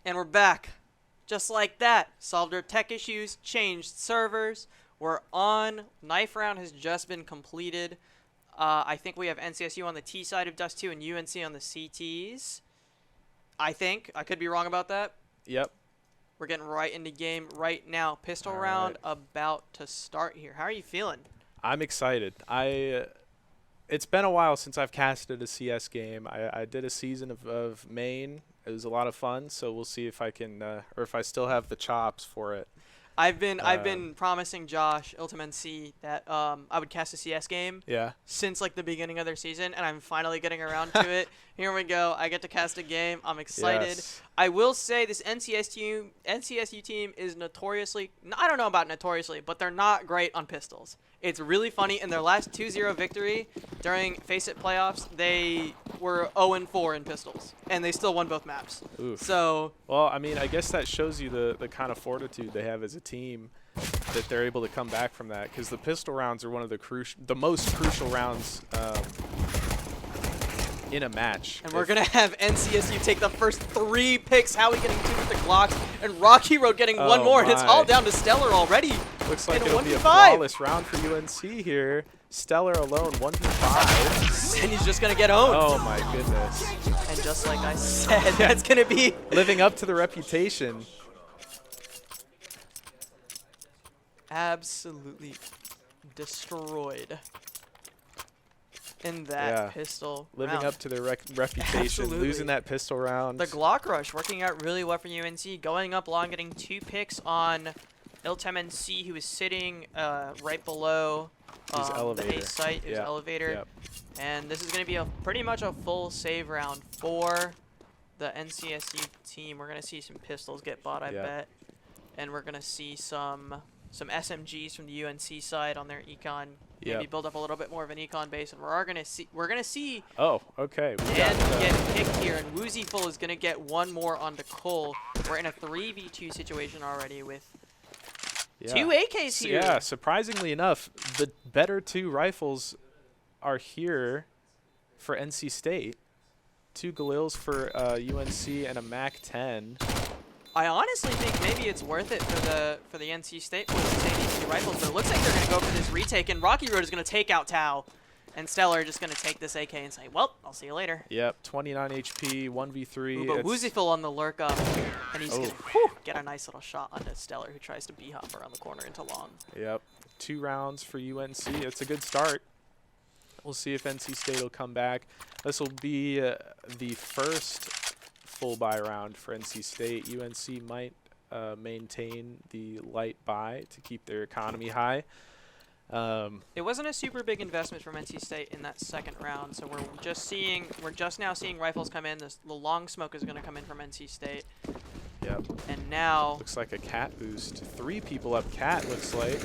And we're back. Just like that. Solved our tech issues, changed servers. We're on. Knife round has just been completed. I think we have NCSU on the T side of Dust 2 and UNC on the CTs. I think. I could be wrong about that. Yep. We're getting right into game right now. Pistol round about to start here. How are you feeling? I'm excited. It's been a while since I've casted a CS game. I did a season of main. It was a lot of fun, so we'll see if I can, or if I still have the chops for it. I've been promising Josh Ultimate C that I would cast a CS game. Yeah. Since like the beginning of their season, and I'm finally getting around to it. Here we go. I get to cast a game. I'm excited. Yes. I will say this NCSU team is notoriously, I don't know about notoriously, but they're not great on pistols. It's really funny. In their last 2-0 victory during Face It playoffs, they were 0-4 in pistols, and they still won both maps. Oof. So. Well, I mean, I guess that shows you the kind of fortitude they have as a team, that they're able to come back from that, because the pistol rounds are one of the most crucial rounds in a match. And we're going to have NCSU take the first 3 picks. Howie getting 2 with the Glocks, and Rocky Road getting 1 more. And it's all down to Stellar already. Looks like it'll be a 1v5. flawless round for UNC here. Stellar alone, 1v5. And he's just going to get owned. Oh, my goodness. And just like I said, that's going to be living up to the reputation. Absolutely destroyed in that pistol living round. up to their reputation. Absolutely. Losing that pistol round. The Glock rush working out really well for UNC, going up long, getting 2 picks on ILTMNC, who is sitting right below the A site, his elevator. Yep. And this is going to be pretty much a full save round for the NCSU team. We're going to see some pistols get bought, I bet. And we're going to see some SMGs from the UNC side on their econ. Maybe build up a little bit more of an econ base, and we're gonna see. Oh, okay. Dan get picked here, and Woozyful is gonna get 1 more onto Cole. We're in a 3v2 situation already with 2 AKs here. Yeah, surprisingly enough, the better 2 rifles are here for NC State. 2 Galils for UNC and a MAC-10. I honestly think maybe it's worth it for the NC State boys to take these 2 rifles, but it looks like they're going to go for this retake, and Rocky Road is going to take out Tau, and Stellar are just going to take this AK and say, well, I'll see you later. Yep, 29 HP, 1v3. Ooh, but Woozyful on the lurk up, and he's going to get a nice little shot onto Stellar, who tries to b-hop around the corner into long. Yep, 2 rounds for UNC. It's a good start. We'll see if NC State will come back. This will be the first full buy round for NC State. UNC might maintain the light buy to keep their economy high. It wasn't a super big investment from NC State in that second round, so we're just now seeing rifles come in. The long smoke is going to come in from NC State. Yep. And now looks like a cat boost. 3 people up cat, looks like.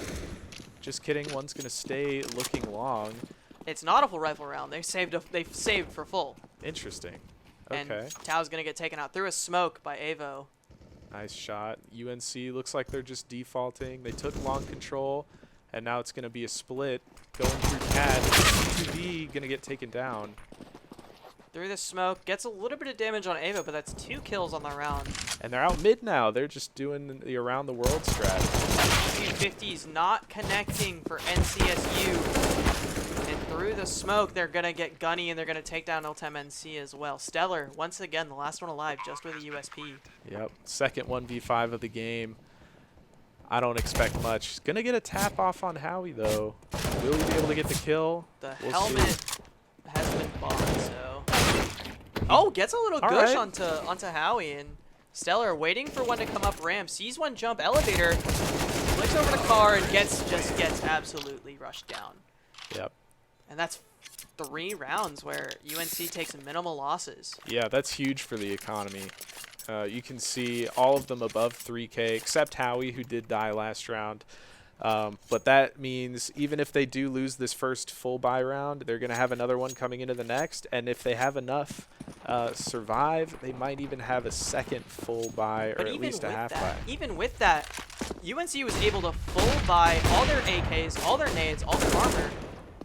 Just kidding. One's going to stay looking long. It's not a full rifle round. They've saved for full. Interesting. And Okay. Tau's going to get taken out through a smoke by Avo. Nice shot. UNC looks like they're just defaulting. They took long control, and now it's going to be a split. Going through cat. 2B going to get taken down. Through the smoke. Gets a little bit of damage on Avo, but that's 2 kills on the round. And they're out mid now. They're just doing the around the world strat. 50s not connecting for NCSU. And through the smoke, they're going to get gunny, and they're going to take down LTMNC as well. Stellar, once again, the last one alive, just with a USP. Yep. Second 1v5 of the game. I don't expect much. Gonna get a tap off on Howie, though. Will he be able to get the kill? The helmet has been bought, so... Oh, gets a little gush onto Howie, and Stellar waiting for one to come up ramp. Sees one jump elevator, flicks over the car, and just gets absolutely rushed down. Yep. And that's 3 rounds where UNC takes minimal losses. Yeah, that's huge for the economy. You can see all of them above 3K, except Howie, who did die last round. But that means even if they do lose this first full buy round, they're going to have another one coming into the next. And if they have enough survive, they might even have a second full buy, or at least a half buy. Even with that, UNC was able to full buy all their AKs, all their nades, all their armor.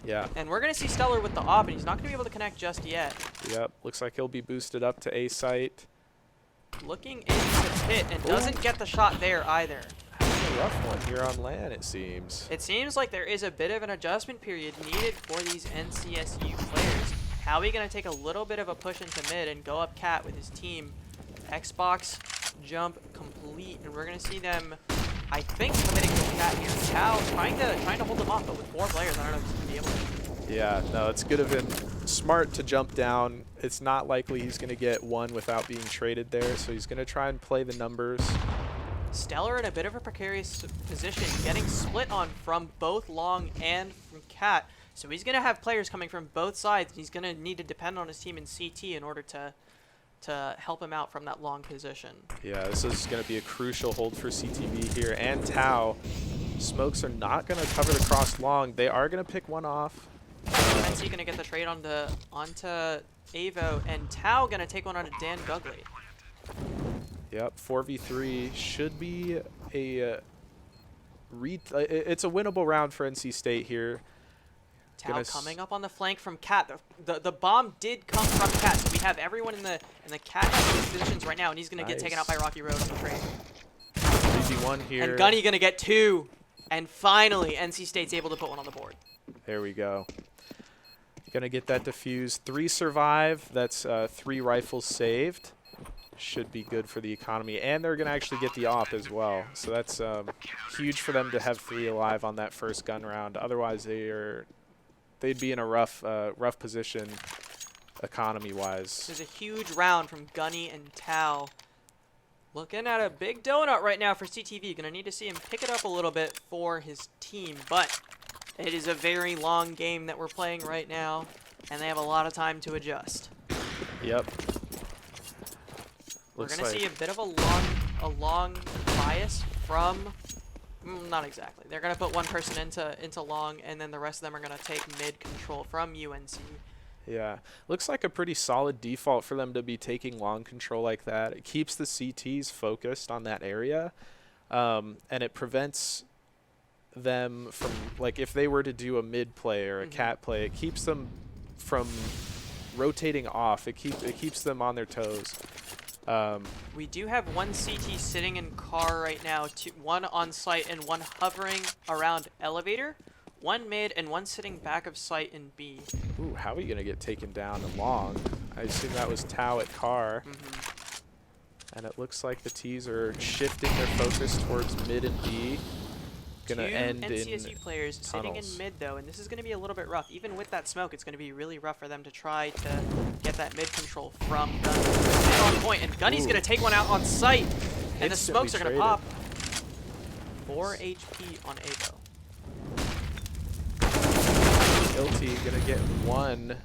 Yeah. And we're going to see Stellar with the op, and he's not going to be able to connect just yet. Yep. Looks like he'll be boosted up to A site. looking into pit and doesn't get the shot there either. Having a rough one here on LAN, it seems. It seems like there is a bit of an adjustment period needed for these NCSU players. Howie going to take a little bit of a push into mid and go up cat with his team. Xbox jump complete, and we're going to see them, I think, committing to cat here. Tao trying to hold them off, but with 4 players, I don't know if he's going to be able to. Yeah, no, it's going to have been smart to jump down. It's not likely he's going to get one without being traded there, so he's going to try and play the numbers. Stellar in a bit of a precarious position, getting split on from both long and from cat. So he's going to have players coming from both sides. He's going to need to depend on his team in CT in order to help him out from that long position. Yeah, this is going to be a crucial hold for CTV here. And Tao. Smokes are not going to cover the cross long. They are going to pick one off. UNC going to get the trade onto Avo, and Tao going to take one onto Dan Gugley. Yep, 4v3 should be a it's a winnable round for NC State here. Tao coming up on the flank from cat. The bomb did come from cat, so we have everyone in the cat positions right now, and he's going to get taken out by Rocky Road on the trade. Easy one here. And Gunny going to get 2, and finally NC State's able to put one on the board. There we go. Gonna get that defused. 3 survive. That's 3 rifles saved. Should be good for the economy, and they're gonna actually get the op as well. So that's huge for them to have 3 alive on that first gun round. Otherwise, they'd be in a rough position economy-wise. This is a huge round from Gunny and Tao. Looking at a big donut right now for CTV. Gonna need to see him pick it up a little bit for his team, but it is a very long game that we're playing right now, and they have a lot of time to adjust. Yep. We're going to see a bit of a long bias from, not exactly. They're going to put one person into long, and then the rest of them are going to take mid control from UNC. Yeah. Looks like a pretty solid default for them to be taking long control like that. It keeps the CTs focused on that area, and it prevents them from, like, if they were to do a mid play or a cat play, it keeps them from rotating off. It keeps them on their toes. We do have one CT sitting in car right now, one on site and one hovering around elevator, one mid and one sitting back of site in B. Ooh, how are you gonna get taken down and long? I assume that was Tao at car. And it looks like the T's are shifting their focus towards mid and B. Gonna end NCSU in players sitting in mid though, and this is gonna be a little bit rough. Even with that smoke, it's gonna be really rough for them to try to get that mid control from Gunny. On point, and Gunny's gonna take one out on sight, and the smokes are gonna pop. 4 HP on Avo. Ilty gonna get one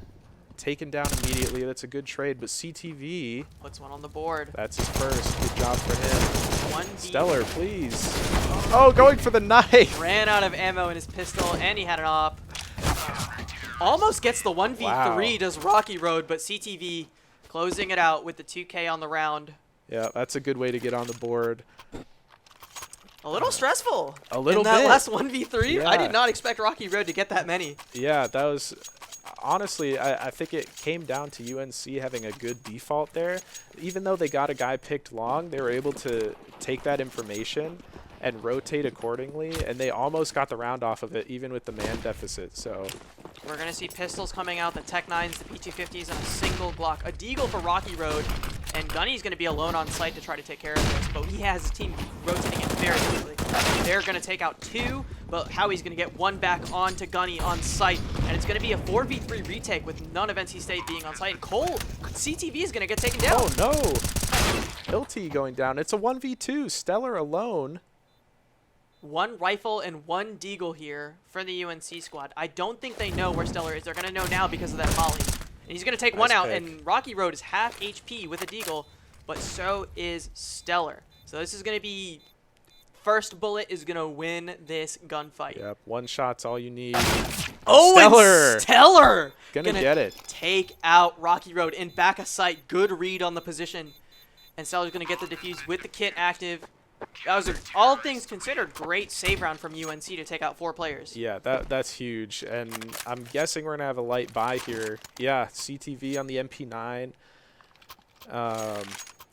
taken down immediately. That's a good trade, but CTV puts one on the board. That's his first. Good job for him. 1v. Stellar, please. Oh, going for the knife. Ran out of ammo in his pistol, and he had an op. Almost gets the 1v3, does Rocky Road, but CTV closing it out with the 2K on the round. Yeah, that's a good way to get on the board. A little stressful. A little bit. In that last 1v3, Yeah. I did not expect Rocky Road to get that many. Yeah, that was... Honestly, I think it came down to UNC having a good default there. Even though they got a guy picked long, they were able to take that information and rotate accordingly, and they almost got the round off of it, even with the man deficit. So we're going to see pistols coming out, the Tech 9s, the P250s, and a single Glock. A deagle for Rocky Road, and Gunny's going to be alone on site to try to take care of this, but he has his team rotating it very quickly. They're going to take out 2, but Howie's going to get 1 back onto Gunny on site, and it's going to be a 4v3 retake with none of NC State being on site. Cole, CTV is going to get taken down. Oh, no. Ilty going down. It's a 1v2. Stellar alone. 1 rifle and 1 deagle here for the UNC squad. I don't think they know where Stellar is. They're going to know now because of that molly. And he's going to take one out, and Rocky Road is half HP with a deagle, but so is Stellar. So this is going to be... First bullet is going to win this gunfight. Yep, 1 shot's all you need. Oh, Stellar! Stellar! Gonna get it. Take out Rocky Road in back of sight. Good read on the position. And Stellar's going to get the defuse with the kit active. That was, all things considered, great save round from UNC to take out 4 players. Yeah, that's huge. And I'm guessing we're going to have a light buy here. Yeah, CTV on the MP9.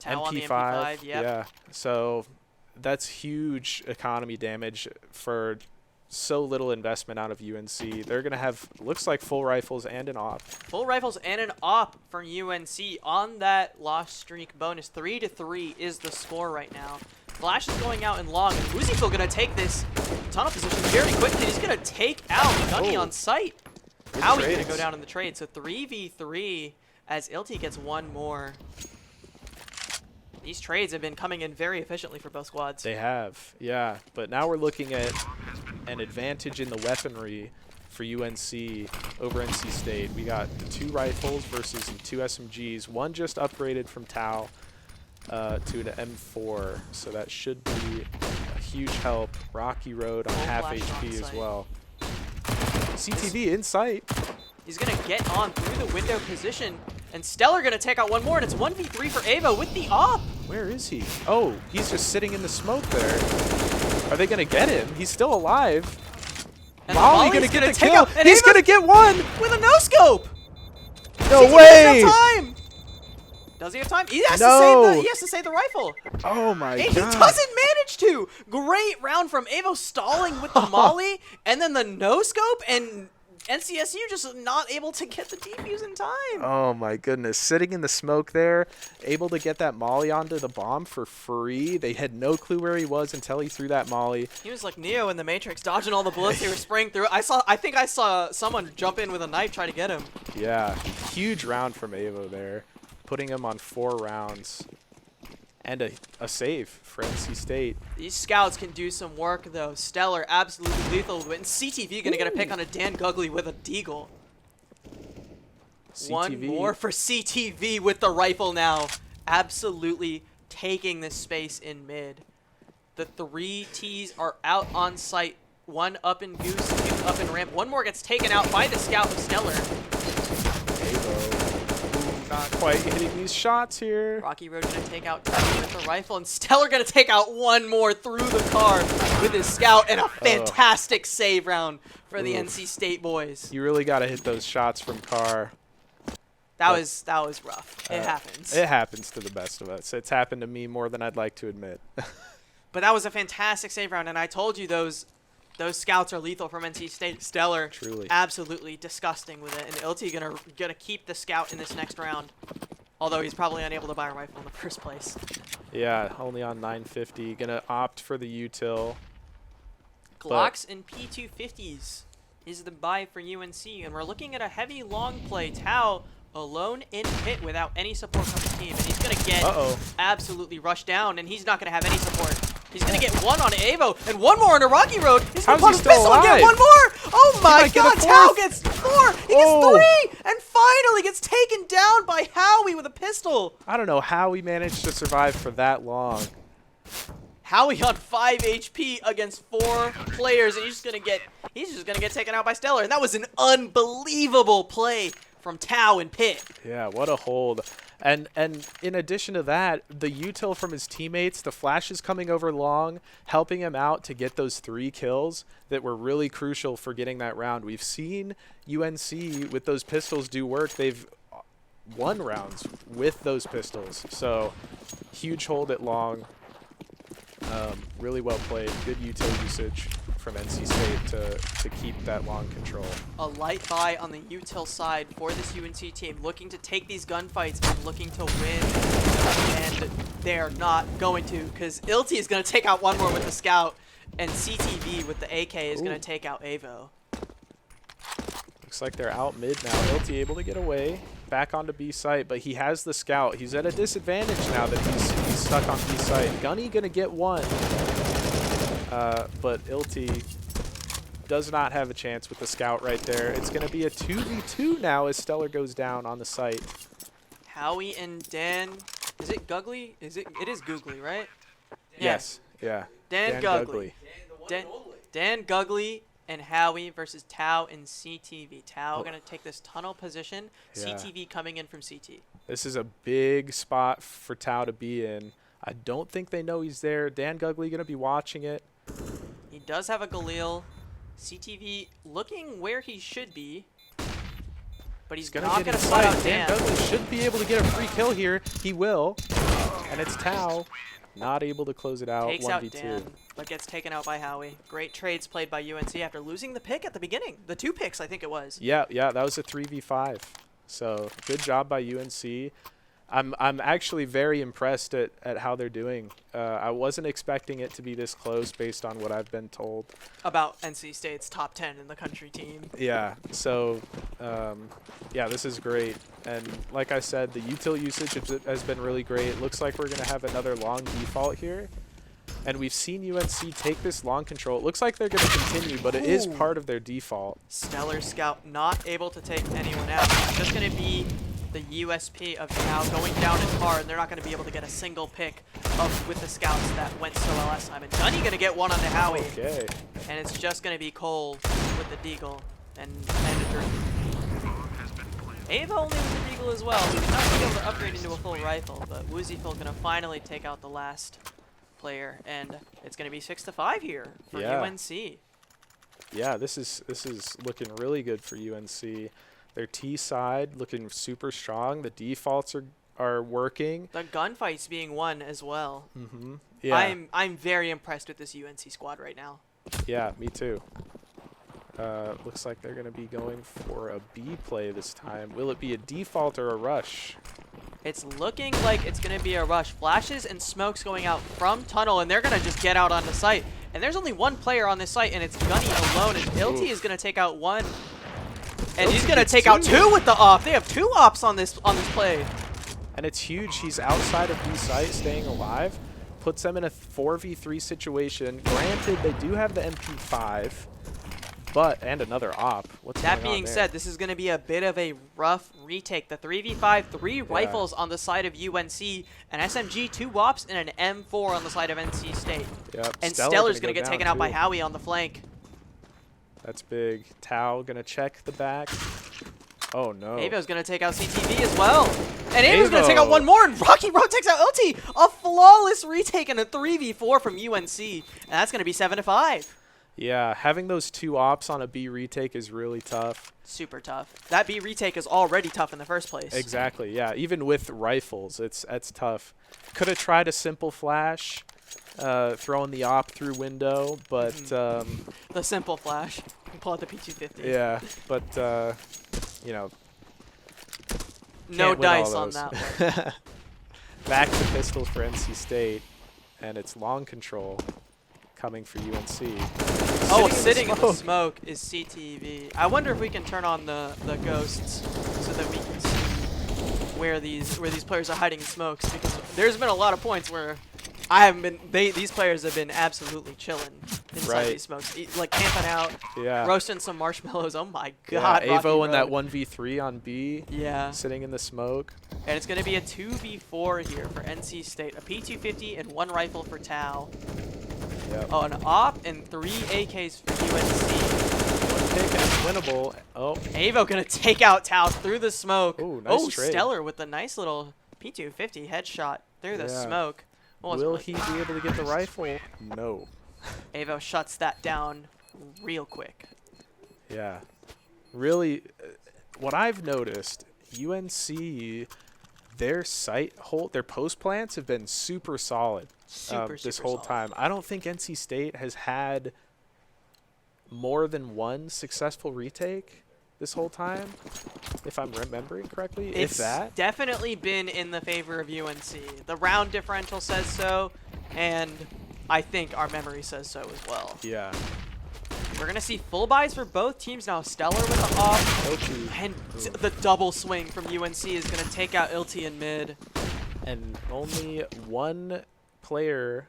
Tau on the MP5, yep. Yeah. So that's huge economy damage for so little investment out of UNC. They're going to have, looks like, full rifles and an op. Full rifles and an op for UNC on that loss streak bonus. 3-3 is the score right now. Flash is going out in long, and Woozyful going to take this tunnel position very quickly. He's going to take out Gunny on site. Howie's going to go down in the trade. So 3v3 as Ilti gets one more. These trades have been coming in very efficiently for both squads. They have, yeah. But now we're looking at an advantage in the weaponry for UNC over NC State. We got the 2 rifles versus the 2 SMGs. One just upgraded from Tau to an M4, so that should be a huge help. Rocky Road on half HP as well. CTV in sight. He's going to get on through the window position, and Stellar going to take out one more, and it's 1v3 for Avo with the op. Where is he? Oh, he's just sitting in the smoke there. Are they going to get him? He's still alive. And Molly going to get the kill. He's going to get one. With a no-scope. No way. Doesn't have time. Does he have time? He has to save the rifle. Oh my god. And he doesn't manage to. Great round from Avo, stalling with the molly, and then the no-scope, and NCSU just not able to get the defuse in time. Oh my goodness. Sitting in the smoke there, able to get that molly onto the bomb for free. They had no clue where he was until he threw that molly. He was like Neo in the Matrix, dodging all the bullets they were spraying through. I think I saw someone jump in with a knife try to get him. Yeah, huge round from Avo there, putting him on 4 rounds. And a save for NC State. These scouts can do some work, though. Stellar, absolutely lethal. And CTV going to get a pick on a Dan Gugley with a deagle. CTV. One more for CTV with the rifle now. Absolutely taking this space in mid. The 3 Ts are out on site. One up in Goose, 2 up in Ramp. One more gets taken out by the scout of Stellar. Not quite hitting these shots here. Rocky Road going to take out Tau with the rifle, and Stellar going to take out one more through the car with his scout, and a fantastic save round for the NC State boys. You really got to hit those shots from car. That was rough. It happens. It happens to the best of us. It's happened to me more than I'd like to admit. But that was a fantastic save round, and I told you those scouts are lethal from NC State. Stellar, truly, absolutely disgusting with it. And Ilti gonna keep the scout in this next round, although he's probably unable to buy a rifle in the first place. Yeah, only on 950. Gonna opt for the util. Glocks and P250s is the buy for UNC, and we're looking at a heavy long play. Tau alone in pit without any support from the team, and he's gonna get absolutely rushed down, and he's not gonna have any support. He's going to get one on Avo, and one more on a Rocky Road. He's going to put his pistol and get one more. Oh my god, Tau gets 4. He gets 3, and finally gets taken down by Howie with a pistol. I don't know how he managed to survive for that long. Howie on 5 HP against 4 players, and he's just going to get taken out by Stellar. And that was an unbelievable play from Tau in pit. Yeah, what a hold. And in addition to that, the util from his teammates, the flashes coming over long, helping him out to get those 3 kills that were really crucial for getting that round. We've seen UNC with those pistols do work. They've won rounds with those pistols. So huge hold at long. Really well played. Good util usage from NC State to keep that long control. A light buy on the util side for this UNC team, looking to take these gunfights and looking to win, and they're not going to, because Ilti is going to take out one more with the scout, and CTV with the AK is going to take out Avo. Looks like they're out mid now. Ilti able to get away back onto B site, but he has the scout. He's at a disadvantage now that he's stuck on B site. Gunny gonna get one, but Ilti does not have a chance with the scout right there. It's gonna be a 2v2 now as Stellar goes down on the site. Howie and Dan, is it Gugley? It is Googly, right? Yes. Yeah. Dan Gugley. Dan Gugley and Howie versus Tau and CTV. Tau going to take this tunnel position. Yeah. CTV coming in from CT. This is a big spot for Tau to be in. I don't think they know he's there. Dan Gugley going to be watching it. He does have a Galil. CTV looking where he should be. But he's not going to slide out Dan. Dan Gugley should be able to get a free kill here. He will. And it's Tao, not able to close it out. Takes 1v2. out Dan, but gets taken out by Howie. Great trades played by UNC after losing the pick at the beginning. The 2 picks, I think it was. Yeah, that was a 3v5. So good job by UNC. I'm actually very impressed at how they're doing. I wasn't expecting it to be this close based on what I've been told About NC State's top 10 in the country team. Yeah, so yeah, this is great. And like I said, the util usage has been really great. It looks like we're going to have another long default here. And we've seen UNC take this long control. It looks like they're going to continue, but it is part of their default. Stellar Scout not able to take anyone out. It's just going to be the USP of now going down in hard, and they're not going to be able to get a single pick with the scouts that went so well last time. And Dunny going to get one on the Howie. Okay. And it's just going to be Cole with the Deagle and a Dream. Ava only with the Deagle as well. He's not going to be able to upgrade into a full rifle, but Woozyful going to finally take out the last player, and it's going to be 6-5 here for UNC. Yeah, this is looking really good for UNC. Their T side looking super strong. The defaults are working. The gunfight's being won as well. Mm-hmm. Yeah. I'm very impressed with this UNC squad right now. Yeah, me too. Looks like they're going to be going for a B play this time. Will it be a default or a rush? It's looking like it's going to be a rush. Flashes and smokes going out from tunnel, and they're going to just get out on the site. And there's only one player on this site, and it's Gunny alone. And Ilty is going to take out one. And he's going to take out 2 with the op. They have 2 ops on this play. And it's huge. He's outside of B site, staying alive. Puts them in a 4v3 situation. Granted, they do have the MP5. And another op. What's that going on being there? said, this is going to be a bit of a rough retake. The 3v5, 3 rifles on the side of UNC, an SMG, 2 ops, and an M4 on the side of NC State. Yep. And Stellar's going to get taken out by Howie on the flank. That's big. Tao going to check the back. Oh, no. Avo's going to take out CTV as well. And Avo's going to take out one more, and Rocky Road takes out LT. A flawless retake and a 3v4 from UNC. And that's going to be 7-5. Yeah, having those 2 ops on a B retake is really tough. Super tough. That B retake is already tough in the first place. Exactly, yeah. Even with rifles, it's tough. Could have tried a simple flash, throwing the op through window, but... the simple flash. Pull out the P250. Yeah, but, you know... No dice on that one. Back to pistols for NC State, and it's long control coming for UNC. Oh, sitting in the smoke is CTV. I wonder if we can turn on the ghosts so that we can see where these players are hiding in smokes, because there's been a lot of points where I haven't been. These players have been absolutely chilling inside these smokes, like camping out, roasting some marshmallows. Oh my God! Yeah, Avo in that 1v3 on B. Yeah, sitting in the smoke. And it's going to be a 2v4 here for NC State. A P250 and 1 rifle for Tao. Yep. Oh, an op and 3 AKs for UNC. One pick and it's winnable. Oh. Avo gonna take out Tao through the smoke. Ooh, nice trade. Stellar with a nice little P250 headshot through the smoke. Will he be able to get the rifle? No. Avo shuts that down real quick. Yeah. Really, what I've noticed, UNC, their their post plants have been super solid. This whole time. I don't think NC State has had more than 1 successful retake this whole time, if I'm remembering correctly. It's definitely been in the favor of UNC. The round differential says so, and I think our memory says so as well. Yeah. We're going to see full buys for both teams now. Stellar with the off, and the double swing from UNC is going to take out Ilty in mid. And only 1 player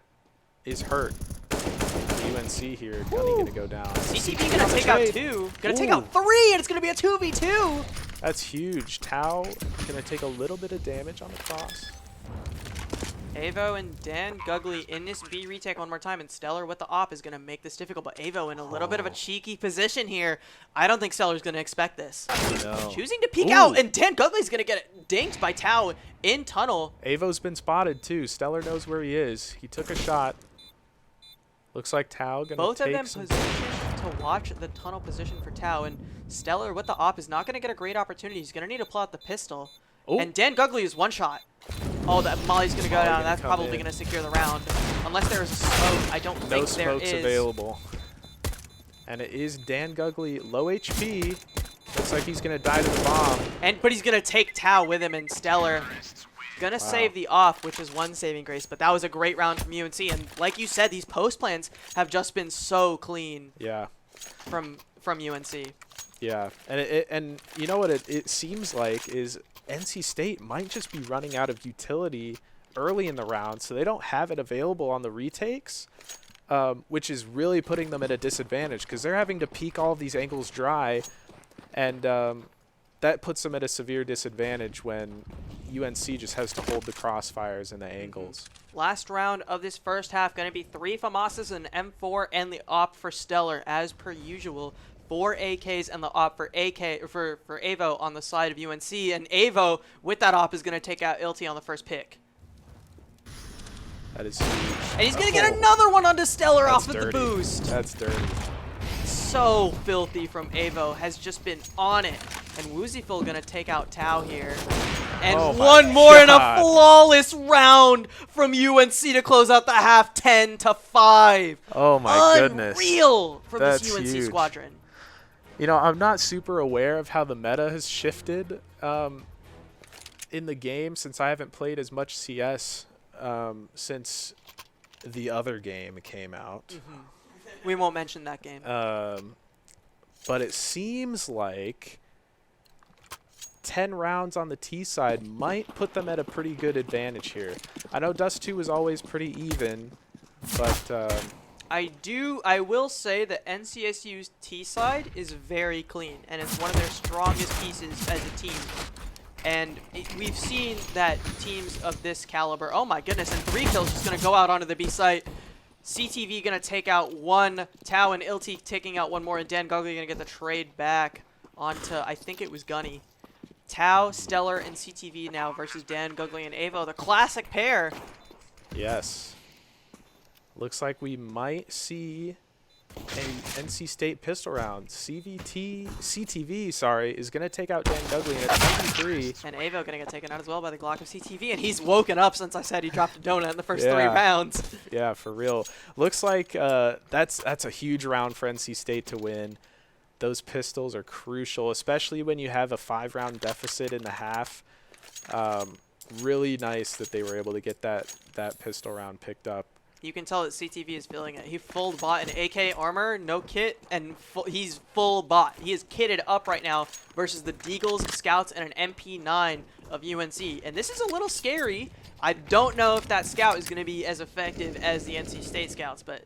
is hurt. UNC here. Gunny gonna go down. CTP gonna take out 2. Gonna take out 3, and it's gonna be a 2v2. That's huge. Tao gonna take a little bit of damage on the cross. Avo and Dan Gugly in this B retake one more time, and Stellar with the op is gonna make this difficult, but Avo in a little bit of a cheeky position here. I don't think Stellar's gonna expect this. No. Choosing to peek out, and Dan Gugly's gonna get it dinked by Tao in tunnel. Avo's been spotted too. Stellar knows where he is. He took a shot. Looks like Tao gonna both take of them positioned to watch the tunnel position for Tao, and Stellar with the op is not gonna get a great opportunity. He's gonna need to pull out the pistol. And Dan Gugly is 1 shot. Oh, that Molly's gonna go Molly down. gonna That's come probably in. gonna secure the round. Unless there is a smoke. I don't No think there smokes is. available. And it is Dan Gugley, low HP. Looks like he's going to die to the bomb. But he's gonna take Tao with him, and Stellar gonna save the off, which is one saving grace. But that was a great round from UNC, and like you said, these post plans have just been so clean. Yeah. From UNC. Yeah, and you know what it seems like is NC State might just be running out of utility early in the round, so they don't have it available on the retakes, which is really putting them at a disadvantage because they're having to peek all of these angles dry, and that puts them at a severe disadvantage when UNC just has to hold the crossfires and the angles. Last round of this first half going to be 3 FAMASas and M4 and the op for Stellar as per usual. 4 AKs and the op for for Avo on the side of UNC, and Avo with that op is going to take out Ilti on the first pick. That is huge. And he's going to get another one onto Stellar That's off with dirty. the boost. That's dirty. So filthy from Avo, has just been on it. And Wooziful going to take out Tao here. And one more in a flawless round from UNC to close out the half, 10-5. Oh my goodness. Unreal from That's this UNC huge. squadron. You know, I'm not super aware of how the meta has shifted in the game since I haven't played as much CS since the other game came out. We won't mention that game. But it seems like 10 rounds on the T side might put them at a pretty good advantage here. I know Dust 2 was always pretty even, but I will say that NCSU's T side is very clean, and it's one of their strongest pieces as a team. And we've seen that teams of this caliber, oh my goodness, and 3 kills just going to go out onto the B site. CTV going to take out one, Tao and Ilti taking out one more, and Dan Gugley going to get the trade back onto, I think it was Gunny. Tao, Stellar, and CTV now versus Dan Gugley and Avo, the classic pair. yes. Looks like we might see an NC State pistol round. CTV, sorry, is going to take out Dan Gugley at 23. And Avo going to get taken out as well by the Glock of CTV, and he's woken up since I said he dropped a donut in the first 3 rounds. Yeah, for real. Looks like that's a huge round for NC State to win. Those pistols are crucial, especially when you have a 5-round deficit in the half. Really nice that they were able to get that pistol round picked up. You can tell that CTV is feeling it. He full bought an AK armor, no kit, and he's full bot. He is kitted up right now versus the Deagles, Scouts, and an MP9 of UNC. And this is a little scary. I don't know if that Scout is going to be as effective as the NC State Scouts, but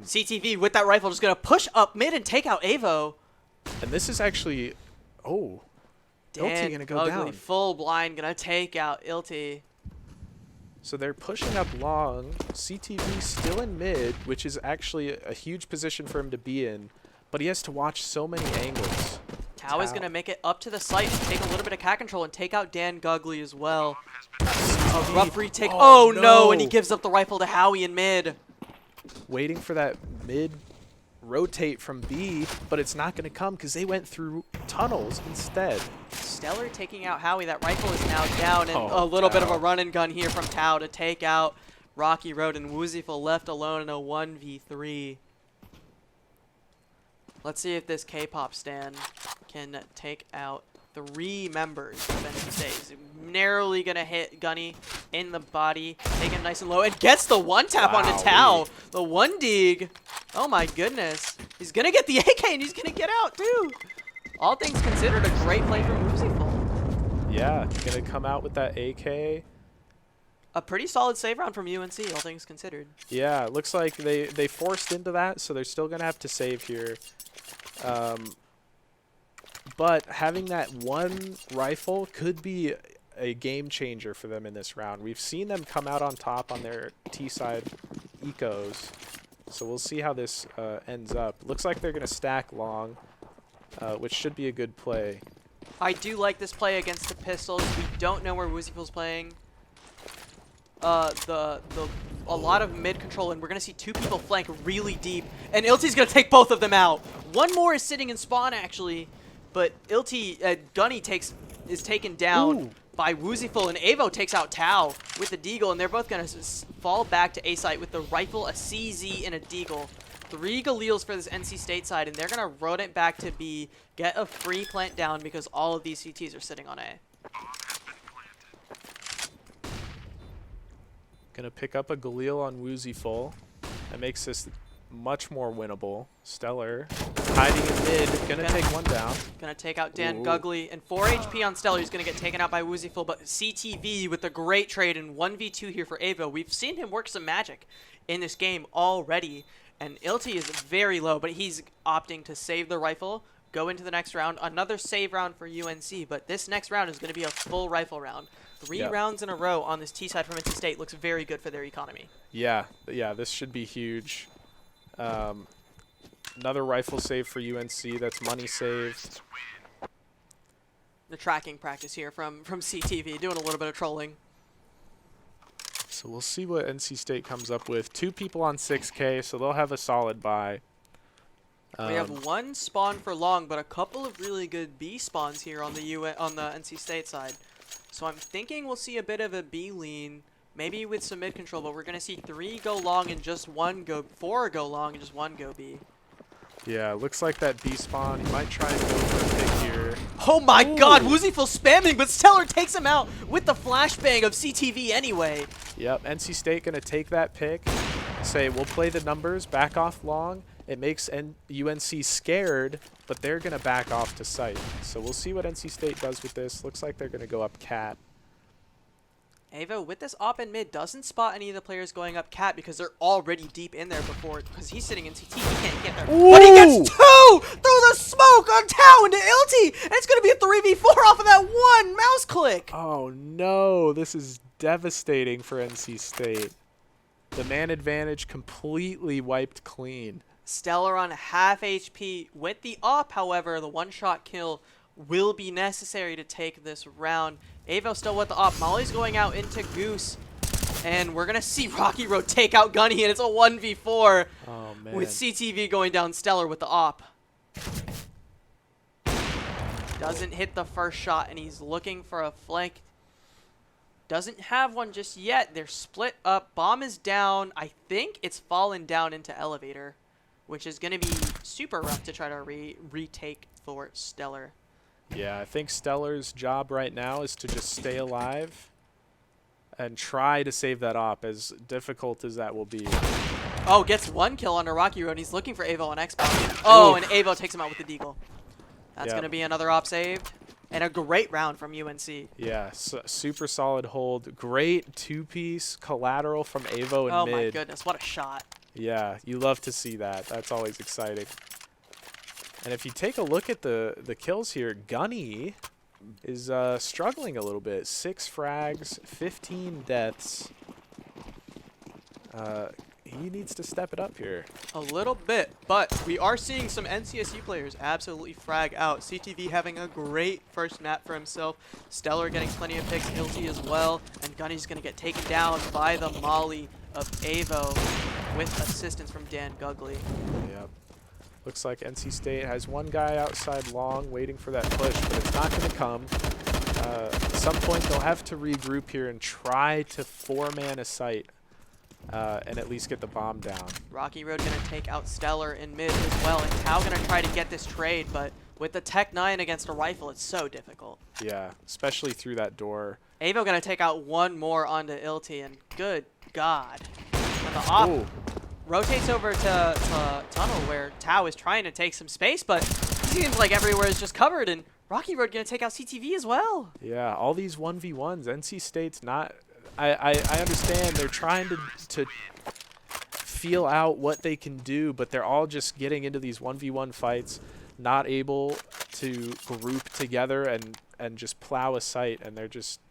CTV with that rifle just going to push up mid and take out Avo. And this is actually, Ilti going to go down. Full blind, going to take out Ilti. So they're pushing up long. CTV still in mid, which is actually a huge position for him to be in. But he has to watch so many angles. Tao is going to make it up to the site and take a little bit of cat control and take out Dan Gugley as well. A rough retake. Oh no, and he gives up the rifle to Howie in mid. Waiting for that mid rotate from B, but it's not going to come because they went through tunnels instead. Stellar taking out Howie. That rifle is now down, and a little bit of a run and gun here from Tao to take out Rocky Road, and Wooziful left alone in a 1v3. Let's see if this K-pop stand can take out 3 members of NC State. He's narrowly going to hit Gunny in the body, take him nice and low, and gets the one tap onto Tao. The one dig. Oh my goodness. He's going to get the AK, and he's going to get out too. All things considered, a great play from Wooziful. Yeah, going to come out with that AK. A pretty solid save round from UNC, all things considered. Yeah, it looks like they forced into that, so they're still going to have to save here. But having that one rifle could be a game changer for them in this round. We've seen them come out on top on their T-side ecos, so we'll see how this ends up. Looks like they're going to stack long, which should be a good play. I do like this play against the pistols. We don't know where Wooziful's playing. A lot of mid control, and we're gonna see 2 people flank really deep, and Ilti's gonna take both of them out. One more is sitting in spawn actually, but Gunny is taken down. by Woozyful, and Avo takes out Tau with the Deagle, and they're both going to fall back to A site with the rifle, a CZ, and a Deagle. 3 Galeels for this NC State side, and they're going to road it back to B, get a free plant down because all of these CTs are sitting on A. Gonna pick up a Galil on Woozyful. That makes this much more winnable. Stellar hiding in mid, gonna take one down. Gonna take out Dan Guggly, and 4 HP on Stellar. He's gonna get taken out by Woozyful, but CTV with a great trade in 1v2 here for Avo. We've seen him work some magic in this game already, and Ilti is very low, but he's opting to save the rifle, go into the next round. Another save round for UNC, but this next round is gonna be a full rifle round. 3 rounds in a row on this T side from NC State looks very good for their economy. Yeah, this should be huge. Another rifle save for UNC. That's money saved. The tracking practice here from CTV, doing a little bit of trolling. So we'll see what NC State comes up with. 2 people on 6K, so they'll have a solid buy. We have 1 spawn for long, but a couple of really good B spawns here on the NC State side. So I'm thinking we'll see a bit of a B lean, maybe with some mid control, but we're going to see 3 go long and just 4 go long and just 1 go B. Yeah, looks like that B spawn. He might try and go for a pick here. Oh my god, Woozyful spamming, but Stellar takes him out with the flashbang of CTV anyway. Yep, NC State going to take that pick, say, we'll play the numbers, back off long. It makes UNC scared, but they're going to back off to site. So we'll see what NC State does with this. Looks like they're going to go up cat. Avo, with this op in mid, doesn't spot any of the players going up cat because they're already deep in there before, because he's sitting in CT. He can't get there. Ooh. But he gets 2 through the smoke on Tau into Ilti, and it's going to be a 3v4 off of that 1 mouse click. Oh, no. This is devastating for NC State. The man advantage completely wiped clean. Stellar on half HP. With the op, however, the one-shot kill will be necessary to take this round. Avo still with the op. Molly's going out into Goose. And we're going to see Rocky Road take out Gunny, and it's a 1v4 with CTV going down Stellar with the op. Doesn't hit the first shot, and he's looking for a flank. Doesn't have one just yet. They're split up. Bomb is down. I think it's fallen down into elevator, which is going to be super rough to try to retake for Stellar. Yeah, I think Stellar's job right now is to just stay alive and try to save that op, as difficult as that will be. Oh, gets 1 kill on a Rocky Road. He's looking for Avo on Xbox. Oh, and Avo takes him out with the Deagle. That's going to be another op saved. And a great round from UNC. Yeah, super solid hold. Great 2-piece collateral from Avo and mid. Oh my goodness, what a shot. Yeah, you love to see that. That's always exciting. And if you take a look at the kills here, Gunny is struggling a little bit. 6 frags, 15 deaths. He needs to step it up here. A little bit, but we are seeing some NCSU players absolutely frag out. CTV having a great first map for himself. Stellar getting plenty of picks, Ilti as well. And Gunny's going to get taken down by the molly of Avo with assistance from Dan Guggly. Yep. Looks like NC State has 1 guy outside long waiting for that push, but it's not going to come. At some point, they'll have to regroup here and try to 4-man a site and at least get the bomb down. Rocky Road going to take out Stellar in mid as well, and Tau going to try to get this trade, but with the Tech 9 against a rifle, it's so difficult. Yeah, especially through that door. Avo going to take out 1 more onto Ilti, and good God. And the op rotates over to Tunnel, where Tau is trying to take some space, but it seems like everywhere is just covered, and Rocky Road going to take out CTV as well. Yeah, all these 1v1s. NC State's not... I understand they're trying to feel out what they can do, but they're all just getting into these 1v1 fights, not able to group together and just plow a site, and they're just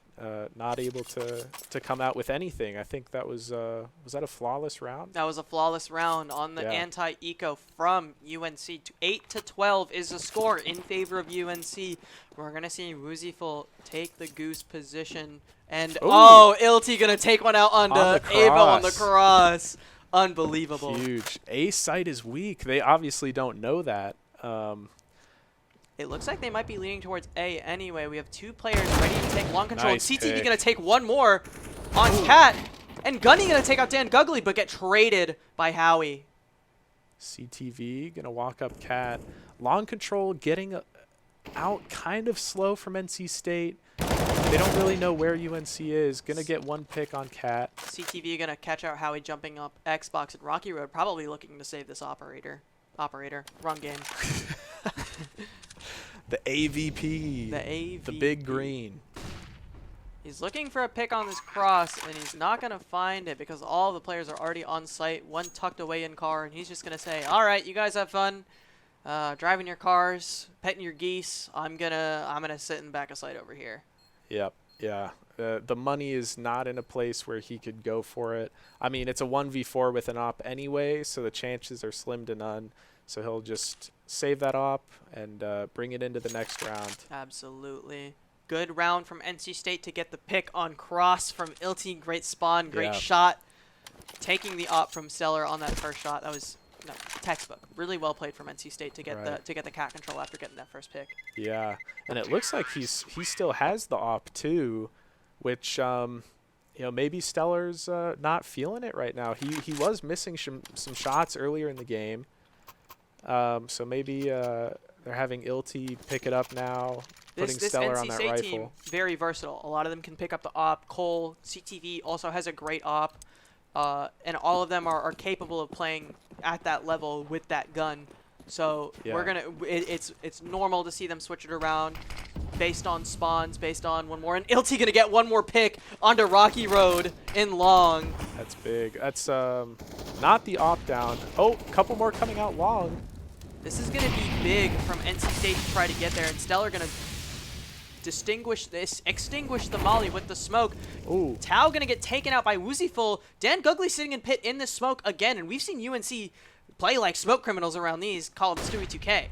not able to come out with anything. I think that was that a flawless round? That was a flawless round on the anti-eco from UNC. 8-12 is the score in favor of UNC. We're going to see Woozyful take the Goose position. And, Ilti going to take one out onto Avo on the cross. Unbelievable. Huge. A site is weak. They obviously don't know that. It looks like they might be leaning towards A anyway. We have 2 players ready to take long control. Nice CTV pick. going to take one more on Cat. And Gunny going to take out Dan Guggly, but get traded by Howie. CTV going to walk up Cat. Long control getting out kind of slow from NC State. They don't really know where UNC is. Going to get one pick on Cat. CTV going to catch out Howie jumping up Xbox and Rocky Road, probably looking to save this operator. Run game. The AVP. The AVP. The big green. He's looking for a pick on this cross, and he's not going to find it because all the players are already on site, one tucked away in car, and he's just going to say, all right, you guys have fun driving your cars, petting your geese. I'm gonna sit in the back of site over here. Yep. Yeah. The money is not in a place where he could go for it. I mean, it's a 1v4 with an op anyway, so the chances are slim to none. So he'll just save that op and bring it into the next round. Absolutely. Good round from NC State to get the pick on cross from Ilti. Great spawn, great shot. Taking the op from Stellar on that first shot. That was textbook. Really well played from NC State to get the cat control after getting that first pick. Yeah, and it looks like he still has the op too, which maybe Stellar's not feeling it right now. He was missing some shots earlier in the game. So maybe they're having Ilti pick it up now, putting Stellar NC on that State rifle. team, very versatile. A lot of them can pick up the op. Cole, CTV also has a great op. And all of them are capable of playing at that level with that gun. So we're gonna. It's normal to see them switch it around, based on spawns, based on one more. And Ilti gonna get one more pick onto Rocky Road in long. That's big. That's not the op down. Oh, a couple more coming out long. This is gonna be big from NC State to try to get there, and Stellar gonna extinguish the molly with the smoke. Ooh. Tao gonna get taken out by Woozyful. Dan Guggly sitting in pit in the smoke again, and we've seen UNC play like smoke criminals around these. Call them Stewie 2K.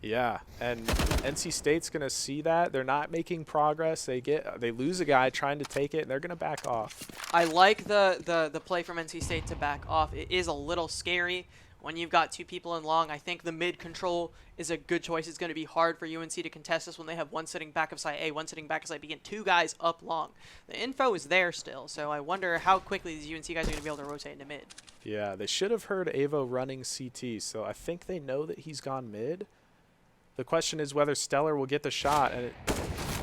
Yeah, and NC State's gonna see that they're not making progress. They lose a guy trying to take it, and they're gonna back off. I like the play from NC State to back off. It is a little scary when you've got 2 people in long. I think the mid control is a good choice. It's going to be hard for UNC to contest this when they have one sitting back of site A, one sitting back of site B, and 2 guys up long. The info is there still, so I wonder how quickly these UNC guys are going to be able to rotate into mid. Yeah, they should have heard Avo running CT, so I think they know that he's gone mid. The question is whether Stellar will get the shot, and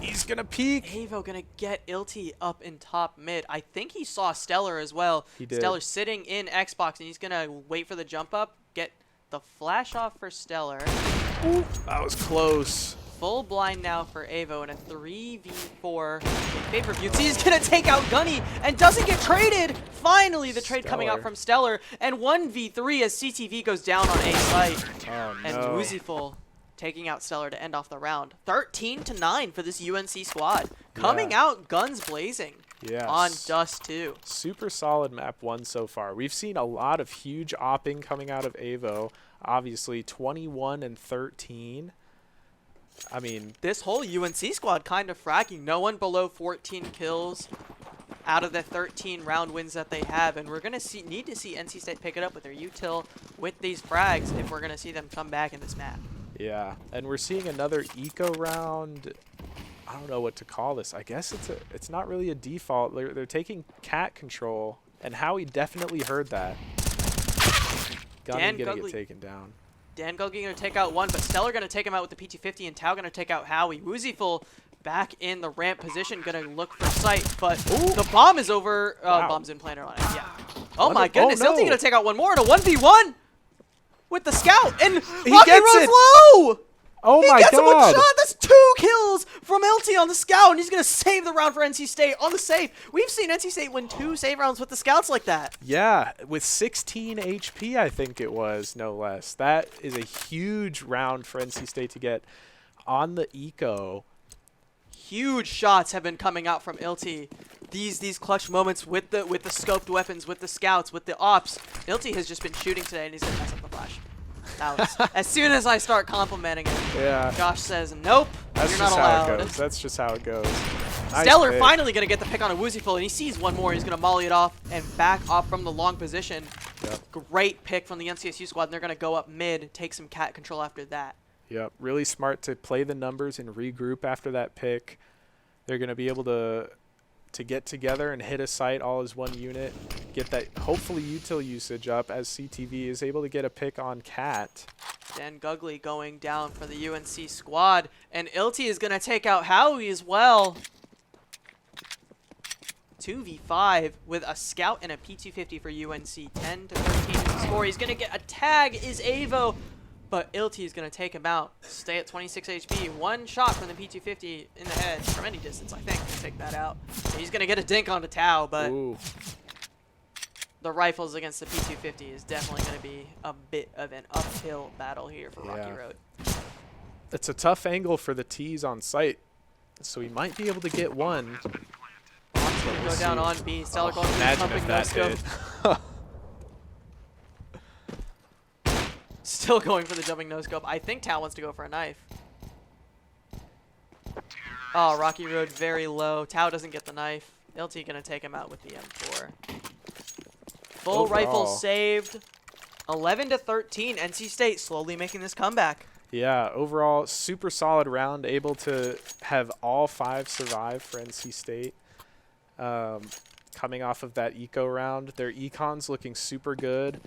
he's going to peek. Avo going to get Ilti up in top mid. I think he saw Stellar as well. He did. Stellar sitting in Xbox, and he's going to wait for the jump up, get the flash off for Stellar. Ooh, that was close. Full blind now for Avo in a 3v4 pay-per-view. He's going to take out Gunny and doesn't get traded. Finally, the trade coming out from Stellar. And 1v3 as CTV goes down on A site. Oh, and no. Woozyful taking out Stellar to end off the round. 13-9 for this UNC squad. Coming out guns blazing. Yes. On Dust 2. Super solid map 1 so far. We've seen a lot of huge opping coming out of Avo. Obviously, 21 and 13. I mean, this whole UNC squad kind of fragging. No one below 14 kills out of the 13 round wins that they have, and we're gonna need to see NC State pick it up with their util with these frags if we're gonna see them come back in this map. Yeah, and we're seeing another eco round. I don't know what to call this. I guess it's not really a default. They're taking cat control, and Howie definitely heard that. Gunny gonna get taken down. Dan Guggly gonna take out one, but Stellar gonna take him out with the PT-50, and Tao gonna take out Howie. Woozyful back in the ramp position, gonna look for sight, but the bomb is over. Wow. Bomb's implanted on it. Yeah. Oh my goodness! Ilti gonna take out one more in a 1v1 with the scout, and Rocky Road's low. Oh my god! He gets him one shot. That's 2 kills from Ilti on the scout, and he's gonna save the round for NC State on the save. We've seen NC State win 2 save rounds with the scouts like that. Yeah, with 16 HP, I think it was, no less. That is a huge round for NC State to get on the eco. Huge shots have been coming out from Ilti. These clutch moments with the scoped weapons, with the scouts, with the ops. Ilti has just been shooting today, and he's gonna mess up the flash. As soon as I start complimenting him, Josh says, nope, you're not allowed. That's just how it goes. Stellar finally going to get the pick on a Woozyful, and he sees one more. He's going to molly it off and back off from the long position. Great pick from the NCSU squad, and they're going to go up mid, take some cat control after that. Yep, really smart to play the numbers and regroup after that pick. They're going to be able to get together and hit a site all as one unit, get that hopefully util usage up as CTV is able to get a pick on Cat. Dan Gugley going down for the UNC squad, and Ilty is going to take out Howie as well. 2v5 with a scout and a P250 for UNC. 10 to 13 is the score. He's going to get a tag, is Avo, but Ilty is going to take him out. Stay at 26 HP. One shot from the P250 in the head from any distance, I think, to take that out. He's going to get a dink onto Tau, but Ooh. The rifles against the P250 is definitely going to be a bit of an uphill battle here for Rocky Road. It's a tough angle for the T's on site, so he might be able to get one. Go down on B. Stellar going through imagine pumping if no that scope. Still going for the jumping no scope. I think Tau wants to go for a knife. Oh, Rocky Road very low. Tau doesn't get the knife. LT gonna take him out with the M4. Full Overall, rifle saved. 11 to 13. NC State slowly making this comeback. Yeah, overall, super solid round. Able to have all 5 survive for NC State. Coming off of that eco round, their econ's looking super good.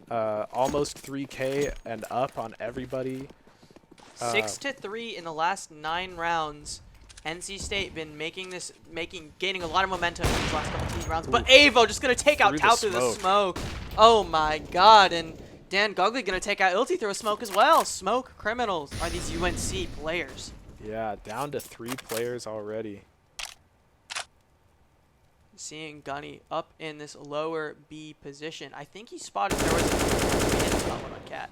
Almost 3K and up on everybody. 6 to 3 in the last 9 rounds. NC State been gaining a lot of momentum in these last couple of rounds. But Avo just gonna take out Tau through the smoke. Oh my god! And Dan Gugley gonna take out Ilty through a smoke as well. Smoke criminals are these UNC players. Yeah, down to 3 players already. Seeing Gunny up in this lower B position. I think he spotted there was a spot one on Cat.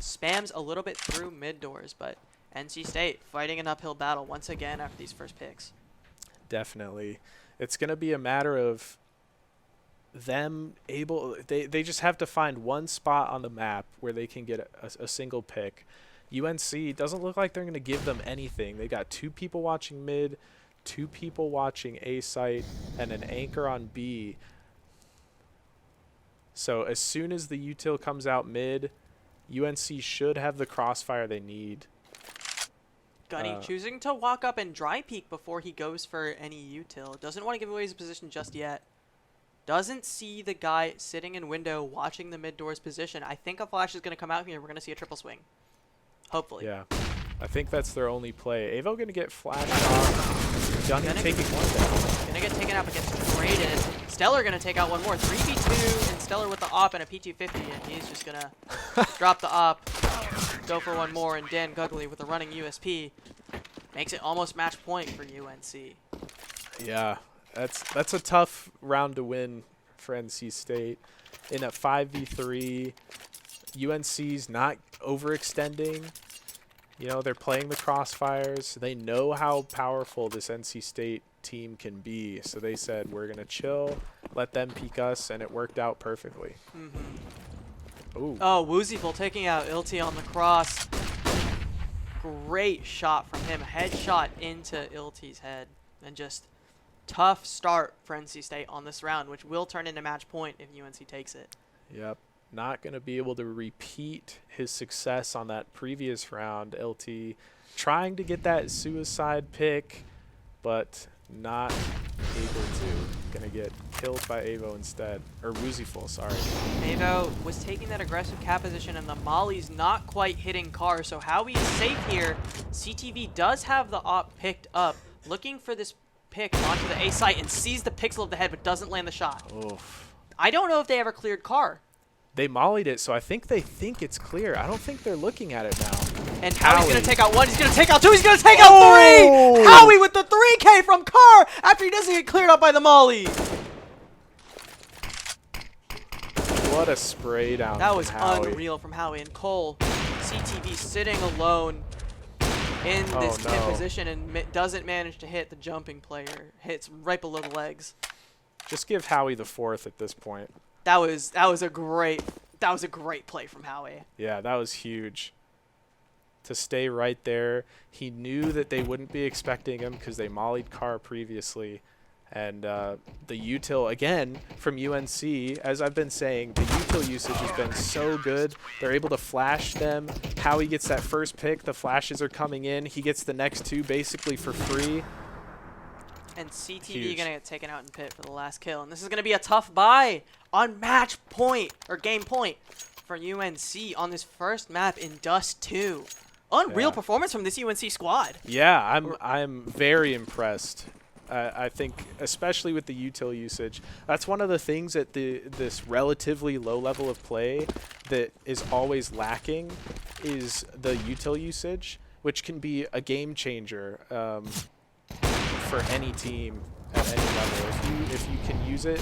Spams a little bit through mid doors, but NC State fighting an uphill battle once again after these first picks. Definitely. It's going to be a matter of them they just have to find one spot on the map where they can get a single pick. UNC doesn't look like they're going to give them anything. They got 2 people watching mid, 2 people watching A site, and an anchor on B. So as soon as the util comes out mid, UNC should have the crossfire they need. Gunny choosing to walk up and dry peek before he goes for any util. Doesn't want to give away his position just yet. Doesn't see the guy sitting in window watching the mid doors position. I think a flash is going to come out here. We're going to see a triple swing. Hopefully. Yeah. I think that's their only play. Avo going to get flashed off. Gunny taking one down. Gonna get taken out but gets traded. Stellar gonna take out one more. 3v2 and Stellar with the op and a P250, and he's just gonna drop the op, go for one more, and Dan Gugley with a running USP makes it almost match point for UNC. Yeah, that's a tough round to win for NC State. In a 5v3, UNC's not overextending. You know, they're playing the crossfires. They know how powerful this NC State team can be. So they said, we're going to chill, let them peek us, and it worked out perfectly. Ooh. Oh, Woozyful taking out Ilty on the cross. Great shot from him. Headshot into Ilty's head. And just tough start for NC State on this round, which will turn into match point if UNC takes it. Yep. Not going to be able to repeat his success on that previous round. LT trying to get that suicide pick, but not able to. Going to get killed by Avo instead. Or Woozyful, sorry. Avo was taking that aggressive cap position, and the molly's not quite hitting Carr, so Howie is safe here. CTV does have the op picked up, looking for this pick onto the A site, and sees the pixel of the head, but doesn't land the shot. Oof. I don't know if they ever cleared Carr. They mollied it, so I think they think it's clear. I don't think they're looking at it now. And Howie's going to take out one. He's going to take out two. He's going to take out 3. Howie with the 3K from Carr after he doesn't get cleared up by the molly. What a spray down. That was Howie. unreal from Howie. And Cole, CTV sitting alone in this pin position and doesn't manage to hit the jumping player. Hits right below the legs. Just give Howie the 4th at this point. That was a great play from Howie. Yeah, that was huge. To stay right there. He knew that they wouldn't be expecting him because they mollied Carr previously. And the util, again, from UNC, as I've been saying, the util usage has been so good. They're able to flash them. Howie gets that first pick. The flashes are coming in. He gets the next 2 basically for free. And CTV going to get taken out in pit for the last kill. And this is going to be a tough buy on match point, or game point, for UNC on this first map in Dust 2. Unreal performance from this UNC squad. Yeah, I'm very impressed. I think, especially with the util usage, that's one of the things at this relatively low level of play that is always lacking is the util usage, which can be a game changer for any team at any level. If you can use it,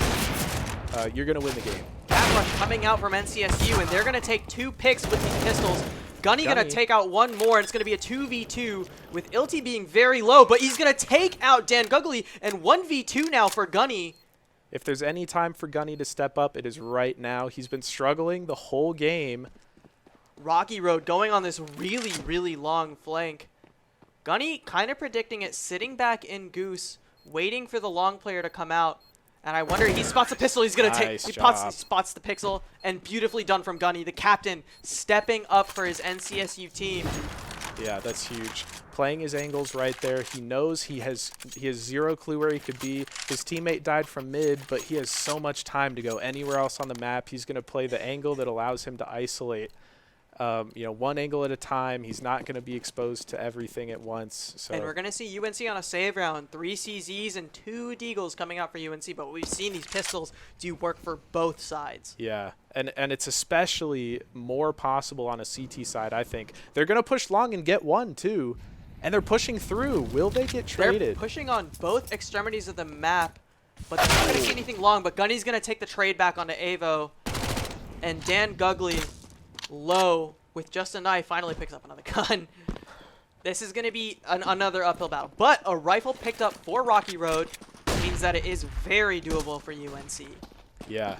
you're going to win the game. That rush coming out from NCSU, and they're going to take 2 picks with these pistols. Gunny going to take out 1 more, and it's going to be a 2v2 with Ilty being very low, but he's going to take out Dan Guggly, and 1v2 now for Gunny. If there's any time for Gunny to step up, it is right now. He's been struggling the whole game. Rocky Road going on this really, really long flank. Gunny kind of predicting it, sitting back in Goose, waiting for the long player to come out. And I wonder, he spots a pistol, he's going to take, he spots the pixel, and beautifully done from Gunny, the captain, stepping up for his NCSU team. Yeah, that's huge. Playing his angles right there. He knows he has zero clue where he could be. His teammate died from mid, but he has so much time to go anywhere else on the map. He's going to play the angle that allows him to isolate. One angle at a time. He's not going to be exposed to everything at once. So. And we're going to see UNC on a save round. 3 CZs and 2 Deagles coming out for UNC. But we've seen these pistols do work for both sides. Yeah, and it's especially more possible on a CT side, I think. They're going to push long and get 1, too. And they're pushing through. Will they get traded? They're pushing on both extremities of the map. But they're not going to see anything long. But Gunny's going to take the trade back onto Avo. And Dan Guggly, low with just a knife, finally picks up another gun. This is going to be another uphill battle. But a rifle picked up for Rocky Road means that it is very doable for UNC. Yeah.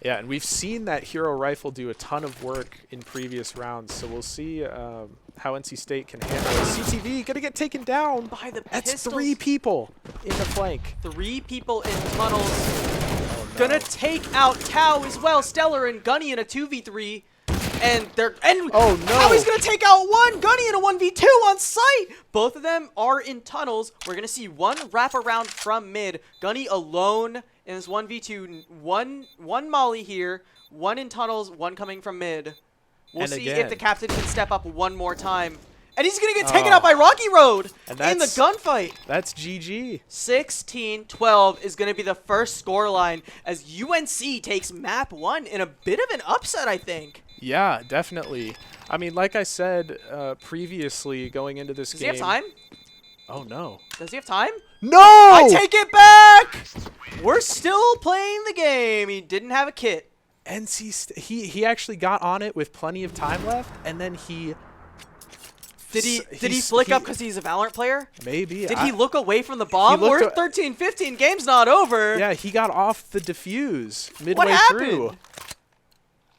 Yeah, and we've seen that hero rifle do a ton of work in previous rounds, so we'll see how NC State can handle it. CTV going to get taken down. By the That's pistols. 3 people in the flank. 3 people in tunnels. Oh, no. Gonna take out Cow as well. Stellar and Gunny in a 2v3. And oh no! Cowie's gonna take out 1 Gunny in a 1v2 on site. Both of them are in tunnels. We're gonna see 1 wrap around from mid. Gunny alone in this 1v2. One molly here, 1 in tunnels, 1 coming from mid. We'll see if the captain can step up 1 more time. And he's gonna get taken out by Rocky Road in the gunfight. That's GG. 16-12 is gonna be the first scoreline as UNC takes map 1 in a bit of an upset, I think. Yeah, definitely. I mean, like I said previously going into this game. Does he have time? Oh, no. Does he have time? No! I take it back! We're still playing the game. He didn't have a kit. He actually got on it with plenty of time left, and then he... Did he flick up because he's a Valorant player? Maybe. Did he look away from the bomb? We're 13-15. Game's not over. Yeah, he got off the defuse midway through.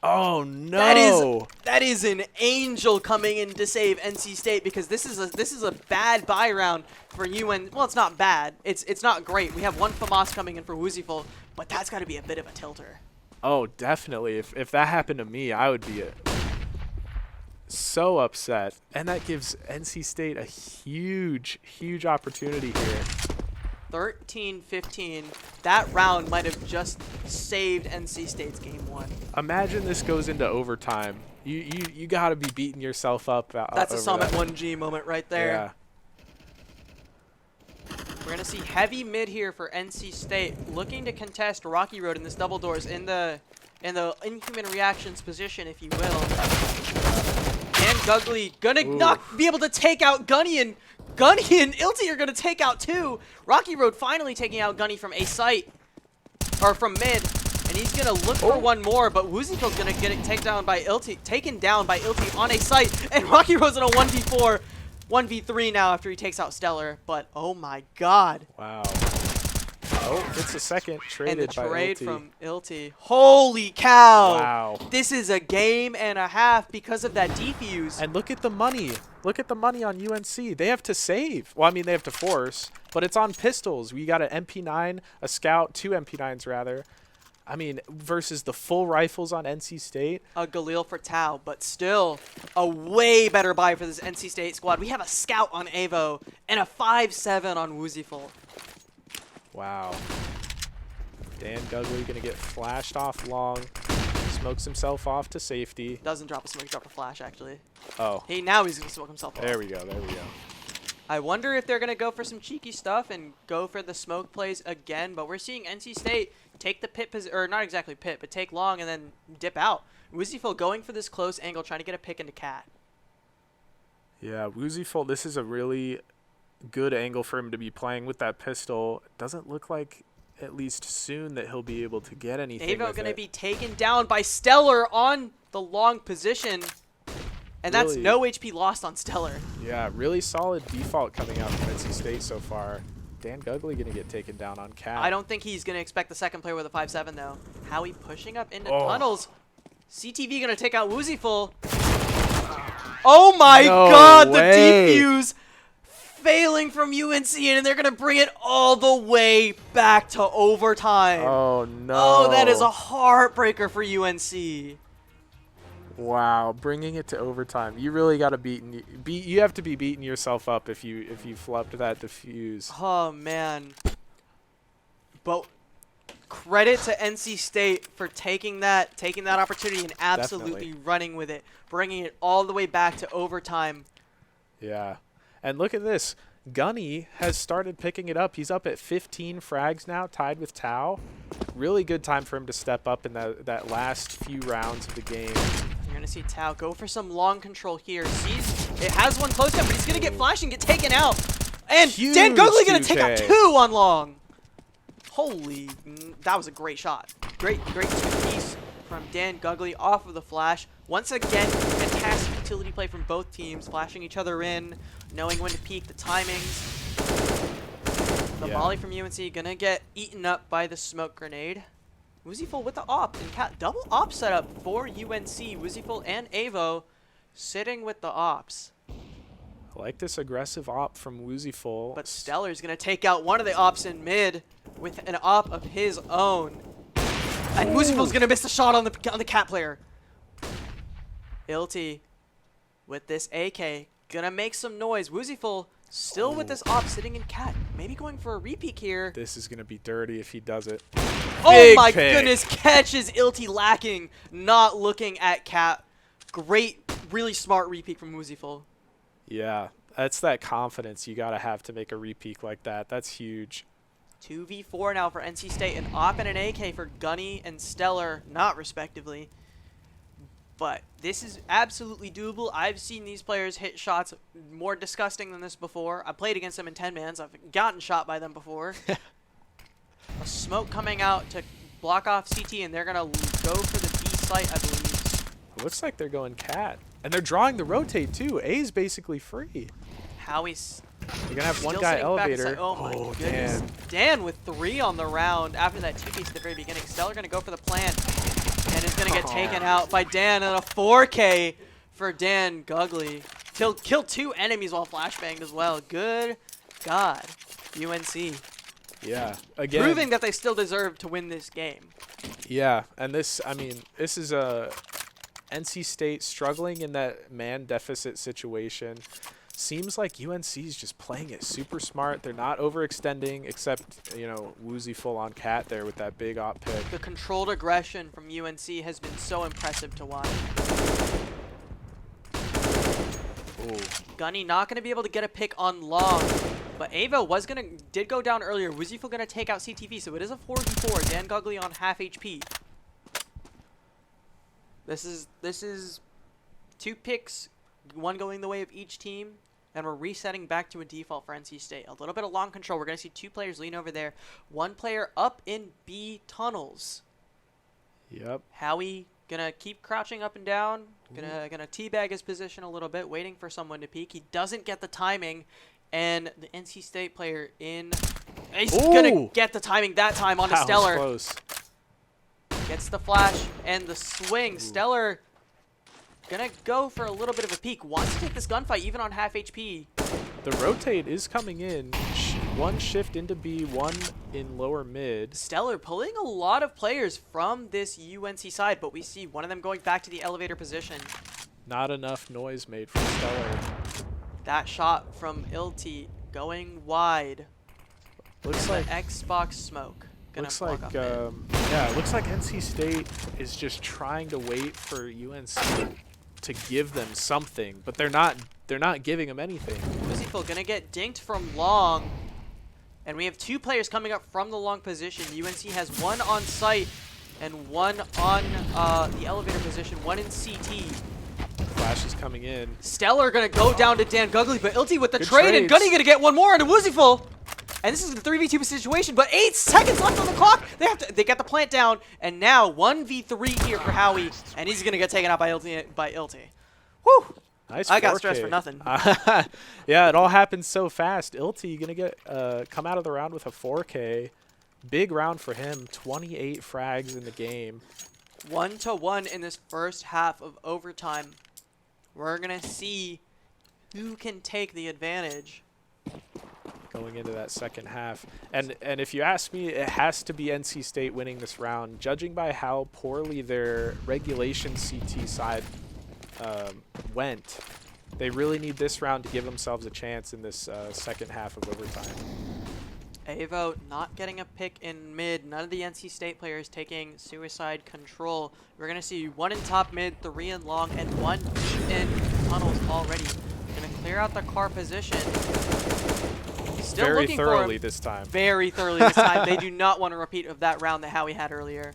Oh no! That is an angel coming in to save NC State, because this is a bad buy round for UN. Well, it's not bad. It's not great. We have 1 FAMAS coming in for Wooziful, but that's got to be a bit of a tilter. Oh, definitely. If that happened to me, I would be so upset. And that gives NC State a huge opportunity here. 13-15. That round might have just saved NC State's game 1. Imagine this goes into overtime. You got to be beating yourself up. That's a Summit 1G moment right there. Yeah. We're going to see heavy mid here for NC State, looking to contest Rocky Road in this double doors in the inhuman reactions position, if you will. And Guggly gonna be able to take out Gunny and Ilty are going to take out 2. Rocky Road finally taking out Gunny from a site, or from mid, and he's going to look for 1 more, but Woozifield's going to get it taken down by Ilty on a site, and Rocky Road's in a 1v4, 1v3 now after he takes out Stellar, but oh my god. Wow. Oh, it's a second traded And the by trade Ilti. from Ilti. Holy cow! Wow. This is a game and a half because of that defuse. And look at the money. Look at the money on UNC. They have to save. Well, I mean, they have to force, but it's on pistols. We got an MP9, a scout, 2 MP9s rather. I mean, versus the full rifles on NC State. A Galil for Tau, but still a way better buy for this NC State squad. We have a scout on Avo and a 5-7 on Wooziful. Wow. Dan Gugley going to get flashed off long. Smokes himself off to safety. Doesn't drop a smoke, he dropped a flash actually. Oh. Now he's gonna smoke himself off. There we go. There we go. I wonder if they're gonna go for some cheeky stuff and go for the smoke plays again, but we're seeing NC State take the pit or not exactly pit, but take long and then dip out. Wooziful going for this close angle, trying to get a pick into Cat. Yeah, Wooziful, this is a really good angle for him to be playing with that pistol. Doesn't look like, at least soon, that he'll be able to get anything Avo with gonna it. be taken down by Stellar on the long position. And that's Really? no HP lost on Stellar. Yeah, really solid default coming out from NC State so far. Dan Gugley going to get taken down on Cat. I don't think he's going to expect the second player with a 5-7, though. Howie pushing up into Oh. tunnels. CTV going to take out Wooziful. Oh my No god, way. the defuse failing from UNC, and they're going to bring it all the way back to overtime. Oh, no. Oh, that is a heartbreaker for UNC. Wow, bringing it to overtime. You really got to you have to be beating yourself up if you flubbed that defuse. Oh, man. But credit to NC State for taking that opportunity and absolutely Definitely. running with it, bringing it all the way back to overtime. Yeah. And look at this. Gunny has started picking it up. He's up at 15 frags now, tied with Tau. Really good time for him to step up in that last few rounds of the game. You're going to see Tau go for some long control here. Sees it has one close down, but he's going to get flashed and get taken out. And Huge Dan Gugley going to take out 2K. 2 on long. Holy, that was a great shot. Great two-piece from Dan Gugley off of the flash. Once again, fantastic utility play from both teams, flashing each other in, knowing when to peek, the timings. The volley from UNC gonna get eaten up by the smoke grenade. Wooziful with the op, and Cat double op setup for UNC. Wooziful and Avo sitting with the ops. I like this aggressive op from Wooziful. But Stellar's gonna take out one of the ops in mid with an op of his own. And Wooziful's gonna miss the shot on the Cat player. Ilti with this AK gonna make some noise. Wooziful still with this op sitting in Cat. Maybe going for a repeat here. This is going to be dirty if he does it. Oh Big my pick. goodness, catches Ilti lacking, not looking at Cat. Great, really smart repeat from Wooziful. Yeah, that's that confidence you got to have to make a like that. That's huge. 2v4 now for NC State, an op and an AK for Gunny and Stellar, not respectively. But this is absolutely doable. I've seen these players hit shots more disgusting than this before. I played against them in 10-mans. I've gotten shot by them before. A smoke coming out to block off CT, and they're going to go for the B site, I believe. It looks like they're going Cat. And they're drawing the rotate, too. A's basically free. Howie's You're going to have one still guy sitting back elevator. inside. Oh my goodness. Dan with 3 on the round after that 2-piece at the very beginning. Stellar going to go for the plant. And is going to get taken out by Dan, and a 4K for Dan Gugley. Killed 2 enemies while flashbanged as well. Good God. UNC. Yeah. Again. Proving that they still deserve to win this game. Yeah. And this, I mean, this is a NC State struggling in that man deficit situation. Seems like UNC is just playing it super smart. They're not overextending, except, you know, Wooziful on Cat there with that big op pick. The controlled aggression from UNC has been so impressive to watch. Ooh. Gunny not going to be able to get a pick on long, but Ava did go down earlier. Wooziful going to take out CTV, so it is a 4v4. Dan Gugley on half HP. This is 2 picks, one going the way of each team. And we're resetting back to a default for NC State. A little bit of long control. We're going to see 2 players lean over there. 1 player up in B tunnels. Yep. Howie going to keep crouching up and down. Gonna teabag his position a little bit, waiting for someone to peek. He doesn't get the timing. And the NC State player in He's gonna get the timing that time onto That was Stellar. close. Gets the flash and the swing. Ooh. Stellar gonna go for a little bit of a peek. Wants to take this gunfight even on half HP. The rotate is coming in. One shift into B, one in lower mid. Stellar pulling a lot of players from this UNC side, but we see one of them going back to the elevator position. Not enough noise made from Stellar. That shot from Ilti going wide. Looks like Xbox smoke. Looks like yeah, it looks like NC State is just trying to wait for UNC to give them something, but they're not giving them anything. Uziful gonna get dinked from long, and we have 2 players coming up from the long position. UNC has one on site and one on the elevator position, one in CT. Flash is coming in. Stellar gonna go down to Dan Guggly, but Ilti with the trade, and Gunny gonna get one more into Uziful. And this is the 3v2 situation, but 8 seconds left on the clock. They got the plant down, and now 1v3 here for Howie, and he's gonna get taken out by Ilti. Whew! Nice. I got stressed for nothing. Yeah, it all happened so fast. Ilti gonna get come out of the round with a 4K. Big round for him. 28 frags in the game. 1-1 in this first half of overtime. We're gonna see who can take the advantage going into that second half. And if you ask me, it has to be NC State winning this round, judging by how poorly their regulation CT side went. They really need this round to give themselves a chance in this second half of overtime. Avo not getting a pick in mid. None of the NC State players taking suicide control. We're going to see 1 in top mid, 3 in long, and 1 deep in tunnels already. Going to clear out the car position. Still very looking thoroughly for this time. Very thoroughly this time. They do not want a repeat of that round that Howie had earlier.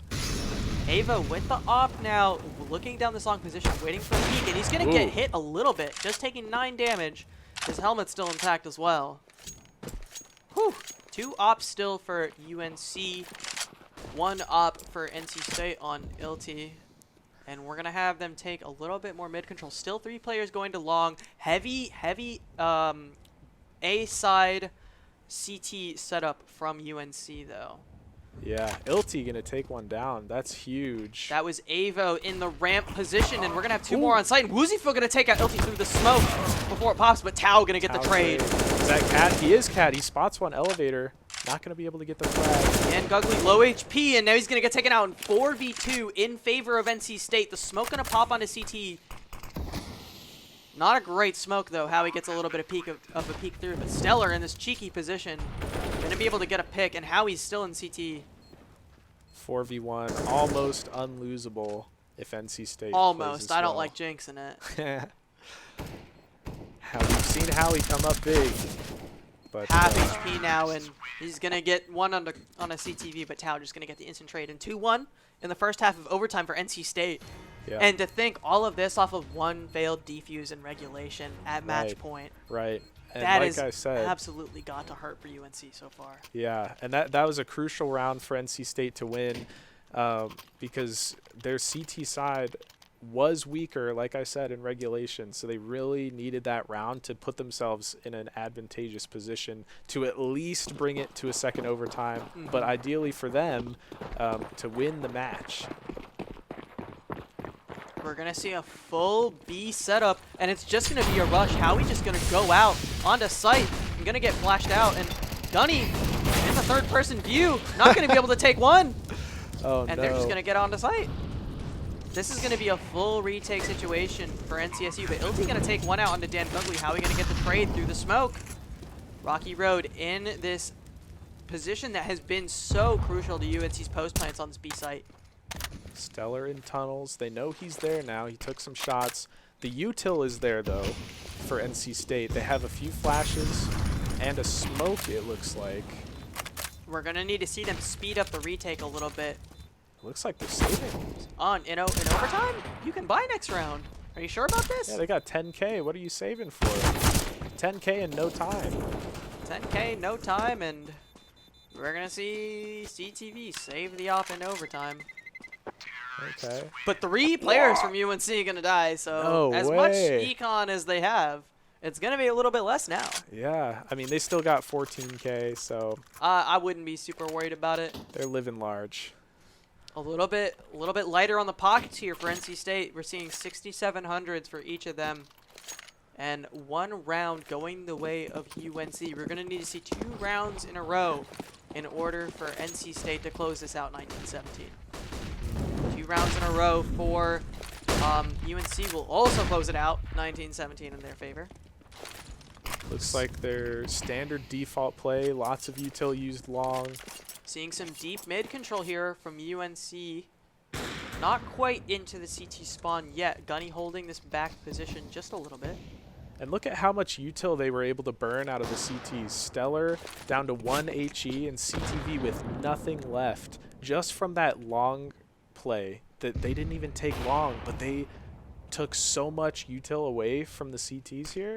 Ava with the op now, looking down this long position, waiting for a peek, and he's going to get hit a little bit, just taking 9 damage. His helmet's still intact as well. Whew. 2 ops still for UNC, 1 op for NC State on Ilti. And we're going to have them take a little bit more mid control. Still 3 players going to long. Heavy A-side CT setup from UNC, though. Yeah, Ilti going to take one down. That's huge. That was Avo in the ramp position, and we're going to have 2 more on site. And Wooziful going to take out Ilti through the smoke before it pops, but Tao going to get the trade. Is that Cat? He is Cat. He spots one elevator. Not going to be able to get the flag. And Guggly low HP, and now he's going to get taken out in 4v2 in favor of NC State. The smoke going to pop onto CT. Not a great smoke, though. Howie gets a little bit of a peek through, but Stellar in this cheeky position. Going to be able to get a pick, and Howie's still in CT. 4v1, almost unlosable if NC State almost. I don't well. like jinxing it. We've seen Howie come up big. But, half HP now, and he's going to get one on a CTV, but Tao just going to get the instant trade. And 2-1 in the first half of overtime for NC State. Yeah. And to think all of this off of 1 failed defuse in regulation at match point. Right. And that like is I said, absolutely got to hurt for UNC so far. Yeah, and that was a crucial round for NC State to win because their CT side was weaker, like I said, in regulation. So they really needed that round to put themselves in an advantageous position to at least bring it to a second overtime, but ideally for them to win the match. We're going to see a full B setup, and it's just going to be a rush. Howie just going to go out onto site and going to get flashed out. And Gunny in the third-person view, not going to be able to take one. Oh, and they're just going to get onto site. This is going to be a full retake situation for NCSU, but Ilti going to take one out onto Dan Guggly. Howie going to get the trade through the smoke. Rocky Road in this position that has been so crucial to UNC's post plants on this B site. Stellar in tunnels. They know he's there now. He took some shots. The util is there, though, for NC State. They have a few flashes and a smoke, it looks like. We're going to need to see them speed up the retake a little bit. Looks like they're saving. In overtime? You can buy next round. Are you sure about this? Yeah, they got 10K. What are you saving for? 10K in no time. 10K, no time, and we're going to see CTV save the op in overtime. Okay. But 3 players from UNC are going to die, so no as way. much econ as they have, It's going to be a little bit less now. Yeah, I mean, they still got 14K, so I wouldn't be super worried about it. they're living large. A little bit lighter on the pockets here for NC State. We're seeing 6,700s for each of them. And 1 round going the way of UNC. We're going to need to see 2 rounds in a row in order for NC State to close this out 19-17. 2 rounds in a row for UNC will also close it out 19-17 in their favor. Looks like their standard default play. Lots of util used long. Seeing some deep mid control here from UNC. Not quite into the CT spawn yet. Gunny holding this back position just a little bit. And look at how much util they were able to burn out of the CTs. Stellar down to 1 HE and CTV with nothing left. Just from that long play that they didn't even take long, but they took so much util away from the CTs here.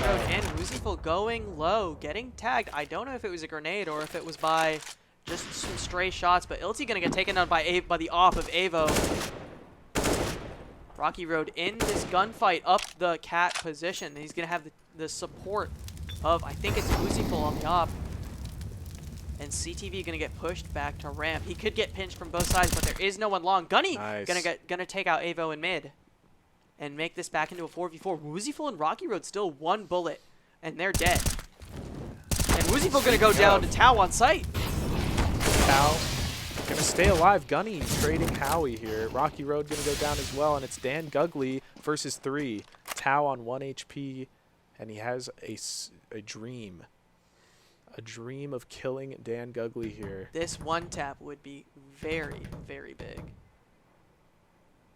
And Woozyful going low, getting tagged. I don't know if it was a grenade or if it was by just some stray shots, but Ilty gonna get taken down by the off of Avo. Rocky Road in this gunfight up the cat position. He's gonna have the support of, I think it's Woozyful on the op. And CTV gonna get pushed back to ramp. He could get pinched from both sides, but there is no one long. Gunny gonna take out Avo in mid and make this back into a 4v4. Woozyful and Rocky Road still 1 bullet, and they're dead. And Woozyful gonna go down to Tao on site. Tao gonna stay alive. Gunny trading Howie here. Rocky Road gonna go down as well, and it's Dan Gugley versus 3. Tao on 1 HP, and he has a dream. A dream of killing Dan Gugley here. This 1 tap would be very, very big.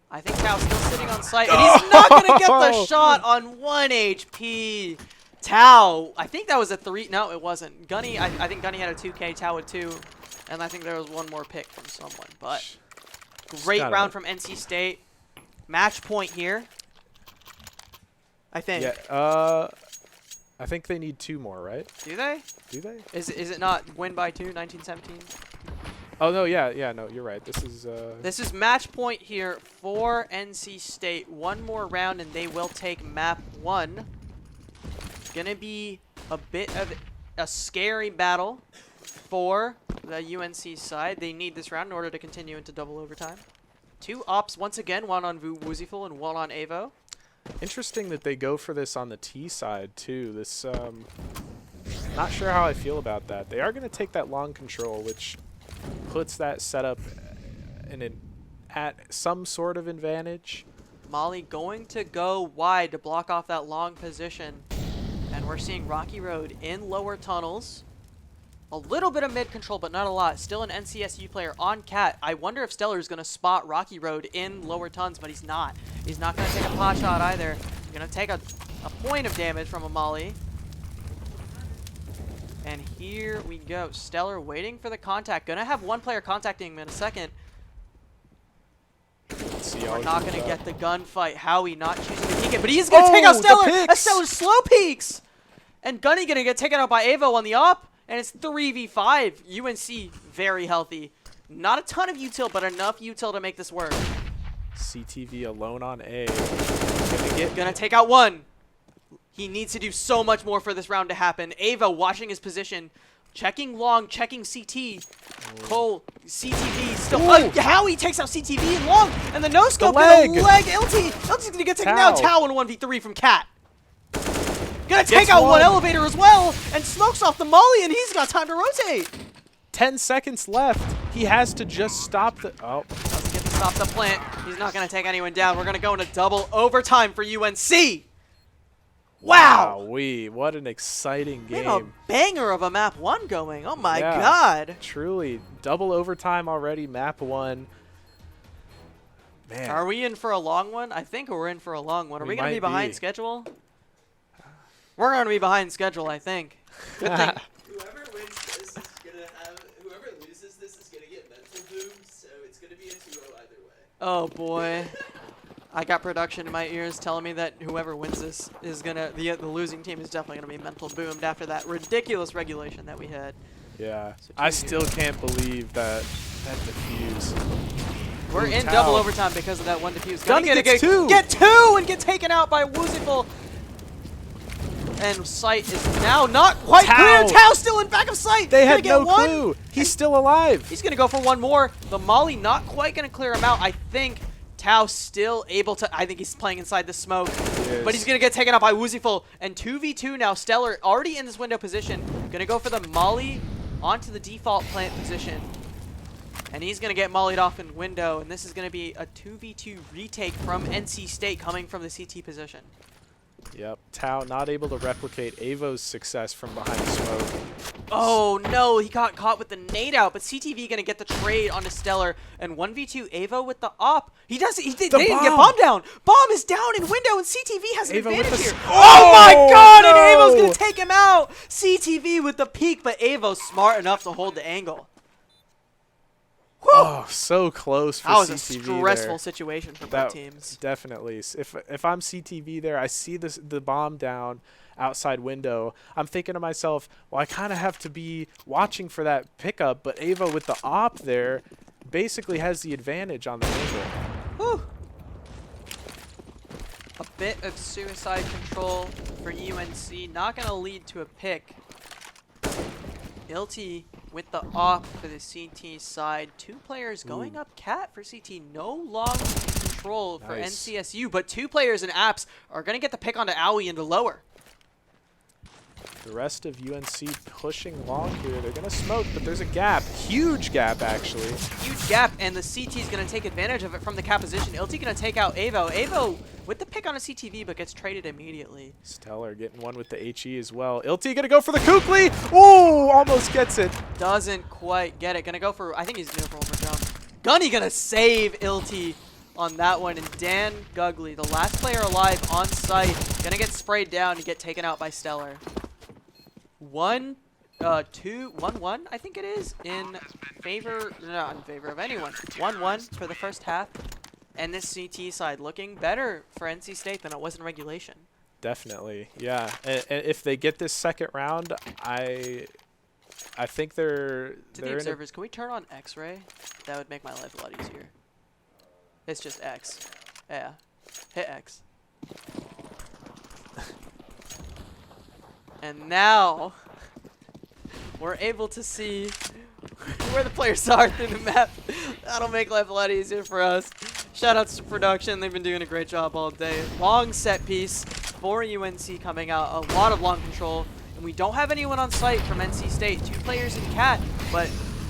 I think Tao's still sitting on site, and he's not going to get the shot on 1 HP. Tao, I think that was a 3. No, it wasn't. Gunny, I think Gunny had a 2K, Tao had 2, and I think there was 1 more pick from someone. But great round from NC State. Match point here, I think. Yeah, I think they need 2 more, right? Do they? Do they? Is it not win by 2, 19-17? Oh no, yeah, no, you're right. This is match point here for NC State. 1 more round and they will take map 1. Gonna be a bit of a scary battle for the UNC side. They need this round in order to continue into double overtime. 2 ops once again, 1 on Woozyful and 1 on Avo. interesting that they go for this on the T side too. This not sure how I feel about that. They are going to take that long control, which puts that setup at some sort of advantage. Molly going to go wide to block off that long position. And we're seeing Rocky Road in lower tunnels. A little bit of mid control, but not a lot. Still an NCSU player on Cat. I wonder if Stellar is going to spot Rocky Road in lower tons, but he's not. He's not going to take a pot shot either. He's going to take a point of damage from a Molly. And here we go. Stellar waiting for the contact. Going to have one player contacting him in a second. We're not going to get the gunfight. Howie not choosing to peek it, but he's going to take out Stellar as Stellar slow peeks. And Gunny going to get taken out by Avo on the op. And it's 3v5. UNC very healthy. Not a ton of util, but enough util to make this work. CTV alone on A. Gonna take out one. He needs to do so much more for this round to happen. Ava watching his position. Checking long, checking CT. Cole, CTV still. Howie takes out CTV and long. And the no-scope gonna leg LT. LT's gonna get taken out. Tao in 1v3 from Cat. Gonna take out one elevator as well, and smokes off the Molly, and he's got time to rotate. 10 seconds left. He has to just stop the. Oh. Doesn't get to stop the plant. He's not gonna take anyone down. We're gonna go into double overtime for UNC. Wow. Wowee, what an exciting game. A banger of a map 1 going. Oh my god. Truly. Double overtime already, map 1. Man. Are we in for a long one? I think we're in for a long one. Are we gonna be behind schedule? We're going to be behind schedule, I think. Good thing. Whoever wins this is going to have, whoever loses this is going to get mental boom, so it's going to be a 2-0 either way. Oh boy. I got production in my ears telling me that whoever wins this is going to, the losing team is definitely going to be mental boomed after that ridiculous regulation that we had. Yeah. So I still can't believe that defuse. We're in double overtime because of that one defuse. Gunny gets 2. Get 2 and get taken out by Wooziful. And sight is now not quite Tao. clear. Tao still in back of sight. They Gonna had get no one. clue. He's still alive. He's going to go for one more. The molly not quite going to clear him out. I think Tao still able to. I think he's playing inside the smoke. But he's going to get taken out by Wooziful. And 2v2 now. Stellar already in this window position. Going to go for the molly onto the default plant position. And he's going to get mollied off in window. And this is going to be a 2v2 retake from NC State coming from the CT position. Yep, Tao not able to replicate Avo's success from behind smoke. Oh no, he got caught with the nade out, but CTV gonna get the trade onto Stellar and 1v2 Avo with the op. They didn't get bomb down. Bomb is down in window and CTV has an Avo advantage here. Oh my god, no! and Avo's gonna take him out. CTV with the peek, but Avo's smart enough to hold the angle. Whew. Oh, so close for That was CTV a stressful there. situation for That- both teams. Definitely. If I'm CTV there, I see the bomb down outside window. I'm thinking to myself, well, I kind of have to be watching for that pickup, but Avo with the op there basically has the advantage on the angle. Whew. A bit of suicide control for UNC, not going to lead to a pick. Ilty with the op for the CT side. Two players going up cat for CT. No long control for Nice. NCSU, but two players in apps are going to get the pick onto Owie into lower. The rest of UNC pushing long here. They're going to smoke, but there's a gap. Huge gap, actually. Huge gap, and the CT is going to take advantage of it from the cap position. Ilty going to take out Avo. Avo with the pick on a CTV, but gets traded immediately. Stellar getting one with the HE as well. Ilty going to go for the Kukli. Ooh, almost gets it. Doesn't quite get it. Going to go for, I think he's going to go for one more jump. Gunny going to save Ilty on that one, and Dan Gugley, the last player alive on site, going to get sprayed down and get taken out by Stellar. 1-1, I think it is, not in favor of anyone. 1-1 for the first half, and this CT side looking better for NC State than it was in regulation. Definitely, yeah. And if they get this second round, I think they're To the observers, can we turn on X-ray? That would make my life a lot easier. It's just X. Yeah, hit X. And now, we're able to see where the players are through the map. That'll make life a lot easier for us. Shoutouts to production. They've been doing a great job all day. Long set piece for UNC coming out. A lot of long control. And we don't have anyone on site from NC State. Two players in cat, but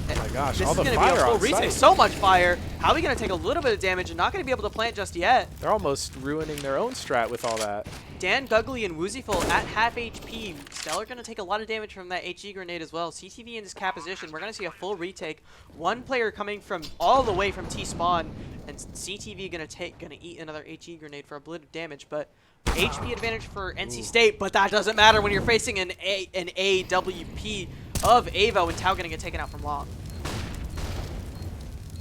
Oh my gosh, this all is the going to be a fire full on retake. site. So much fire. How are we going to take a little bit of damage and not going to be able to plant just yet? They're almost ruining their own strat with all that. Dan Gugley and Wooziful at half HP. Stellar going to take a lot of damage from that HE grenade as well. CTV in this cap position. We're going to see a full retake. One player coming from all the way from T-spawn, and CTV going to eat another HE grenade for a bit of damage, but HP advantage for NC State, but that doesn't matter when you're facing an AWP of Avo, and Tao going to get taken out from long.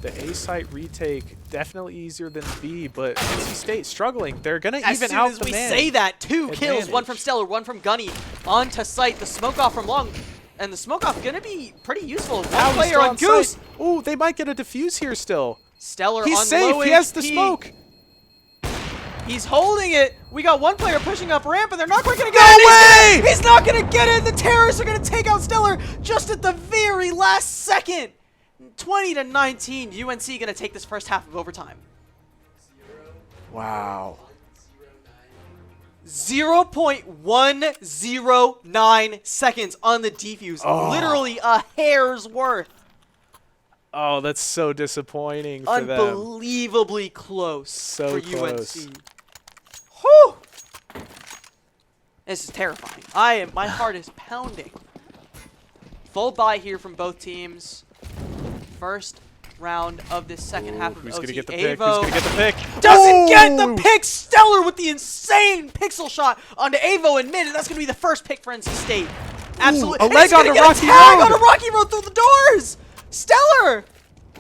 The A site retake definitely easier than B, but NC State struggling. They're gonna As even soon out as the we man. say that, two kills, one advantage. from Stellar, one from Gunny, onto site. The smoke off from long, and the smoke off gonna be pretty useful. One Now he's player still on Goose. site. Ooh, they might get a defuse here still. Stellar He's on safe. low He has the HP. smoke. He's holding it. We got one player pushing up ramp, and they're not quite gonna get No it. way! He's not gonna get it. The terrorists are gonna take out Stellar just at the very last second. 20-19. UNC gonna take this first half of overtime. Wow. 0.109 seconds on the defuse. Oh. Literally a hair's worth. Oh, that's so disappointing for them. Unbelievably close So for close. UNC. Whew. This is terrifying. My heart is pounding. Full buy here from both teams. First round of this second half of Who's OT. gonna get the pick? Avo Who's gonna get the pick? doesn't get Ooh. the pick. Stellar with the insane pixel shot onto Avo in mid, and that's gonna be the first pick for NC State. Absolutely. a leg He's gonna onto get a Rocky tag Road. onto Rocky Road through the doors. Stellar.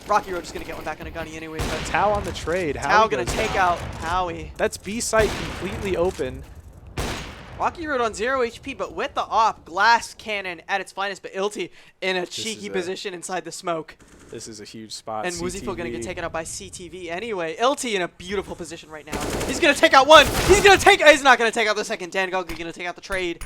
Rocky Road is gonna get one back on a Gunny anyway, but Tao on the trade. Tao Howie gonna goes take down. out Howie. That's B site completely open. Rocky Road on 0 HP, but with the op, Glass Cannon at its finest, but Ilti in a cheeky position inside the smoke. This is a huge spot. And Wuziful gonna get taken out by CTV anyway. Ilti in a beautiful position right now. He's gonna take out one. He's not gonna take out the second. Dangogli gonna take out the trade.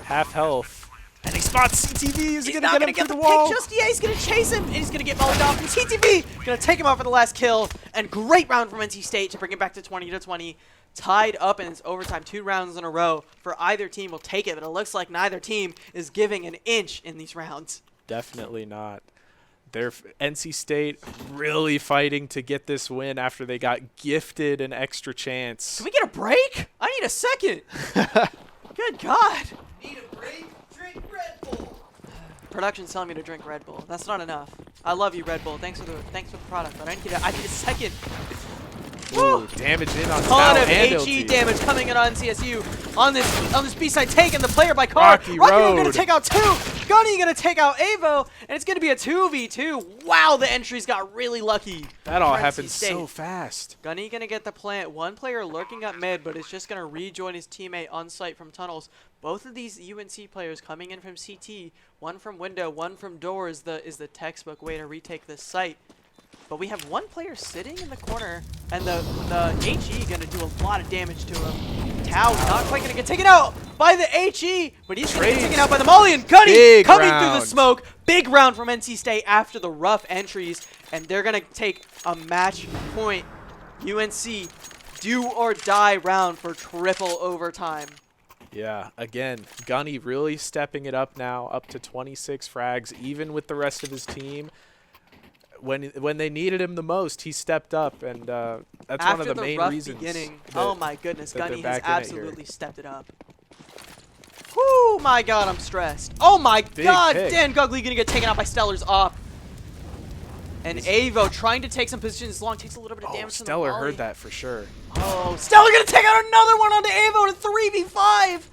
Half health. And he spots CTV. Is he He's gonna not get him gonna get through the the wall? pick just yet. He's gonna chase him, and he's gonna get volleyed off. And CTV gonna take him out for the last kill. And great round from NC State to bring it back to 20-20. Tied up in its overtime, 2 rounds in a row. For either team will take it, but it looks like neither team is giving an inch in these rounds. Definitely not. They're NC State really fighting to get this win after they got gifted an extra chance. Can we get a break? I need a second. Good God. Need a break? Drink Red Bull. Production's telling me to drink Red Bull. That's not enough. I love you, Red Bull. Thanks for the product, but I need a second. Ooh, damage in on Ton Tao of and HE LT. damage coming in on CSU on this B-side take, and the player by car. Rocky Road Road. gonna take out 2. Gunny gonna take out Avo, and it's gonna be a 2v2. Wow, the entries got really lucky. That all for NC happened State. so fast. Gunny gonna get the plant. One player lurking up mid, but is just gonna rejoin his teammate on site from tunnels. Both of these UNC players coming in from CT, one from window, one from door is the textbook way to retake this site. But we have one player sitting in the corner, and the HE gonna do a lot of damage to him. Tao not quite gonna get taken out by the HE, but he's gonna get taken out by the Molly, and Gunny Big coming through the round. smoke. Big round from NC State after the rough entries, and they're gonna take a match point. UNC do or die round for triple overtime. Yeah, again, Gunny really stepping it up now, up to 26 frags, even with the rest of his team. When they needed him the most, he stepped up, and that's After one of the main rough reasons. beginning, that- oh my goodness, that they're Gunny has back in it here. absolutely stepped it up. Whoo, my God, I'm stressed. Oh my God, pick. Dan Gugly gonna get taken out by Stellar's op. And Avo trying to take some positions long, takes a little bit of Oh, damage from the Stellar volley. heard that for sure. Oh, Stellar gonna take out another one onto Avo in a 3v5.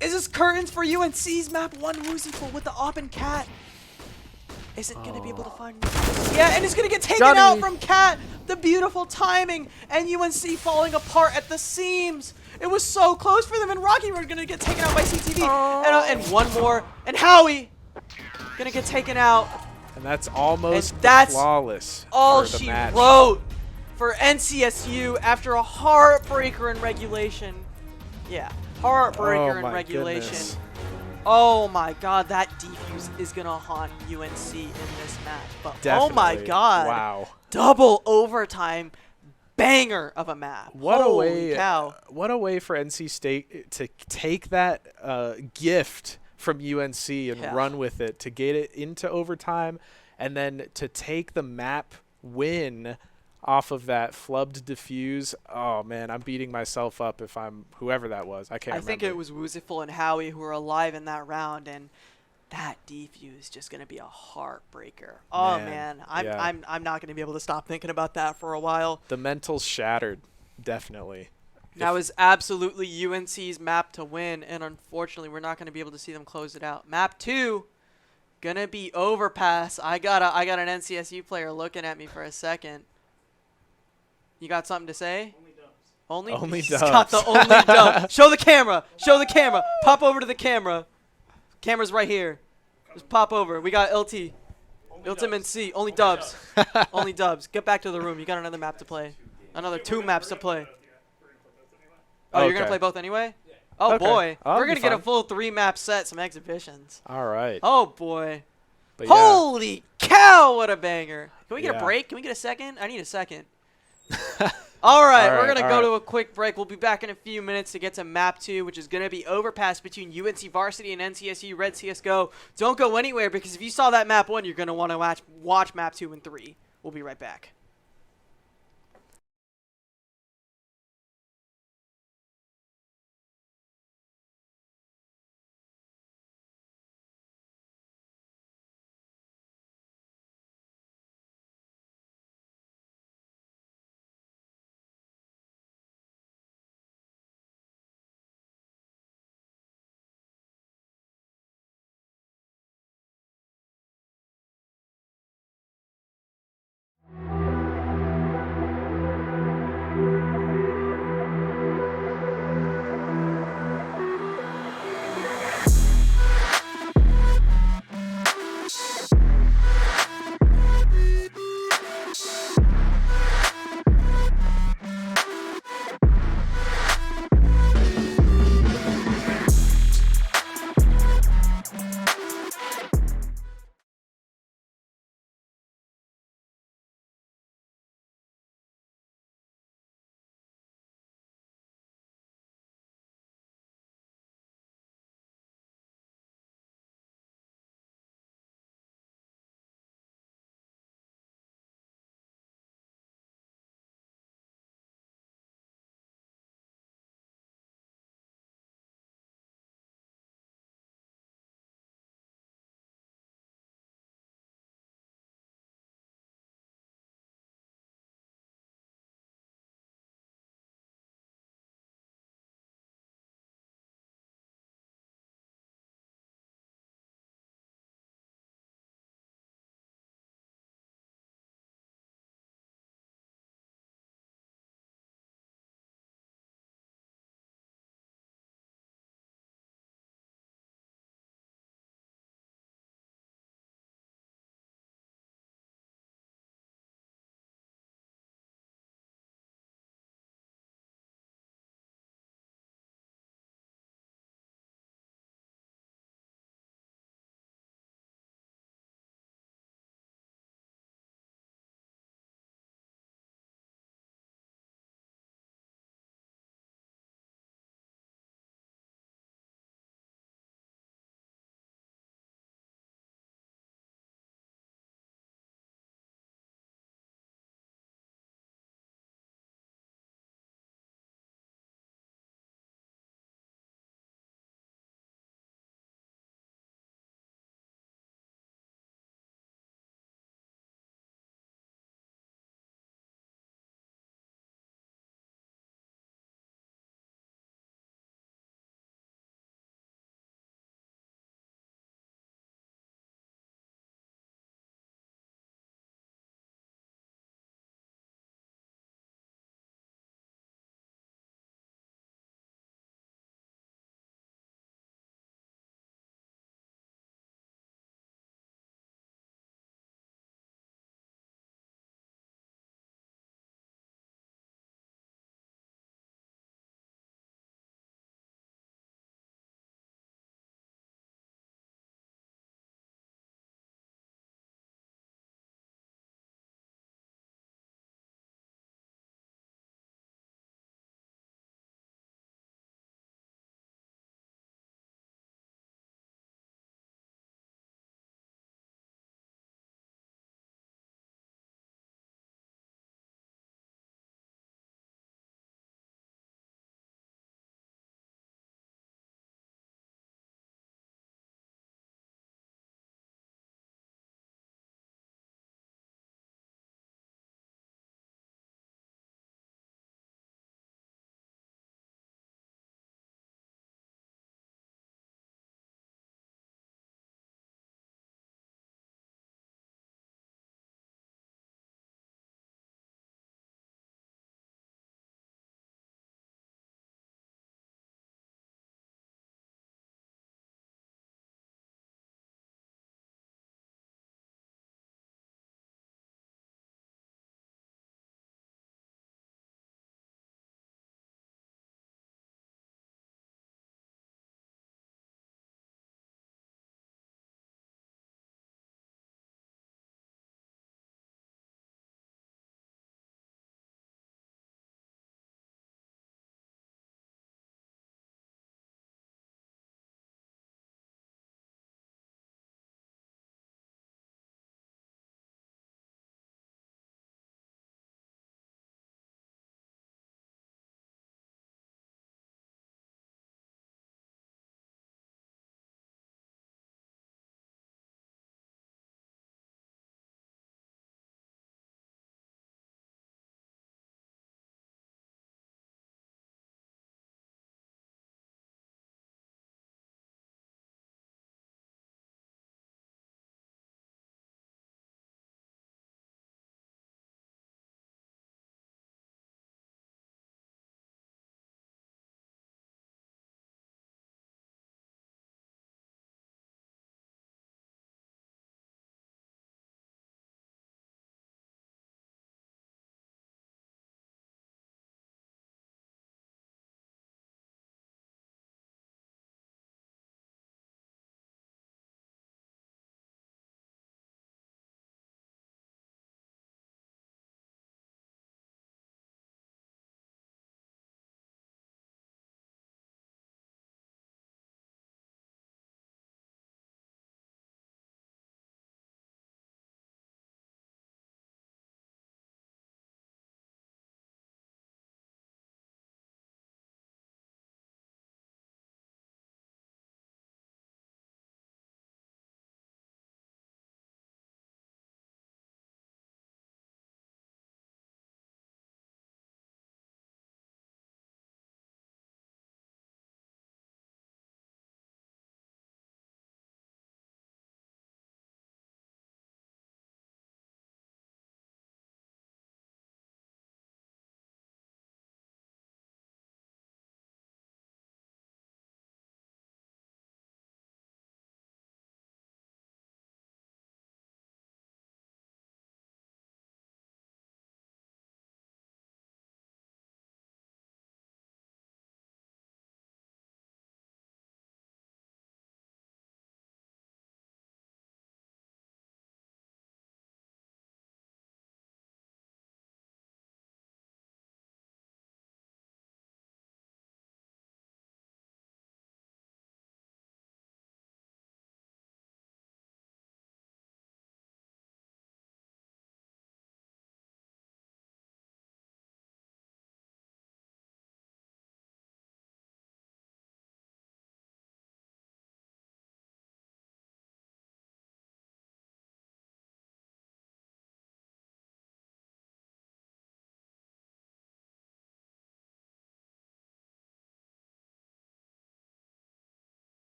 Is this curtains for UNC's map 1 Woozyful with the op and Cat? Isn't gonna be able to find yeah, and it's gonna get taken Johnny. out from Cat. The beautiful timing, and UNC falling apart at the seams. It was so close for them, and Rocky Road gonna get taken out by CTV. And one more, and Howie gonna get taken out. And that's almost And that's flawless All for the she match. wrote for NCSU after a heartbreaker in regulation. Yeah, heartbreaker Oh in my regulation. goodness. Oh my God, that defuse is gonna haunt UNC in this match. But oh my Definitely. God, Wow. double overtime banger of a map. What Holy a way! cow. What a way for NC State to take that gift from UNC and Yeah. run with it, to get it into overtime, and then to take the map win off of that flubbed diffuse. Oh man, I'm beating myself up if I'm whoever that was. I can't I remember. think it was Woozyful and Howie who were alive in that round, and that defuse is just gonna be a heartbreaker. Oh Man, man, I'm yeah. I'm not gonna be able to stop thinking about that for a while. The mental's shattered, definitely. That was absolutely UNC's map to win, and unfortunately, we're not gonna be able to see them close it out. Map 2, gonna be overpass. I got an NCSU player looking at me for a second. You got something to say? Only Dubs. He's got the only dub. Show the camera. Show the camera. Pop over to the camera. Camera's right here. Just pop over. We got LT. Ultimate C. Only dubs. Only dubs. Get back to the room. You got another map to play. Another 2 maps to play. Oh, you're going to Okay. play both anyway? Oh, Okay. boy. Oh, that'll We're going be to get a fun. full 3-map set, some exhibitions. All right. Oh, boy. But yeah. Holy cow, what a banger. Can we get a Yeah. break? Can we get a second? I need a second. All right, we're All going to right, go all to a quick break. We'll be back in a few minutes to get to Map 2, which is going to be overpass between UNC Varsity and NCSU Red CSGO. Don't go anywhere, because if you saw that Map 1, you're going to want to watch Map 2 and 3. We'll be right back.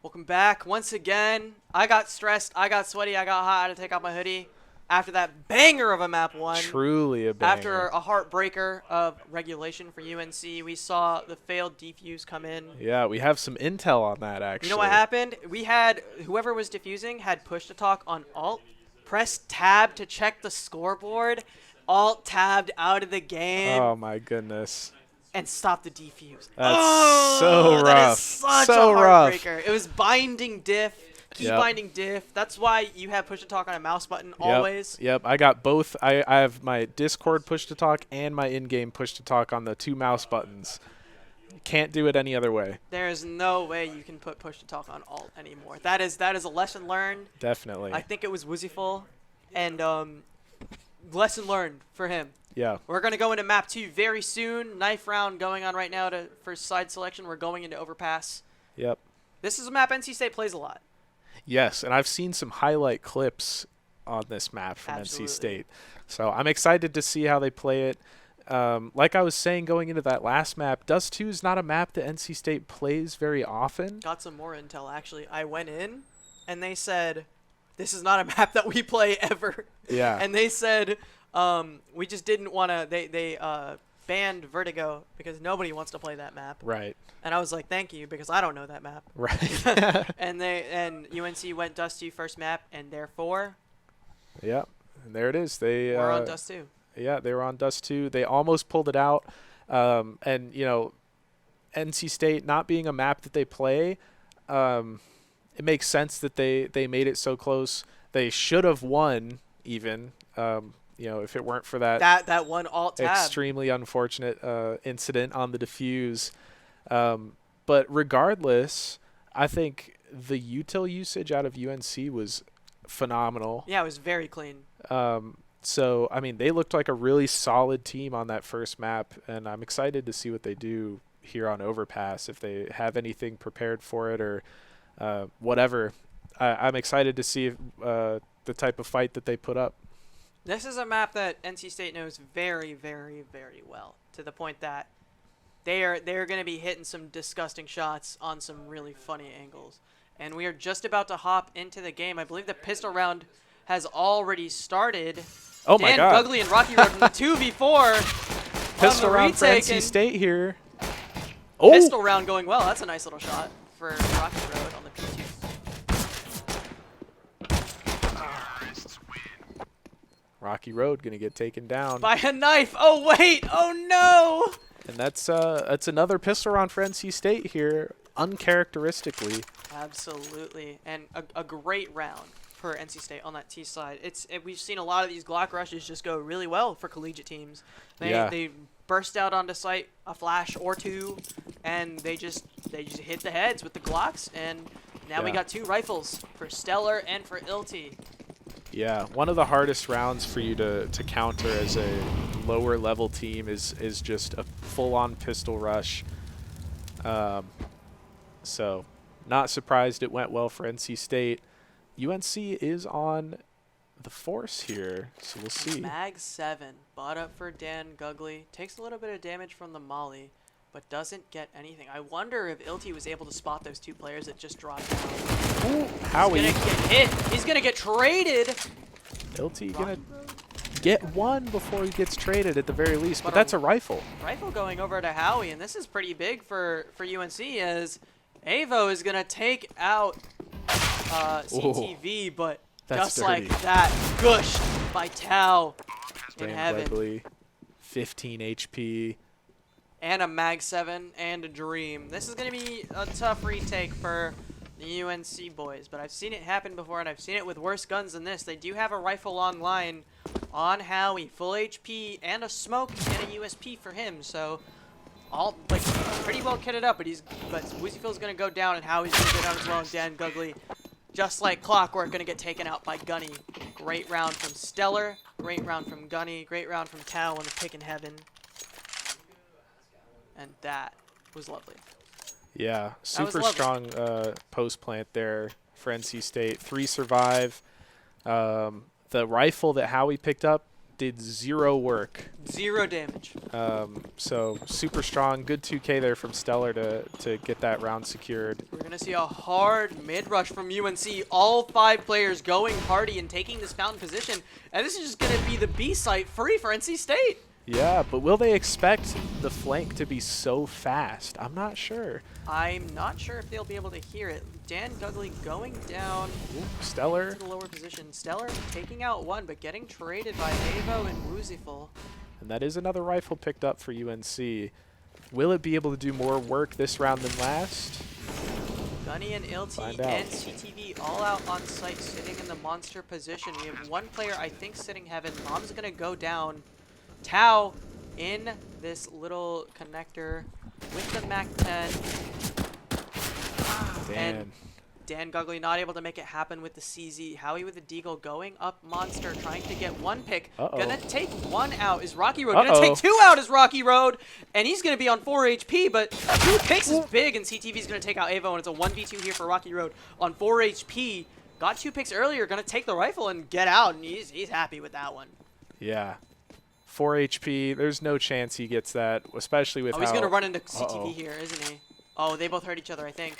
Welcome back once again. I got stressed, I got sweaty, I got hot. I had to take off my hoodie after that banger of a map one. Truly a banger. After a heartbreaker of regulation for UNC, we saw the failed defuse come in. Yeah, we have some intel on that, actually. You know what happened? We had whoever was defusing had push to talk on alt. Press tab to check the scoreboard. Alt tabbed out of the game. Oh my goodness. And stop the defuse. That's so rough. That is such so a rough. heartbreaker. It was binding diff, key binding diff. That's why you have push to talk on a mouse button always. Yep, I got both. I have my Discord push to talk and my in-game push to talk on the 2 mouse buttons. Can't do it any other way. There is no way you can put push to talk on alt anymore. That is a lesson learned. Definitely. I think it was Woozyful, and lesson learned for him. Yeah. We're going to go into map 2 very soon. Knife round going on right now for side selection. We're going into overpass. Yep. This is a map NC State plays a lot. Yes, and I've seen some highlight clips on this map from Absolutely. NC State. So I'm excited to see how they play it. Like I was saying going into that last map, Dust 2 is not a map that NC State plays very often. Got some more intel, actually. I went in, and they said, this is not a map that we play ever. Yeah. And they said, we just didn't want to, they banned Vertigo because nobody wants to play that map. Right. And I was like, thank you, because I don't know that map. Right. And UNC went Dust 2 first map, and therefore, Yep. And there it is. They we're on Dust 2. Yeah, they were on Dust 2. They almost pulled it out. And, you know, NC State not being a map that they play, it makes sense that they made it so close. They should have won even, you know, if it weren't for that one alt tab. Extremely unfortunate incident on the defuse. But regardless, I think the util usage out of UNC was phenomenal. Yeah, it was very clean. So, I mean, they looked like a really solid team on that first map, and I'm excited to see what they do here on Overpass, if they have anything prepared for it or whatever. I'm excited to see the type of fight that they put up. This is a map that NC State knows very, very, very well, to the point that they're going to be hitting some disgusting shots on some really funny angles. And we are just about to hop into the game. I believe the pistol round has already started. Oh my God. Dan Gugley and Rocky Road in the 2v4. Pistol on the round for retake, NC and State here. Oh! Pistol round going well. That's a nice little shot for Rocky Road on the P2. Rocky Road going to get taken down. By a knife. Oh, wait. Oh, no. And that's another pistol round for NC State here, uncharacteristically. Absolutely. And a great round for NC State on that T side. We've seen a lot of these Glock rushes just go really well for collegiate teams. They burst out onto site a flash or two, and they just hit the heads with the Glocks, and now we got 2 rifles for Stellar and for Ilti. Yeah, one of the hardest rounds for you to counter as a lower level team is just a full-on pistol rush. So not surprised it went well for NC State. UNC is on the force here, so we'll see. Mag 7 bought up for Dan Gugley. Takes a little bit of damage from the molly, but doesn't get anything. I wonder if Ilti was able to spot those 2 players that just dropped down. Ooh, Howie. He's gonna get hit. He's gonna get traded. Ilti gonna get one before he gets traded at the very least, but that's a rifle. Rifle going over to Howie, and this is pretty big for UNC as Avo is gonna take out CTV, but just dirty. like that, gushed by Tao in heaven. Webley, 15 HP. And a Mag 7 and a Dream. This is going to be a tough retake for the UNC boys, but I've seen it happen before, and I've seen it with worse guns than this. They do have a rifle online on Howie, full HP, and a smoke and a USP for him, so all like pretty well kitted up, but Woozyfield's going to go down, and Howie's going to go down as well, and Dan Gugley, just like clockwork, going to get taken out by Gunny. Great round from Stellar, great round from Gunny, great round from Tao on the pick in heaven. And that was lovely. Yeah, super lovely. strong post plant there for NC State. 3 survive. The rifle that Howie picked up did 0 work. 0 damage. So super strong. Good 2K there from Stellar to get that round secured. We're going to see a hard mid-rush from UNC. All 5 players going party and taking this fountain position. And this is just going to be the B site free for NC State. Yeah, but will they expect the flank to be so fast? I'm not sure. I'm not sure if they'll be able to hear it. Dan Gugley going down Stellar. to the lower position. Stellar taking out 1, but getting traded by Avo and Wooziful. And that is another rifle picked up for UNC. Will it be able to do more work this round than last? Gunny and Ilti Find out. and CTV all out on site, sitting in the monster position. We have 1 player, I think, sitting heaven. Mom's going to go down. Tau in this little connector with the MAC-10. And Dan Gugley not able to make it happen with the CZ. Howie with the Deagle going up monster, trying to get 1 pick. Gonna take 1 out is Rocky Road. Gonna take 2 out is Rocky Road. And he's gonna be on 4 HP, but 2 picks is big, and CTV's gonna take out Avo, and it's a 1v2 here for Rocky Road on 4 HP. Got 2 picks earlier, gonna take the rifle and get out, and he's happy with that one. Yeah. 4 HP. There's no chance he gets that, especially with how... he's gonna run into CTV here, isn't he? Oh, they both hurt each other, I think.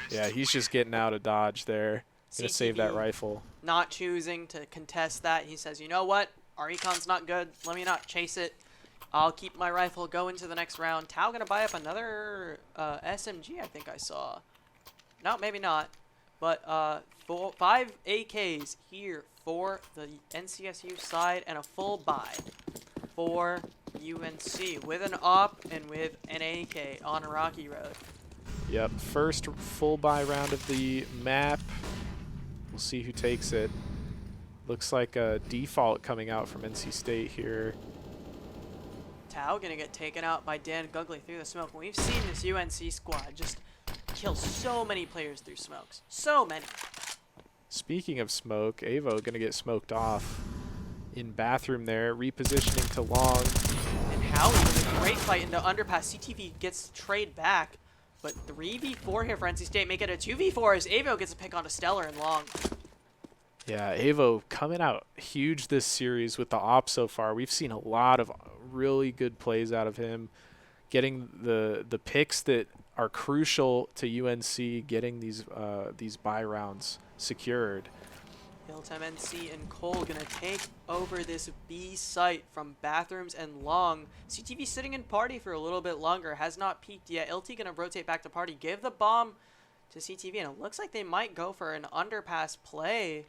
Yeah, he's just getting out of dodge there. Gonna save that CTV rifle. not choosing to contest that. He says, you know what? Our econ's not good. Let me not chase it. I'll keep my rifle, go into the next round. Tau gonna buy up another SMG, I think I saw. No, maybe not. But 5 AKs here for the NCSU side and a full buy for UNC with an op and with an AK on Rocky Road. Yep, first full buy round of the map. We'll see who takes it. Looks like a default coming out from NC State here. Tau gonna get taken out by Dan Gugley through the smoke. We've seen this UNC squad just kill so many players through smokes. So many. Speaking of smoke, Avo gonna get smoked off in bathroom there, repositioning to long. And Howie with a great fight into underpass. CTV gets trade back, but 3v4 here for NC State. Make it a 2v4 as Avo gets a pick onto Stellar and long. Yeah, Avo coming out huge this series with the op so far. We've seen a lot of really good plays out of him, getting the picks that are crucial to UNC getting these buy rounds secured. Hilltime NC and Cole gonna take over this B site from bathrooms and long. CTV sitting in party for a little bit longer, has not peaked yet. LT gonna rotate back to party, give the bomb to CTV, and it looks like they might go for an underpass play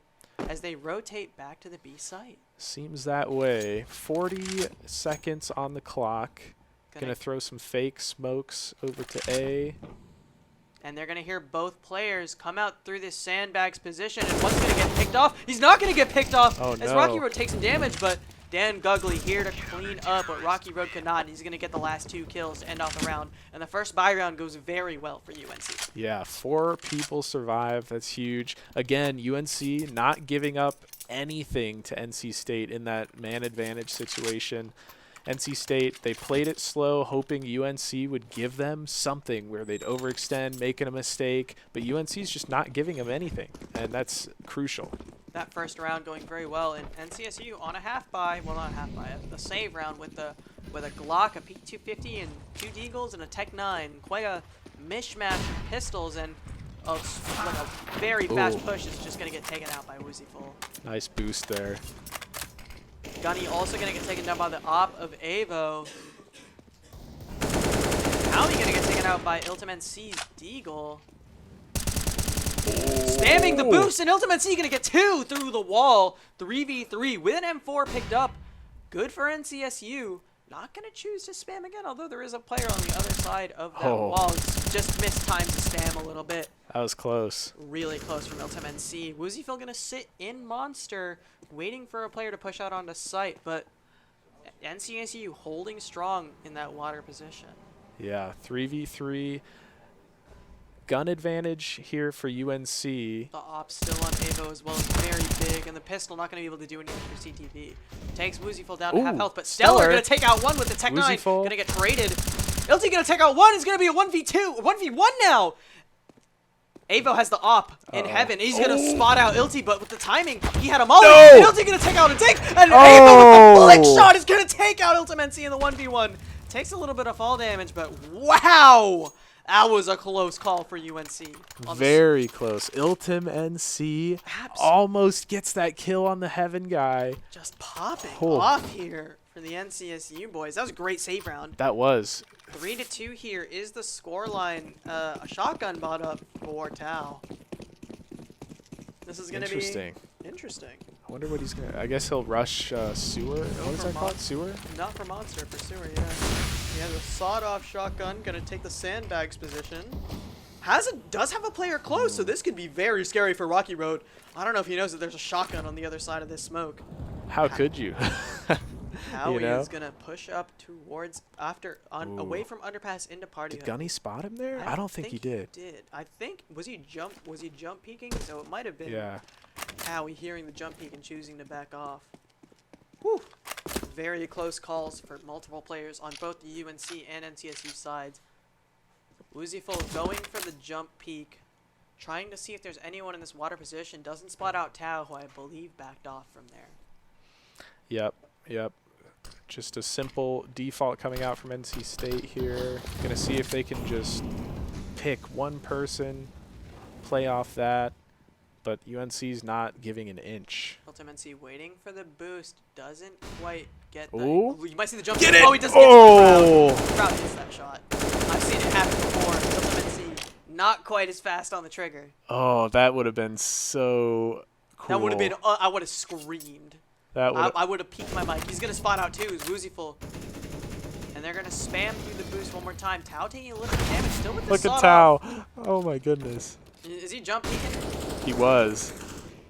as they rotate back to the B site. Seems that way. 40 seconds on the clock. Gonna throw some fake smokes over to A. And they're going to hear both players come out through this sandbags position, and one's going to get picked off. He's not going to get picked off as Rocky Road takes some damage, but Dan Gugley here to clean up what Rocky Road could not. He's going to get the last 2 kills to end off the round, and the first buy round goes very well for UNC. Yeah, 4 people survive. That's huge. Again, UNC not giving up anything to NC State in that man advantage situation. NC State, they played it slow, hoping UNC would give them something where they'd overextend, making a mistake, but UNC's just not giving them anything, and that's crucial. That first round going very well, and NCSU on a half buy, well not a half buy, a save round with a Glock, a P250, and 2 Deagles, and a Tech 9. Quite a mishmash of pistols, and like a very fast push is just going to get taken out by Wooziful. Nice boost there. Gunny also going to get taken down by the op of Avo. Howie going to get taken out by Ultimate C's Deagle. Spamming the boost, and Ultimate C going to get 2 through the wall. 3v3 with an M4 picked up. Good for NCSU. Not going to choose to spam again, although there is a player on the other side of that wall. It's just mistimed to spam a little bit. That was close. Really close from Ultimate NC. Wooziful going to sit in Monster, waiting for a player to push out onto site, but NCSU holding strong in that water position. Yeah, 3v3. Gun advantage here for UNC. The op still on Avo as well is very big, and the pistol not going to be able to do anything for CTV. Takes Wooziful down to half health, but Stellar going to take out 1 with the Tech 9. Going to get traded. LT going to take out 1. It's going to be a 1v2, 1v1 now. Avo has the op in heaven. He's going to Oh. spot out Ilti, but with the timing, he had a molly. No. And Ilti going to take out a take. And Avo Oh. with the flick shot is going to take out Ultimency in the 1v1. Takes a little bit of fall damage, but wow. That was a close call for UNC. Very close. Iltim NC almost gets that kill on the Heaven guy. Just popping Oh. off here for the NCSU boys. That was a great save round. That was. 3-2 here is the scoreline. A shotgun bought up for Tao. This is going to be interesting. I wonder what he's going to... I guess he'll rush sewer. What is that called? Sewer? Not for monster, for sewer, yeah. He has a sawed-off shotgun. Going to take the sandbags position. Does have a player close, so this could be very scary for Rocky Road. I don't know if he knows that there's a shotgun on the other side of this smoke. How could you? Howie is gonna push up towards away from underpass into party. Did Gunny spot him there? I don't think he did. I think was he jump peeking? So it might have been Howie hearing the jump peek and choosing to back off. Whew. Very close calls for multiple players on both the UNC and NCSU sides. Woozyful going for the jump peek, trying to see if there's anyone in this water position. Doesn't spot out Tao, who I believe backed off from there. Yep. Just a simple default coming out from NC State here. Gonna see if they can just pick one person, play off that, but UNC's not giving an inch. Ultimency waiting for the boost, doesn't quite get the... Ooh. You might see the jump. Get it! Oh, he doesn't Oh! get the crowd hits that shot. I've seen it happen before. Ultimency not quite as fast on the trigger. Oh, that would have been so cool. That would have been... I would have screamed. I would have peeked my mic. He's going to spot out too. He's Woozyful. And they're going to spam through the boost one more time. Tao taking a little bit of damage still with the Look at Tao. Oh my goodness. Is he jump peeking? He was.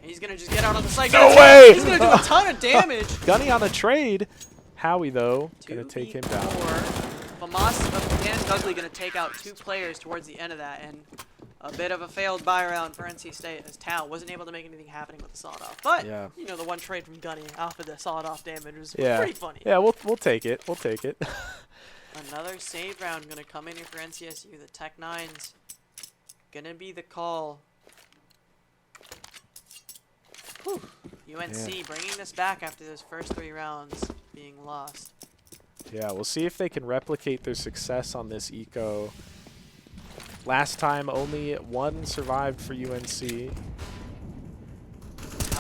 And he's going to just get out on the site. No way! He's going to do a ton of damage. Gunny on a trade. Howie, though, going to take him down. Famas of Dan Dudley going to take out 2 players towards the end of that. And a bit of a failed buy round for NC State as Tao wasn't able to make anything happening with the sawed-off. But, you know, the one trade from Gunny off of the sawed-off damage was pretty funny. Yeah, we'll take it. We'll take it. Another save round going to come in here for NCSU. The Tech 9's going to be the call. Whew. UNC bringing this back after those first 3 rounds being lost. Yeah, we'll see if they can replicate their success on this eco. Last time, only 1 survived for UNC. Now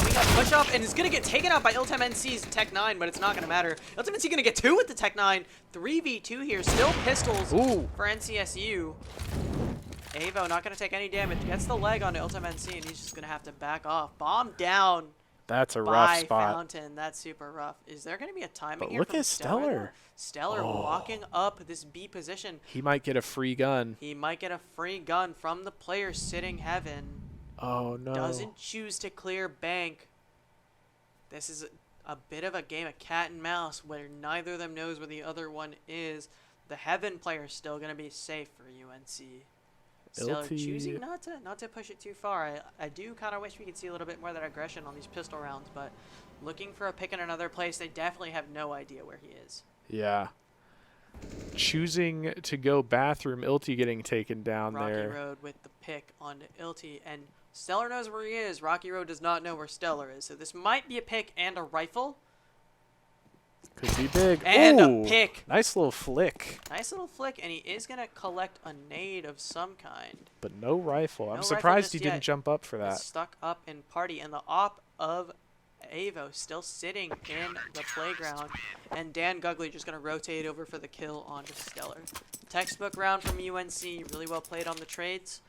we got push up, and it's going to get taken out by Ultim NC's Tech 9, but it's not going to matter. Ultim NC going to get 2 with the Tech 9. 3v2 here. Still pistols for NCSU. Avo not going to take any damage. Gets the leg onto Ultim NC, and he's just going to have to back off. Bomb down. That's a rough spot. Fountain. That's super rough. Is there going to be a timing here? Look at Stellar. Stellar walking up this B position. He might get a free gun. He might get a free gun from the player sitting heaven. Oh, no. Doesn't choose to clear bank. This is a bit of a game of cat and mouse where neither of them knows where the other one is. The heaven player is still going to be safe for UNC. Stellar choosing not to push it too far. I do kind of wish we could see a little bit more of that aggression on these pistol rounds, but looking for a pick in another place, they definitely have no idea where he is. Yeah. Choosing to go bathroom, Ilti getting taken down there. Rocky Road with the pick on Ilti, and Stellar knows where he is. Rocky Road does not know where Stellar is, so this might be a pick and a rifle. Could be big. And Ooh, a pick. Nice little flick. Nice little flick, and he is going to collect a nade of some kind. But no rifle. No I'm rifle surprised he just didn't yet. jump up for that. He's stuck up in party, and the op of Avo still sitting in the playground, and Dan Gugley just going to rotate over for the kill onto Stellar. Textbook round from UNC, really well played on the trades.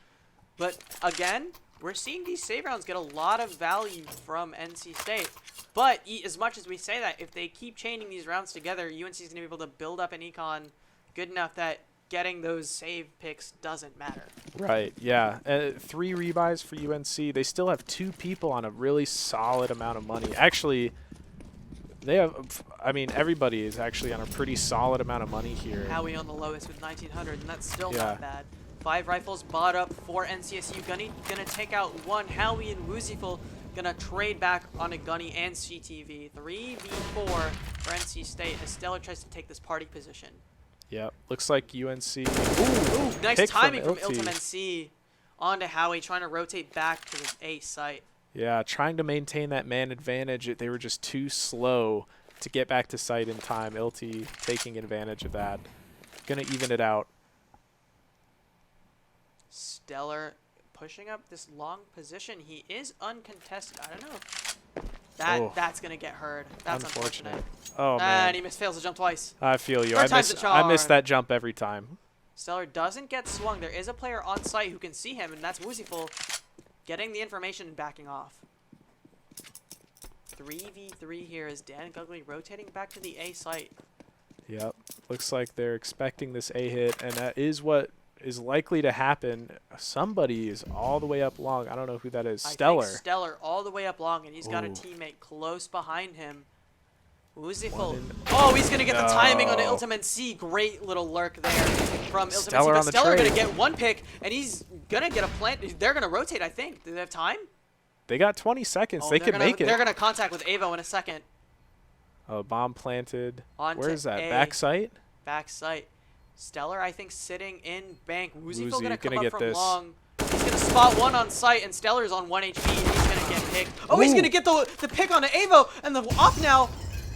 But again, we're seeing these save rounds get a lot of value from NC State. But as much as we say that, if they keep chaining these rounds together, UNC is going to be able to build up an econ good enough that getting those save picks doesn't matter. Right, yeah. 3 rebuys for UNC. They still have 2 people on a really solid amount of money. Actually, they have, I mean, everybody is actually on a pretty solid amount of money here. Howie on the lowest with 1,900, and that's still not bad. 5 rifles bought up for NCSU. Gunny gonna take out 1. Howie and Woozyful gonna trade back on a Gunny and CTV. 3v4 for NC State as Stellar tries to take this party position. Yep, looks like UNC. Ooh, nice pick timing from Ilti. Ultim NC onto Howie, trying to rotate back to the A site. Yeah, trying to maintain that man advantage. They were just too slow to get back to site in time. Ilti taking advantage of that. Gonna even it out. Stellar pushing up this long position. He is uncontested. I don't know. That's gonna get heard. That's unfortunate. Oh man. And he fails to jump twice. I feel you. Third I time's the charm. miss that jump every time. Stellar doesn't get swung. There is a player on site who can see him, and that's Wooziful getting the information and backing off. 3v3 here as Dan Gugley rotating back to the A site. Yep. Looks like they're expecting this A hit, and that is what is likely to happen. Somebody is all the way up long. I don't know who that is. Stellar. I think Stellar all the way up long, and he's got a teammate close behind him. Wooziful. Oh, he's going to get the timing on Ultimate C. Great little lurk there from Ultimate C. But Stellar going to get one pick, and he's going to get a plant. They're going to rotate, I think. Do they have time? They got 20 seconds. Oh, they can make it. They're going to contact with Avo in a second. Bomb planted. Onto Where is that? A. Back site? Back site. Stellar, I think, sitting in bank. Wooziful Woozy going to come up get from this. long. He's going to spot one on site, and Stellar's on 1 HP. He's going to get picked. Oh, he's going to get the pick on Avo, and the op now.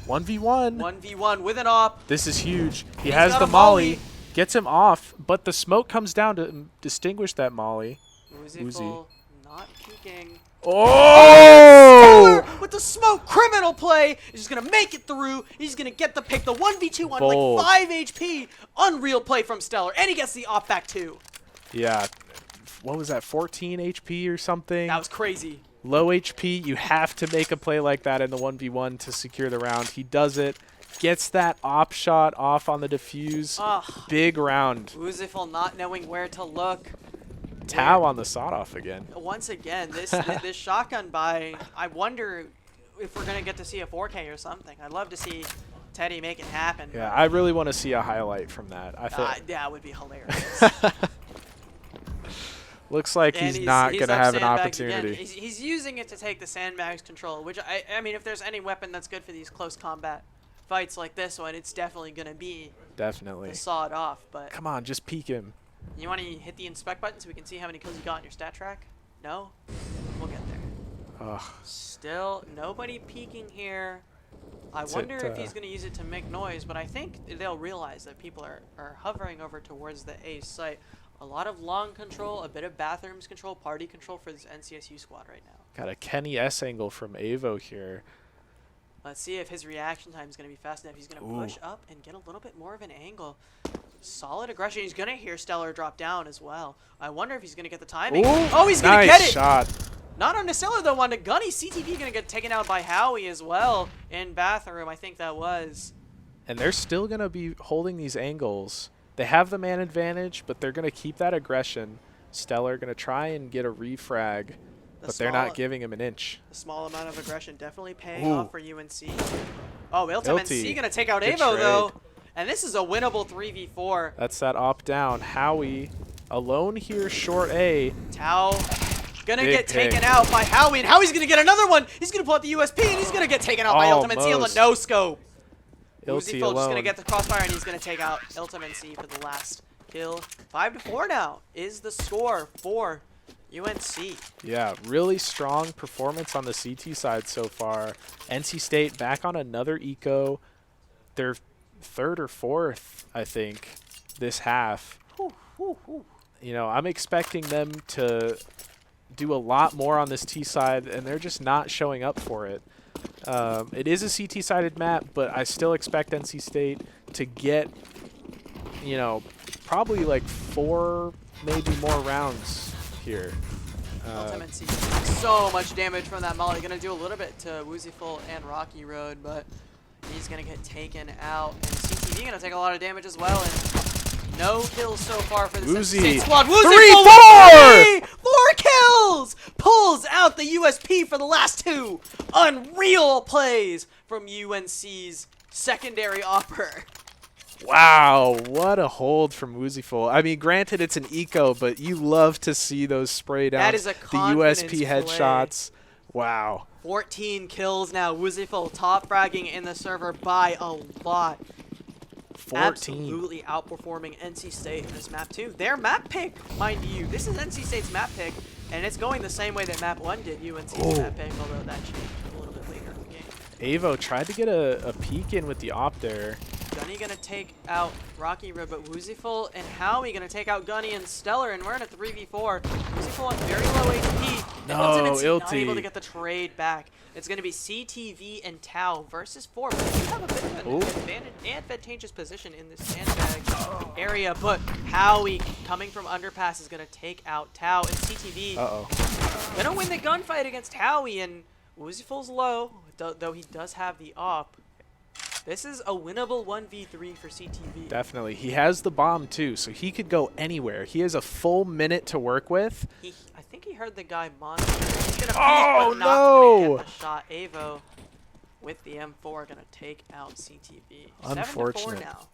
1v1. 1v1 with an op. This is huge. He has the molly. Gets him off, but the smoke comes down to distinguish that molly. Wooziful not peeking. Oh! Stellar with the smoke criminal play. He's just going to make it through. He's going to get the pick. The 1v2 on Bold. like 5 HP. Unreal play from Stellar. And he gets the op back too. Yeah. What was that, 14 HP or something? That was crazy. Low HP, you have to make a play like that in the 1v1 to secure the round. He does it. Gets that op shot off on the defuse. Big round. Wooziful not knowing where to look. Tau on the sawed off again. Once again, this shotgun buy, I wonder if we're going to get to see a 4K or something. I'd love to see Teddy make it happen. Yeah, I really want to see a highlight from that. I think that would be hilarious. Looks like he's not going to have an opportunity. He's using it to take the sandbags control, which, I mean, if there's any weapon that's good for these close combat fights like this one, it's definitely going to be the sawed off. But come on, just peek him. You want to hit the inspect button so we can see how many kills you got on your stat track? No? We'll get there. Ugh. Still, nobody peeking here. I wonder if he's going to use it to make noise, but I think they'll realize that people are hovering over towards the A site. A lot of long control, a bit of bathrooms control, party control for this NCSU squad right now. Got a Kenny S angle from Avo here. Let's see if his reaction time is going to be fast enough. He's going to push up and get a little bit more of an angle. Solid aggression. He's going to hear Stellar drop down as well. I wonder if he's going to get the timing. Oh, he's going to get it. Nice shot. Not on Stellar, though. On the Gunny, CTV going to get taken out by Howie as well in bathroom. I think that was. And they're still going to be holding these angles. They have the man advantage, but they're going to keep that aggression. Stellar going to try and get a refrag, but they're not giving him an inch. A small amount of aggression definitely paying off for UNC. Oh, Ultimate C going to take out Avo, though. And this is a winnable 3v4. That's that op down. Howie alone here, short A. Tau going to get taken out by Howie, and Howie's going to get another one. He's going to pull out the USP, and he's going to get taken out by Ultimate C on the no-scope. Wooziful just going to get the crossfire, and he's going to take out Ultimate C for the last kill. 5-4 now is the score for UNC. Yeah, really strong performance on the CT side so far. NC State back on another eco. They're third or fourth, I think, this half. You know, I'm expecting them to do a lot more on this T side, and they're just not showing up for it. It is a CT-sided map, but I still expect NC State to get, you know, probably like 4, maybe more rounds here. Ultimate C so much damage from that molly. Gonna do a little bit to Wooziful and Rocky Road, but he's gonna get taken out. And CTV gonna take a lot of damage as well. And no kills so far for the NC State squad. Wooziful 4 kills! Pulls out the USP for the last 2. Unreal plays from UNC's secondary opper. Wow, what a hold from Wooziful. I mean, granted, it's an eco, but you love to see those spray down. That is a confidence the USP headshots. Wow. 14 kills now. Wooziful top fragging in the server by a lot. absolutely outperforming NC State in this map too. Their map pick, mind you, this is NC State's map pick, and it's going the same way that map 1 did UNC's map pick, although that changed a little bit later in the game. Avo tried to get a peek in with the op there. Gunny gonna take out Rocky Road, but Wooziful and Howie gonna take out Gunny and Stellar, and we're in a 3v4. Wooziful on very low HP. No, Ultimate C not Ilti. able to get the trade back. It's gonna be CTV and Tau versus 4, but you have a bit of an advantageous position in this sandbag area, but Howie coming from underpass is gonna take out Tau, and CTV gonna win the gunfight against Howie, and Wooziful's low, though he does have the op. This is a winnable 1v3 for CTV. Definitely. He has the bomb too, so he could go anywhere. He has a full minute to work with. I think he heard the guy monster. He's gonna peek, Oh, but not gonna no! get the shot. Avo with the M4 gonna take out CTV. Unfortunate. 7-4 now.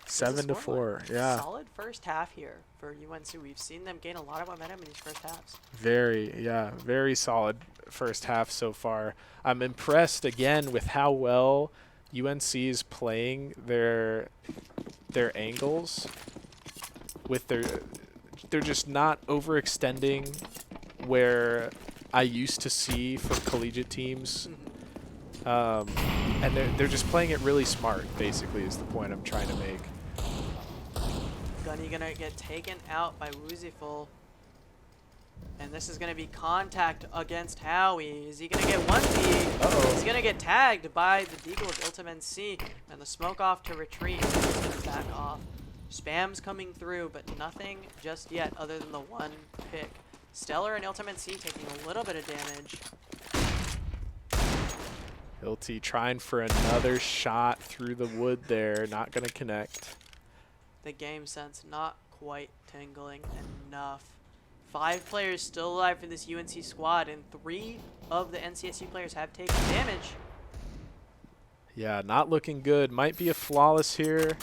7-4, yeah. Solid first half here for UNC. We've seen them gain a lot of momentum in these first halves. Very solid first half so far. I'm impressed again with how well UNC is playing their angles. With they're just not overextending where I used to see from collegiate teams. And they're just playing it really smart, basically, is the point I'm trying to make. Gunny gonna get taken out by Wooziful. And this is going to be contact against Howie. Is he going to get 1v? He's going to get tagged by the Deagle of Ultimate C. And the smoke off to retreat. He's going to back off. Spam's coming through, but nothing just yet other than the one pick. Stellar and Ultimate C taking a little bit of damage. Ilti trying for another shot through the wood there. Not going to connect. The game sense not quite tingling enough. 5 players still alive for this UNC squad, and 3 of the NCSU players have taken damage. Yeah, not looking good. Might be a flawless here.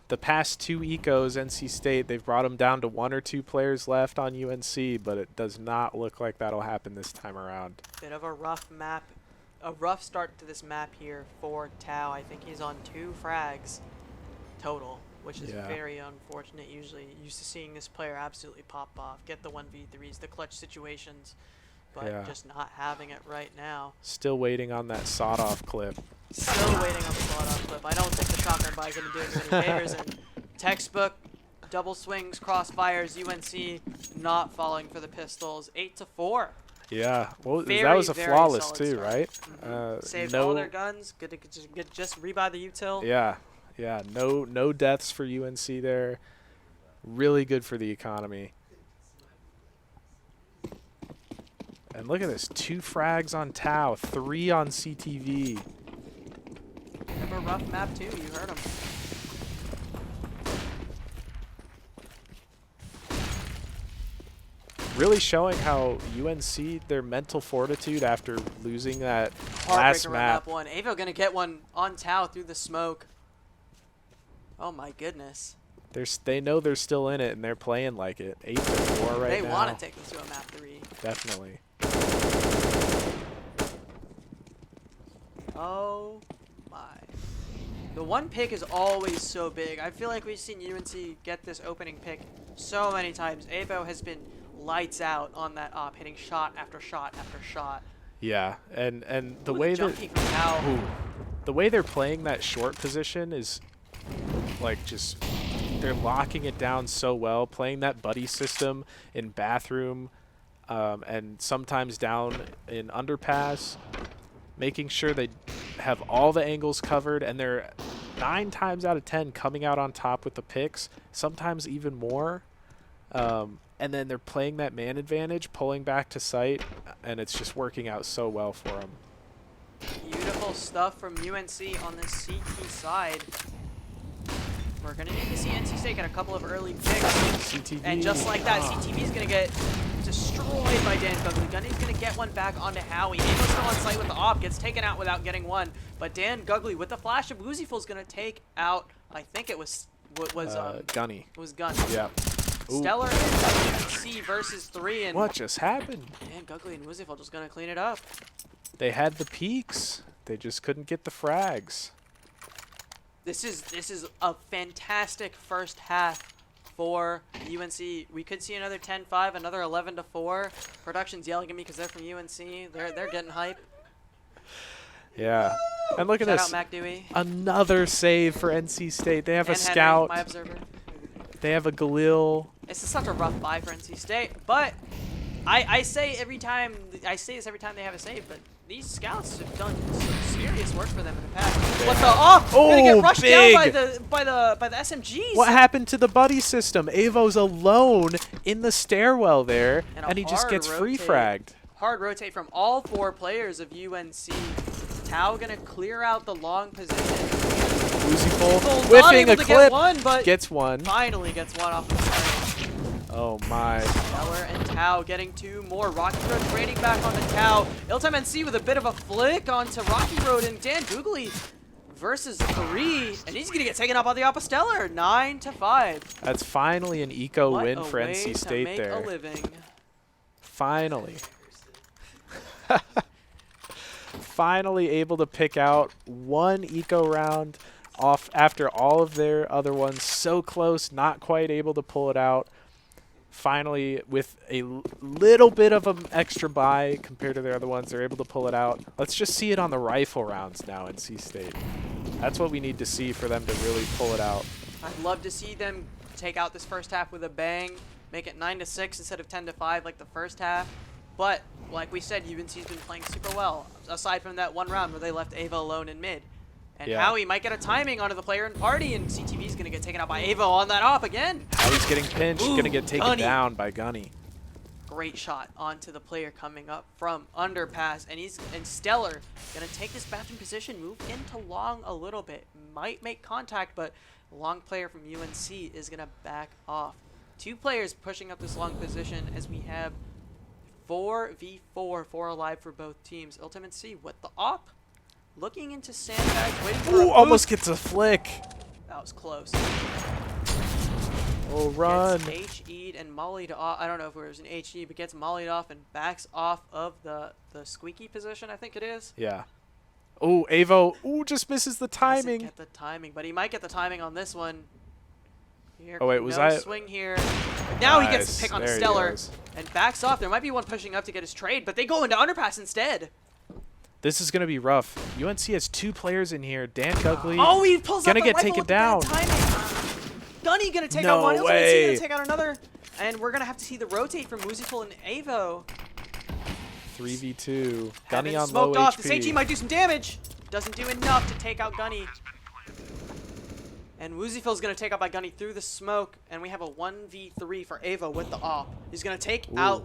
The past 2 ecos, NC State, they've brought them down to 1 or 2 players left on UNC, but it does not look like that'll happen this time around. Bit of a rough map, a rough start to this map here for Tau. I think he's on 2 frags total, which is very unfortunate. Usually used to seeing this player absolutely pop off, get the 1v3s, the clutch situations, but just not having it right now. Still waiting on that sawed-off clip. Still waiting on the sawed-off clip. I don't think the shotgun buy is going to do him any favors. And textbook, double swings, crossfires, UNC not falling for the pistols. 8-4. Yeah, well, that was a flawless too, start. right? Saved all their guns. Good to just rebuy the util. Yeah, no deaths for UNC there. Really good for the economy. And look at this, 2 frags on Tau, 3 on CTV. Have a rough map too, you heard him. Really showing how UNC, their mental fortitude after losing that last map. Map 1. Avo gonna get one on Tau through the smoke. Oh my goodness. They know they're still in it, and they're playing like it. 8-4 right now. They want to take this to a map 3. Definitely. Oh my. The one pick is always so big. I feel like we've seen UNC get this opening pick so many times. Avo has been lights out on that op, hitting shot after shot after shot. Yeah, and the way the way they're playing that short position is like just they're locking it down so well, playing that buddy system in bathroom and sometimes down in underpass, making sure they have all the angles covered, and they're 9 times out of 10 coming out on top with the picks, sometimes even more. And then they're playing that man advantage, pulling back to site, and it's just working out so well for them. Beautiful stuff from UNC on the CT side. We're going to need to see NC State get a couple of early picks. CTV. And just like that, CTV is going to get destroyed by Dan Gugley. Gunny's going to get one back onto Howie. Avo's still on site with the op, gets taken out without getting one. But Dan Gugley with the flash of Wooziful is going to take out, I think it was Gunny. It was Gunny. Yeah. Stellar and C versus 3. And what just happened? Dan Gugley and Wooziful just going to clean it up. They had the peaks. They just couldn't get the frags. This is a fantastic first half for UNC. We could see another 10-5, another 11-4. Production's yelling at me because they're from UNC. They're getting hype. Yeah. And look at Shout this. out Mac Dewey. Another save for NC State. They have And a Henry, scout. my observer. They have a Galil. This is such a rough buy for NC State, but I say this every time they have a save, but these scouts have done some serious work for them in the past. What the gonna get rushed big. down by the SMGs. What happened to the buddy system? Avo's alone in the stairwell there, and he just hard gets free rotate. fragged. Hard rotate from all 4 players of UNC. Tau gonna clear out the long position. Lucyful Not whiffing able a to clip. get one, but Gets one. finally gets one off the start. Oh my. Stellar and Tau getting 2 more. Rocky Road trading back onto Tau. Iltime NC with a bit of a flick onto Rocky Road, and Dan Googly versus 3, and he's gonna get taken up on the Apostellar. 9-5. That's finally an eco What win a for way NC to State make there. a living. Finally. Finally able to pick out one eco round off after all of their other ones. So close, not quite able to pull it out. Finally, with a little bit of an extra buy compared to their other ones, they're able to pull it out. Let's just see it on the rifle rounds now in NC State. That's what we need to see for them to really pull it out. I'd love to see them take out this first half with a bang, make it 9-6 instead of 10-5 like the first half. But like we said, UNC's been playing super well, aside from that one round where they left Ava alone in mid. And Yeah. Howie might get a timing onto the player in party, and CTV's going to get taken out by Ava on that op again. Howie's getting pinched, Ooh, gonna get taken Gunny. down by Gunny. Great shot onto the player coming up from underpass, and Stellar going to take this bathroom position, move into long a little bit, might make contact, but long player from UNC is going to back off. 2 players pushing up this long position as we have 4v4, 4 alive for both teams. Ultimate C with the op. Looking into sandbags, waiting for Ooh, a almost boost. gets a flick. That was close. Oh, run. Gets HE'd and mollied off. I don't know if it was an HE, but gets mollied off and backs off of the squeaky position, I think it is. Yeah. Oh, Avo. Ooh, just misses the Doesn't timing. get the timing, but he might get the timing on this one. Here, Oh, wait, no was I- swing here. Now he gets Nice. to pick on There he Stellar goes. and backs off. There might be one pushing up to get his trade, but they go into underpass instead. This is going to be rough. UNC has 2 players in here. Dan Gugley. Oh, he pulls Gonna out the get rifle taken with the bad down. timing. Gunny gonna take No out one. Iltime way. gonna take out another, and we're gonna have to see the rotate from Musiful and Avo. 3v2. Gunny Having on low smoked off. This HP. AT might do some damage. Doesn't do enough to take out Gunny. And Woozifil's going to take out by Gunny through the smoke. And we have a 1v3 for Ava with the op. He's going to take out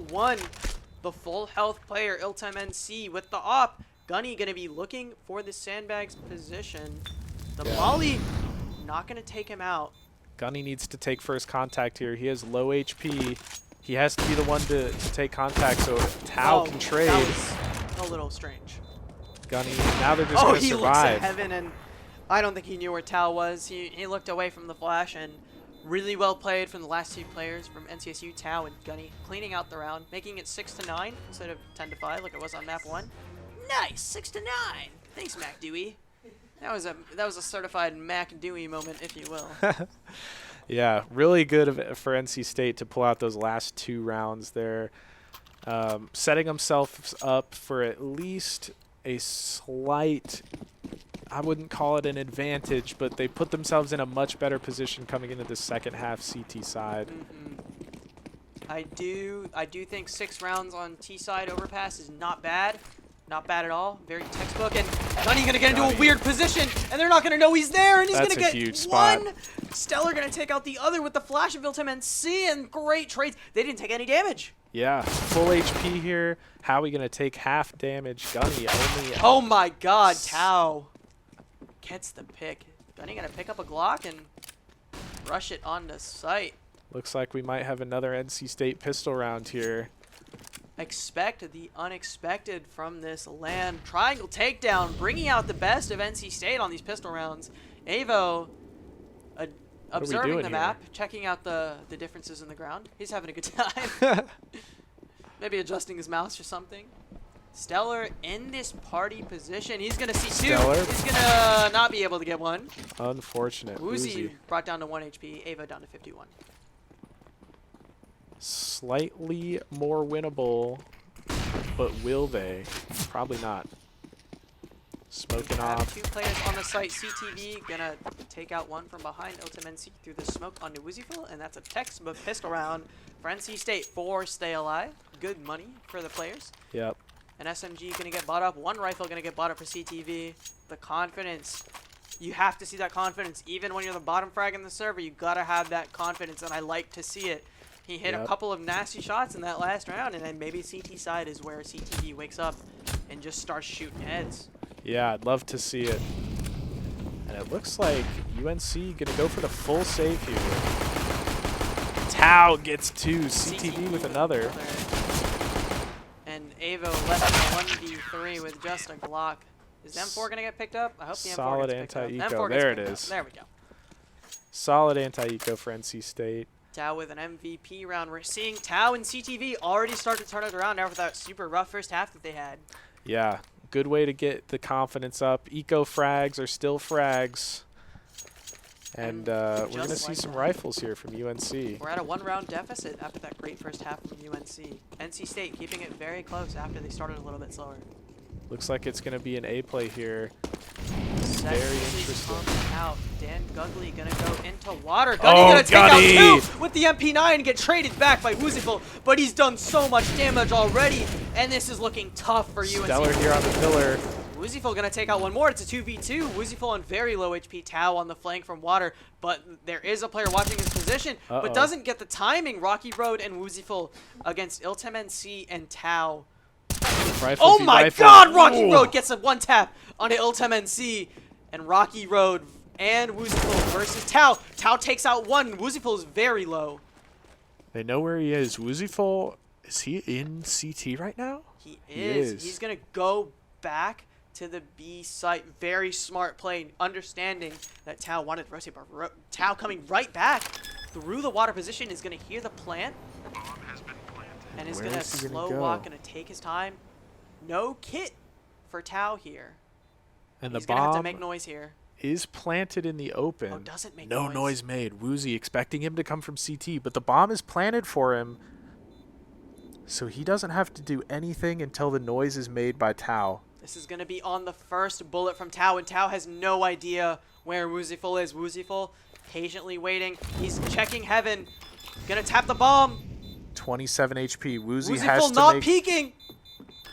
the full health player, Iltem NC, with the op. Gunny going to be looking for the sandbags position. The molly not going to take him out. Gunny needs to take first contact here. He has low HP. He has to be the one to take contact so Tau can trade. That was a little strange. Gunny, now they're just Oh, going to he looks at survive. heaven, and I don't think he knew where Tau was. He looked away from the flash, and really well played from the last 2 players from NCSU, Tau and Gunny, cleaning out the round, making it 6-9 instead of 10-5 like it was on map 1. Nice, 6-9. Thanks, Mac Dewey. That was a certified Mac Dewey moment, if you will. Yeah, really good for NC State to pull out those last 2 rounds there. Setting themselves up for at least a slight, I wouldn't call it an advantage, but they put themselves in a much better position coming into the second half CT side. I do think 6 rounds on T side overpass is not bad. Not bad at all. Very textbook. And Gunny gonna get into a weird position, and they're not gonna know he's there, and he's That's gonna a get huge spot. one. Stellar gonna take out the other with the flash of Iltem NC, and great trades. They didn't take any damage. Yeah, full HP here. Howie gonna take half damage. Gunny only. Oh my God, Tau gets the pick. Gunny gonna pick up a Glock and rush it onto site. Looks like we might have another NC State pistol round here. Expect the unexpected from this LAN. Triangle Takedown, bringing out the best of NC State on these pistol rounds. Avo observing doing the here? map, checking out the differences in the ground. He's having a good time. Maybe adjusting his mouse or something. Stellar in this party position. He's going to see two. Stellar. He's going to not be able to get one. Unfortunate. Woozy brought down to 1 HP. Ava down to 51. Slightly more winnable, but will they? Probably not. Smoking off. 2 players on the site. CTV gonna take out one from behind. LTMNC through the smoke onto Woozyful, and that's a textbook pistol round for NC State for Stay Alive. Good money for the players. Yep. An SMG gonna get bought up. 1 rifle gonna get bought up for CTV. The confidence. You have to see that confidence. Even when you're the bottom frag in the server, you gotta have that confidence, and I like to see it. He hit a couple of nasty shots in that last round, and then maybe CT side is where CTV wakes up and just starts shooting heads. Yeah, I'd love to see it. And it looks like UNC gonna go for the full save here. Tau gets 2, CTV with another. And Avo left in a 1v3 with just a Glock. Is M4 gonna get picked up? I hope the M4 Solid gets picked up. anti-eco. M4 gets There it picked up. is. There we go. Solid anti-eco for NC State. Tau with an MVP round. We're seeing Tau and CTV already start to turn it around after that super rough first half that they had. Yeah, good way to get the confidence up. Eco frags are still frags. And we're going to see some rifles here from UNC. We're at a 1-round deficit after that great first half from UNC. NC State keeping it very close after they started a little bit slower. Looks like it's going to be an A play here. Very interesting. Out. Dan Gugley gonna go into water. Gunny Oh, gonna take Gunny! out 2 with the MP9 and get traded back by Woozyful, but he's done so much damage already, and this is looking tough for UNC. Stellar here on the pillar. Woozyful gonna take out one more. It's a 2v2. Woozyful on very low HP. Tau on the flank from water, but there is a player watching his position, but doesn't get the timing. Rocky Road and Woozyful against Iltem NC and Tau. Oh my God! Rocky Road gets a 1-tap onto Iltem NC, and Rocky Road and Woozyful versus Tau. Tau takes out 1. Woozyful is very low. They know where he is. Woozyful, is he in CT right now? He is. He's gonna go back to the B site. Very smart play, understanding that Tau wanted to rotate, but Tau coming right back through the water position is gonna hear the plant. And is going to slow walk, going to take his time. No kit for Tau here. And He's the going to have to bomb make noise here. is planted in the open. Oh, doesn't make no noise. noise made. Woozy expecting him to come from CT, but the bomb is planted for him. So he doesn't have to do anything until the noise is made by Tau. This is going to be on the first bullet from Tau, and Tau has no idea where Woozyful is. Woozyful patiently waiting. He's checking heaven. Going to tap the bomb. 27 HP. Woozy has Woozyful to not make... peeking.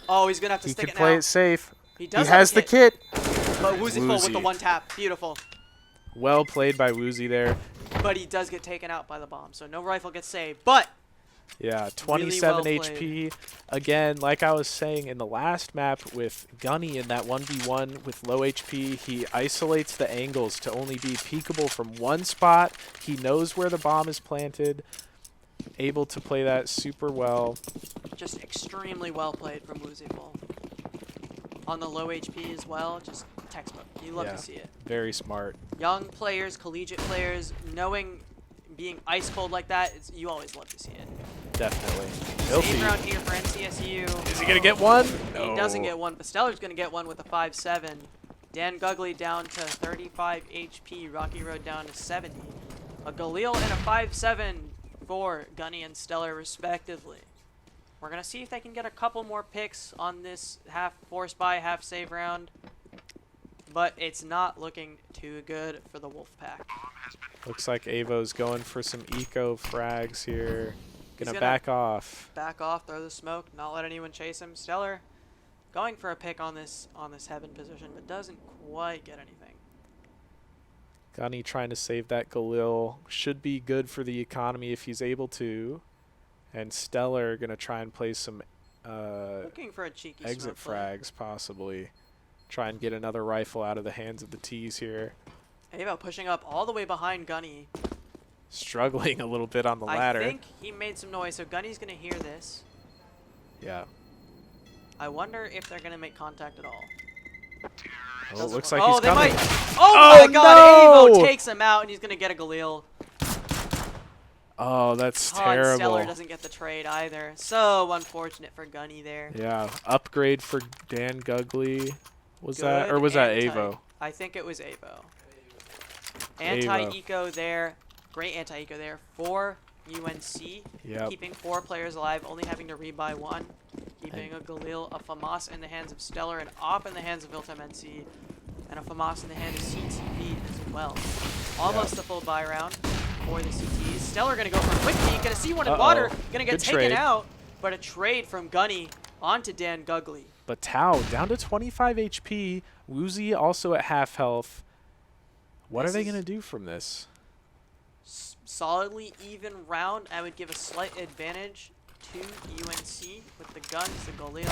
Oh, he's going to have to He stick can it play now. it safe. He He has the kit. But Woozyful with the 1-tap. Beautiful. Well played by Woozy there. But he does get taken out by the bomb, so no rifle gets saved. But yeah, 27 really well HP. Again, like I was saying in the last map with Gunny in that 1v1 with low HP, he isolates the angles to only be peekable from one spot. He knows where the bomb is planted. Able to play that super well. just extremely well played from Woozyful. On the low HP as well, just textbook. You love to see it. Very smart. Young players, collegiate players, knowing being ice cold like that, you always love to see it. Definitely. Save round here for NCSU. Is he going to get one? He doesn't get one, but Stellar's going to get one with a 5-7. Dan Gugley down to 35 HP. Rocky Road down to 70. A Galil and a 5-7 for Gunny and Stellar respectively. We're going to see if they can get a couple more picks on this half force buy, half save round. But it's not looking too good for the Wolfpack. Looks like Avo's going for some eco frags here. Gonna gonna back off. Back off, throw the smoke, not let anyone chase him. Stellar going for a pick on this heaven position, but doesn't quite get anything. Gunny trying to save that Galil. Should be good for the economy if he's able to. And Stellar gonna try and play some Looking for a cheeky exit smoke play. frags possibly. Try and get another rifle out of the hands of the T's here. Avo pushing up all the way behind Gunny. Struggling a little bit on the ladder. I think he made some noise, so Gunny's going to hear this. Yeah. I wonder if they're going to make contact at all. Oh, it looks like he's they coming. might. Oh, my God. no! Avo takes him out, and he's going to get a Galil. Oh, that's Oh, and Stellar terrible. doesn't get the trade either. So unfortunate for Gunny there. Yeah, upgrade for Dan Gugley. Was that, Good or was that anti- Avo? I think it was Avo. Avo. Anti-eco there. Great anti-eco there for UNC. Yep. Keeping 4 players alive, only having to rebuy 1. Keeping a Galil, a FAMAS in the hands of Stellar, an Op in the hands of Iltem NC, and a FAMAS in the hand of CTV as well. Almost a full buy round for the CTs. Stellar gonna go for a quick peek, gonna see one in water, gonna get Good taken trade. out, but a trade from Gunny onto Dan Gugley. But Tao down to 25 HP. Woozy also at half health. What are they going to do from this? Solidly even round. I would give a slight advantage to UNC with the guns, the Galil.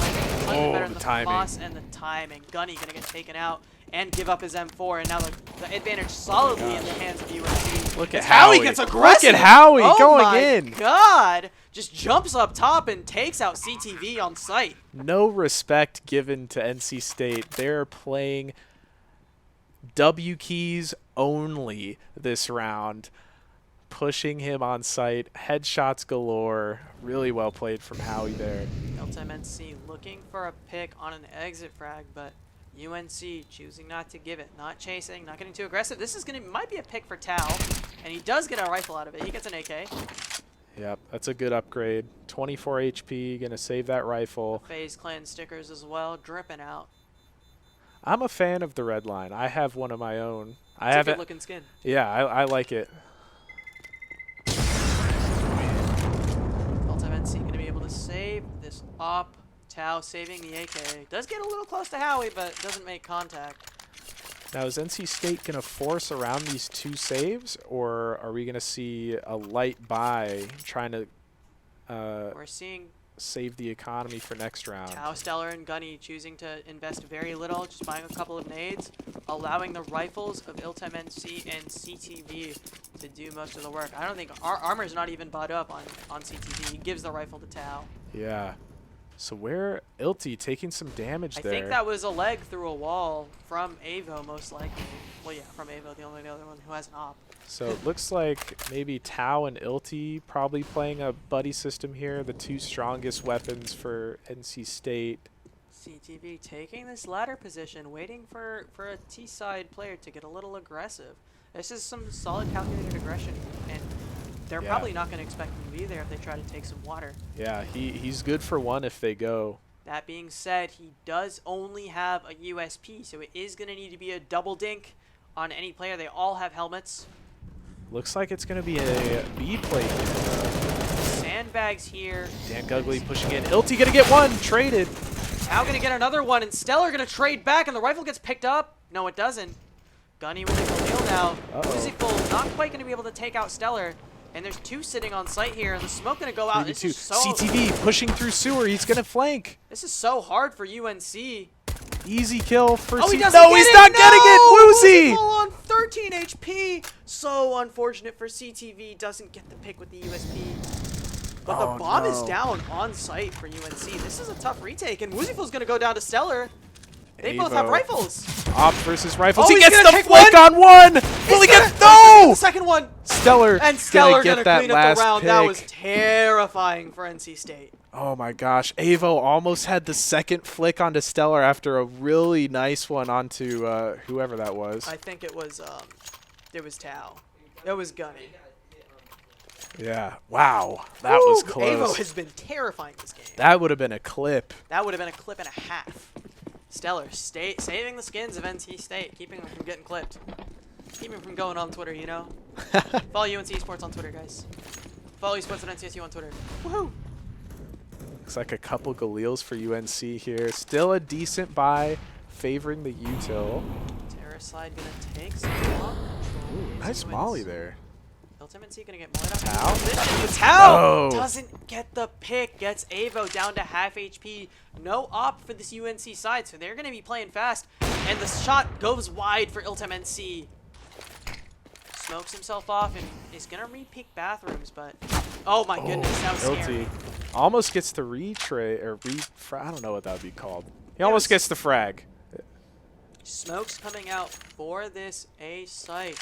Oh, Better the than timing. Boss and the timing. Gunny gonna get taken out and give up his M4, and now the advantage solidly in the hands of UNC. Look at As Howie. gets aggressive. Look at Howie oh going my in. God! Just jumps up top and takes out CTV on sight. No respect given to NC State. They're playing W keys only this round. Pushing him on site. Headshots galore. Really well played from Howie there. Iltem NC looking for a pick on an exit frag, but UNC choosing not to give it. Not chasing, not getting too aggressive. This is might be a pick for Tao, and he does get a rifle out of it. He gets an AK. Yep, that's a good upgrade. 24 HP, gonna save that rifle. FaZe Clan stickers as well, dripping out. I'm a fan of the red line. I have one of my own. I It's a have good it. looking skin. Yeah, I like it. Iltem NC gonna be able to save this op. Tao saving the AK. Does get a little close to Howie, but doesn't make contact. Now, is NC State going to force around these 2 saves, or are we going to see a light buy trying to We're seeing save the economy for next round? Tao, Stellar, and Gunny choosing to invest very little, just buying a couple of nades, allowing the rifles of Iltem NC and CTV to do most of the work. I don't think our armor's not even bought up on CTV. He gives the rifle to Tao. Yeah. So where Ilty taking some damage there? I think that was a leg through a wall from Avo, most likely. Well, yeah, from Avo, the only other one who has an op. So it looks like maybe Tao and Ilty probably playing a buddy system here, the 2 strongest weapons for NC State. CTV taking this ladder position, waiting for a T-side player to get a little aggressive. This is some solid calculated aggression, and they're probably not going to expect him to be there if they try to take some water. Yeah, he's good for 1 if they go. That being said, he does only have a USP, so it is going to need to be a double dink on any player. They all have helmets. Looks like it's going to be a B plate. Sandbags here. Dan Gugley pushing in. Ilty going to get 1. Traded. Now going to get another one, and Stellar going to trade back, and the rifle gets picked up. No, it doesn't. Gunny with a Galil now. Musical not quite going to be able to take out Stellar. And there's 2 sitting on site here, and the smoke going to go out. This is so CTV pushing through sewer. He's going to flank. This is so hard for UNC. Easy kill for Oh, he CTV. doesn't No, get he's it! not No! getting it. Woozy. Full on 13 HP. So unfortunate for CTV. Doesn't get the pick with the USP. But the bomb is down on site for UNC. This is a tough retake, and Wooziful's going to go down to Stellar. They both have Avo. rifles. Op versus rifles. Oh, he he's gets gonna the take flick one. on 1. Will he He's get? gonna- No. The second one. Stellar. And Stellar get gonna that clean up last the round. pick. That was terrifying for NC State. Oh my gosh. Avo almost had the second flick onto Stellar after a really nice one onto whoever that was. I think it was Tao. It was Gunny. Yeah. Wow. That was Woo! close. Avo has been terrifying this game. That would have been a clip. That would have been a clip and a half. Stellar saving the skins of NC State, keeping them from getting clipped. Keeping them from going on Twitter, you know? Follow UNC Esports on Twitter, guys. Follow Esports at NCSU on Twitter. Woohoo! Looks like a couple Galils for UNC here. Still a decent buy, favoring the util. Terracide gonna take some control. Nice molly there. Iltem NC gonna get mollied Tao? out. Tao No. doesn't get the pick. Gets Avo down to half HP. No op for this UNC side, so they're gonna be playing fast. And the shot goes wide for Iltem NC. Smokes himself off and is gonna re-peek bathrooms, but oh my goodness, that was scary. Ilty almost gets the retray or I don't know what that would be called. He almost gets the frag. Smokes coming out for this A site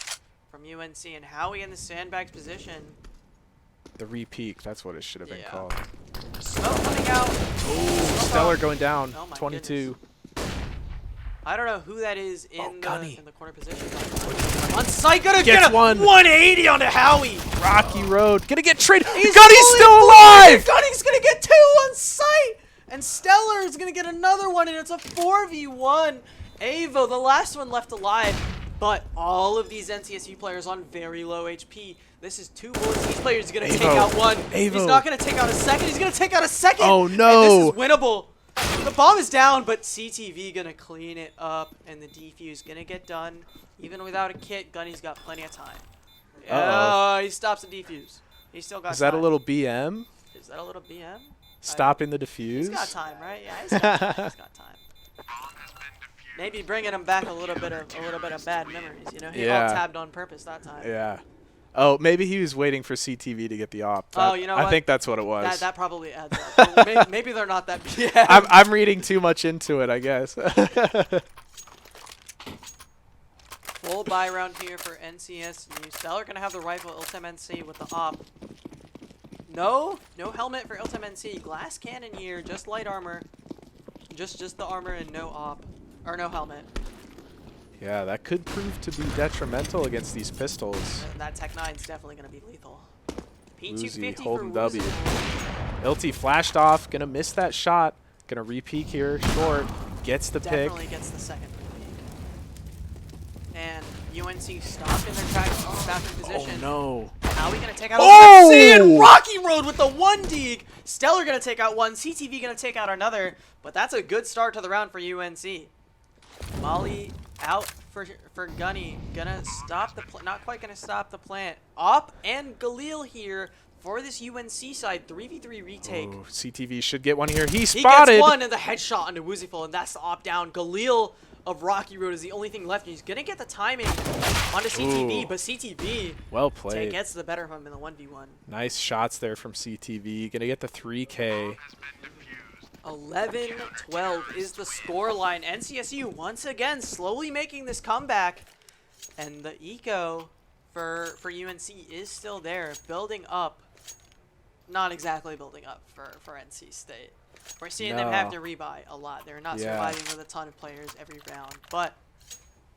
from UNC, and Howie in the sandbags position. The re-peak, that's what it should have been Yeah. called. Smoke coming out. Oh, Stellar going down. Oh my 22. I don't know who that is in Gunny. the corner position. On site, gonna Gets get a one. 180 onto Howie. Rocky Road. Gonna get traded. He's Gunny's fully still blinded. alive! Gunny's gonna get 2 on site. And Stellar is gonna get another one, and it's a 4v1. Avo, the last one left alive. But all of these NCSU players on very low HP. This is 2 bullets. Each player is going to take out 1. He's not going to take out a second. He's going to take out a second. Oh, no. And this is winnable. The bomb is down, but CTV going to clean it up. And the defuse going to get done. Even without a kit, Gunny's got plenty of time. Oh, he stops the defuse. He's still got time. Is that a little BM? Is that a little BM? Stopping the defuse? He's got time, right? Yeah, he's got time. He's got time. Maybe bringing him back a little bit of bad memories. You know, he all tabbed on purpose that time. Yeah. Oh, maybe he was waiting for CTV to get the op. You know what? I think that's what it was. That probably adds up. Maybe they're not that. Yeah. I'm reading too much into it, I guess. Full buy round here for NCSU. Stellar gonna have the rifle. Ultim NC with the op. No helmet for Ultim NC. Glass cannon here, just light armor. Just the armor and no op. Or no helmet. Yeah, that could prove to be detrimental against these pistols. And that Tech 9's definitely going to be lethal. Woozy P250 holding for W. Woozy. LT flashed off, gonna miss that shot. Gonna re-peek here, short. Gets the pick. Definitely gets the second peek. And UNC stopped in their tracks, back in position. Oh no. How are we going to take out Oh! UNC and Rocky Road with the 1 dig. Stellar going to take out 1. CTV going to take out another. But that's a good start to the round for UNC. Molly out for Gunny. Gonna stop the not quite gonna stop the plant. Op and Galil here for this UNC side 3v3 retake. Ooh, CTV should get one here. He He spotted. gets one and the headshot onto Woozyful, and that's the op down. Galil of Rocky Road is the only thing left. He's gonna get the timing onto CTV, Ooh. but CTV Well played. gets the better of him in the 1v1. Nice shots there from CTV. Gonna get the 3K. 11-12 is the score line. NCSU once again slowly making this comeback, and the eco for UNC is still there, building up. Not exactly building up for NC State. We're seeing them have to rebuy a lot. They're not surviving with a ton of players every round, but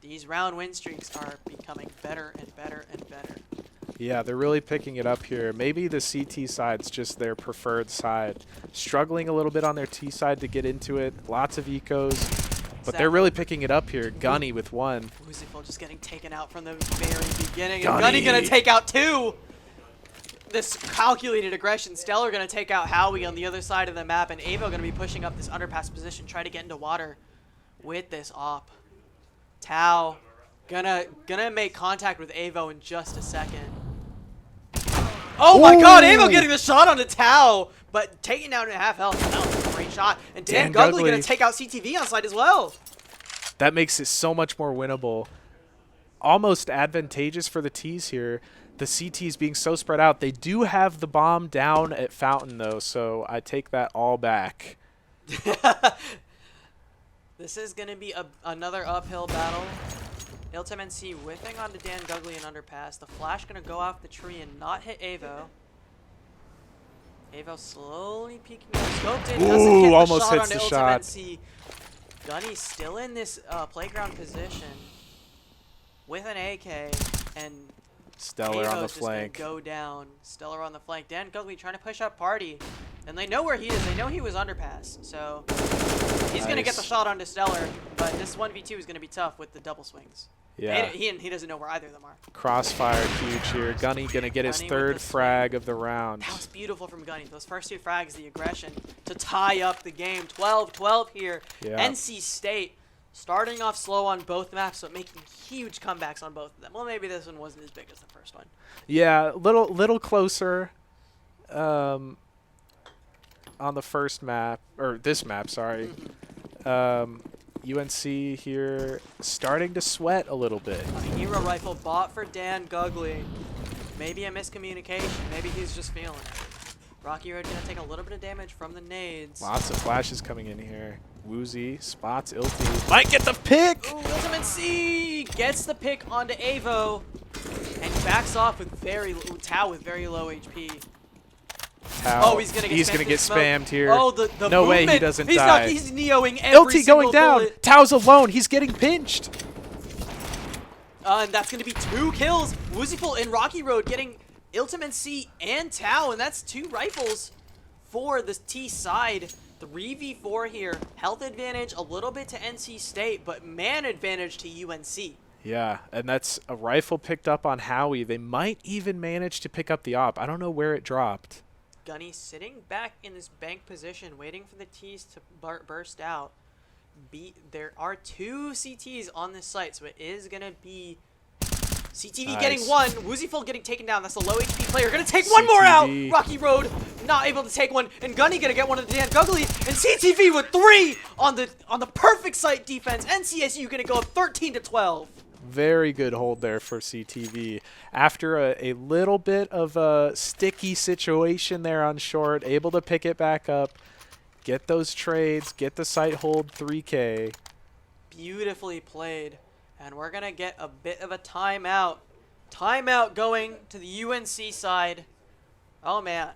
these round win streaks are becoming better and better and better. Yeah, they're really picking it up here. Maybe the CT side's just their preferred side. Struggling a little bit on their T side to get into it. Lots of ecos. But they're really picking it up here. Gunny with 1. Woozyful just getting taken out from the very beginning. And Gunny gonna take out 2. This calculated aggression. Stellar gonna take out Howie on the other side of the map, and Avo gonna be pushing up this underpass position, try to get into water with this op. Tau gonna make contact with Avo in just a second. Oh my god, Avo getting the shot onto Tau, but taking down to half health. That was a great shot. And Dan Gugly gonna take out CTV on side as well. That makes it so much more winnable. Almost advantageous for the T's here. The CTs being so spread out. They do have the bomb down at Fountain though, so I take that all back. This is gonna be another uphill battle. Ultim NC whiffing onto Dan Gugly and underpass. The flash gonna go off the tree and not hit Avo. Avo slowly peeking out. Scoped in, doesn't hit the almost shot hits onto the Ultim shot. NC. Gunny's still in this playground position with an AK, and Stellar on the Avo's just flank. gonna go down. Stellar on the flank. Dan Gugly trying to push up party, and they know where he is. They know he was underpass, so he's gonna get the shot onto Stellar. But this 1v2 is gonna be tough with the double swings. Yeah. He doesn't know where either of them are. Crossfire huge here. Gunny gonna get his Gunny with third the frag of the round. That was beautiful from Gunny. Those first 2 frags, the aggression to tie up the game. 12-12 here. Yeah. NC State starting off slow on both maps, but making huge comebacks on both of them. Well, maybe this one wasn't as big as the first one. Yeah, little closer on the first map, or this map, sorry. UNC here starting to sweat a little bit. A hero rifle bought for Dan Gugly. Maybe a miscommunication. Maybe he's just feeling it. Rocky Road gonna take a little bit of damage from the nades. Lots of flashes coming in here. Woozy spots Ilty. Might get the pick! Ooh, Ultimate C gets the pick onto Avo and backs off with Tau with very low HP. Tao. Oh, he's gonna get He's spammed gonna with get smoke. spammed here. Oh, the No movement. way he doesn't He's die. not. He's neoing every Ilti going single down. bullet. Tao's alone. He's getting pinched. And that's gonna be 2 kills. Wooziful and Rocky Road getting Iltim C and Tao, and that's 2 rifles for the T side. 3v4 here. Health advantage a little bit to NC State, but man advantage to UNC. Yeah, and that's a rifle picked up on Howie. They might even manage to pick up the op. I don't know where it dropped. Gunny sitting back in his bank position, waiting for the T's to burst out. There are 2 CTs on this site, so it is going to be CTV Nice. getting 1. Wooziful getting taken down. That's the low HP player. Going to take 1 more out. Rocky Road not able to take 1. And Gunny going to get one of the Dan Guggly. And CTV with 3 on the perfect site defense. NCSU going to go up 13-12. Very good hold there for CTV. After a little bit of a sticky situation there on short, able to pick it back up, get those trades, get the site hold 3K. Beautifully played. And we're going to get a bit of a timeout. Timeout going to the UNC side. Oh, man.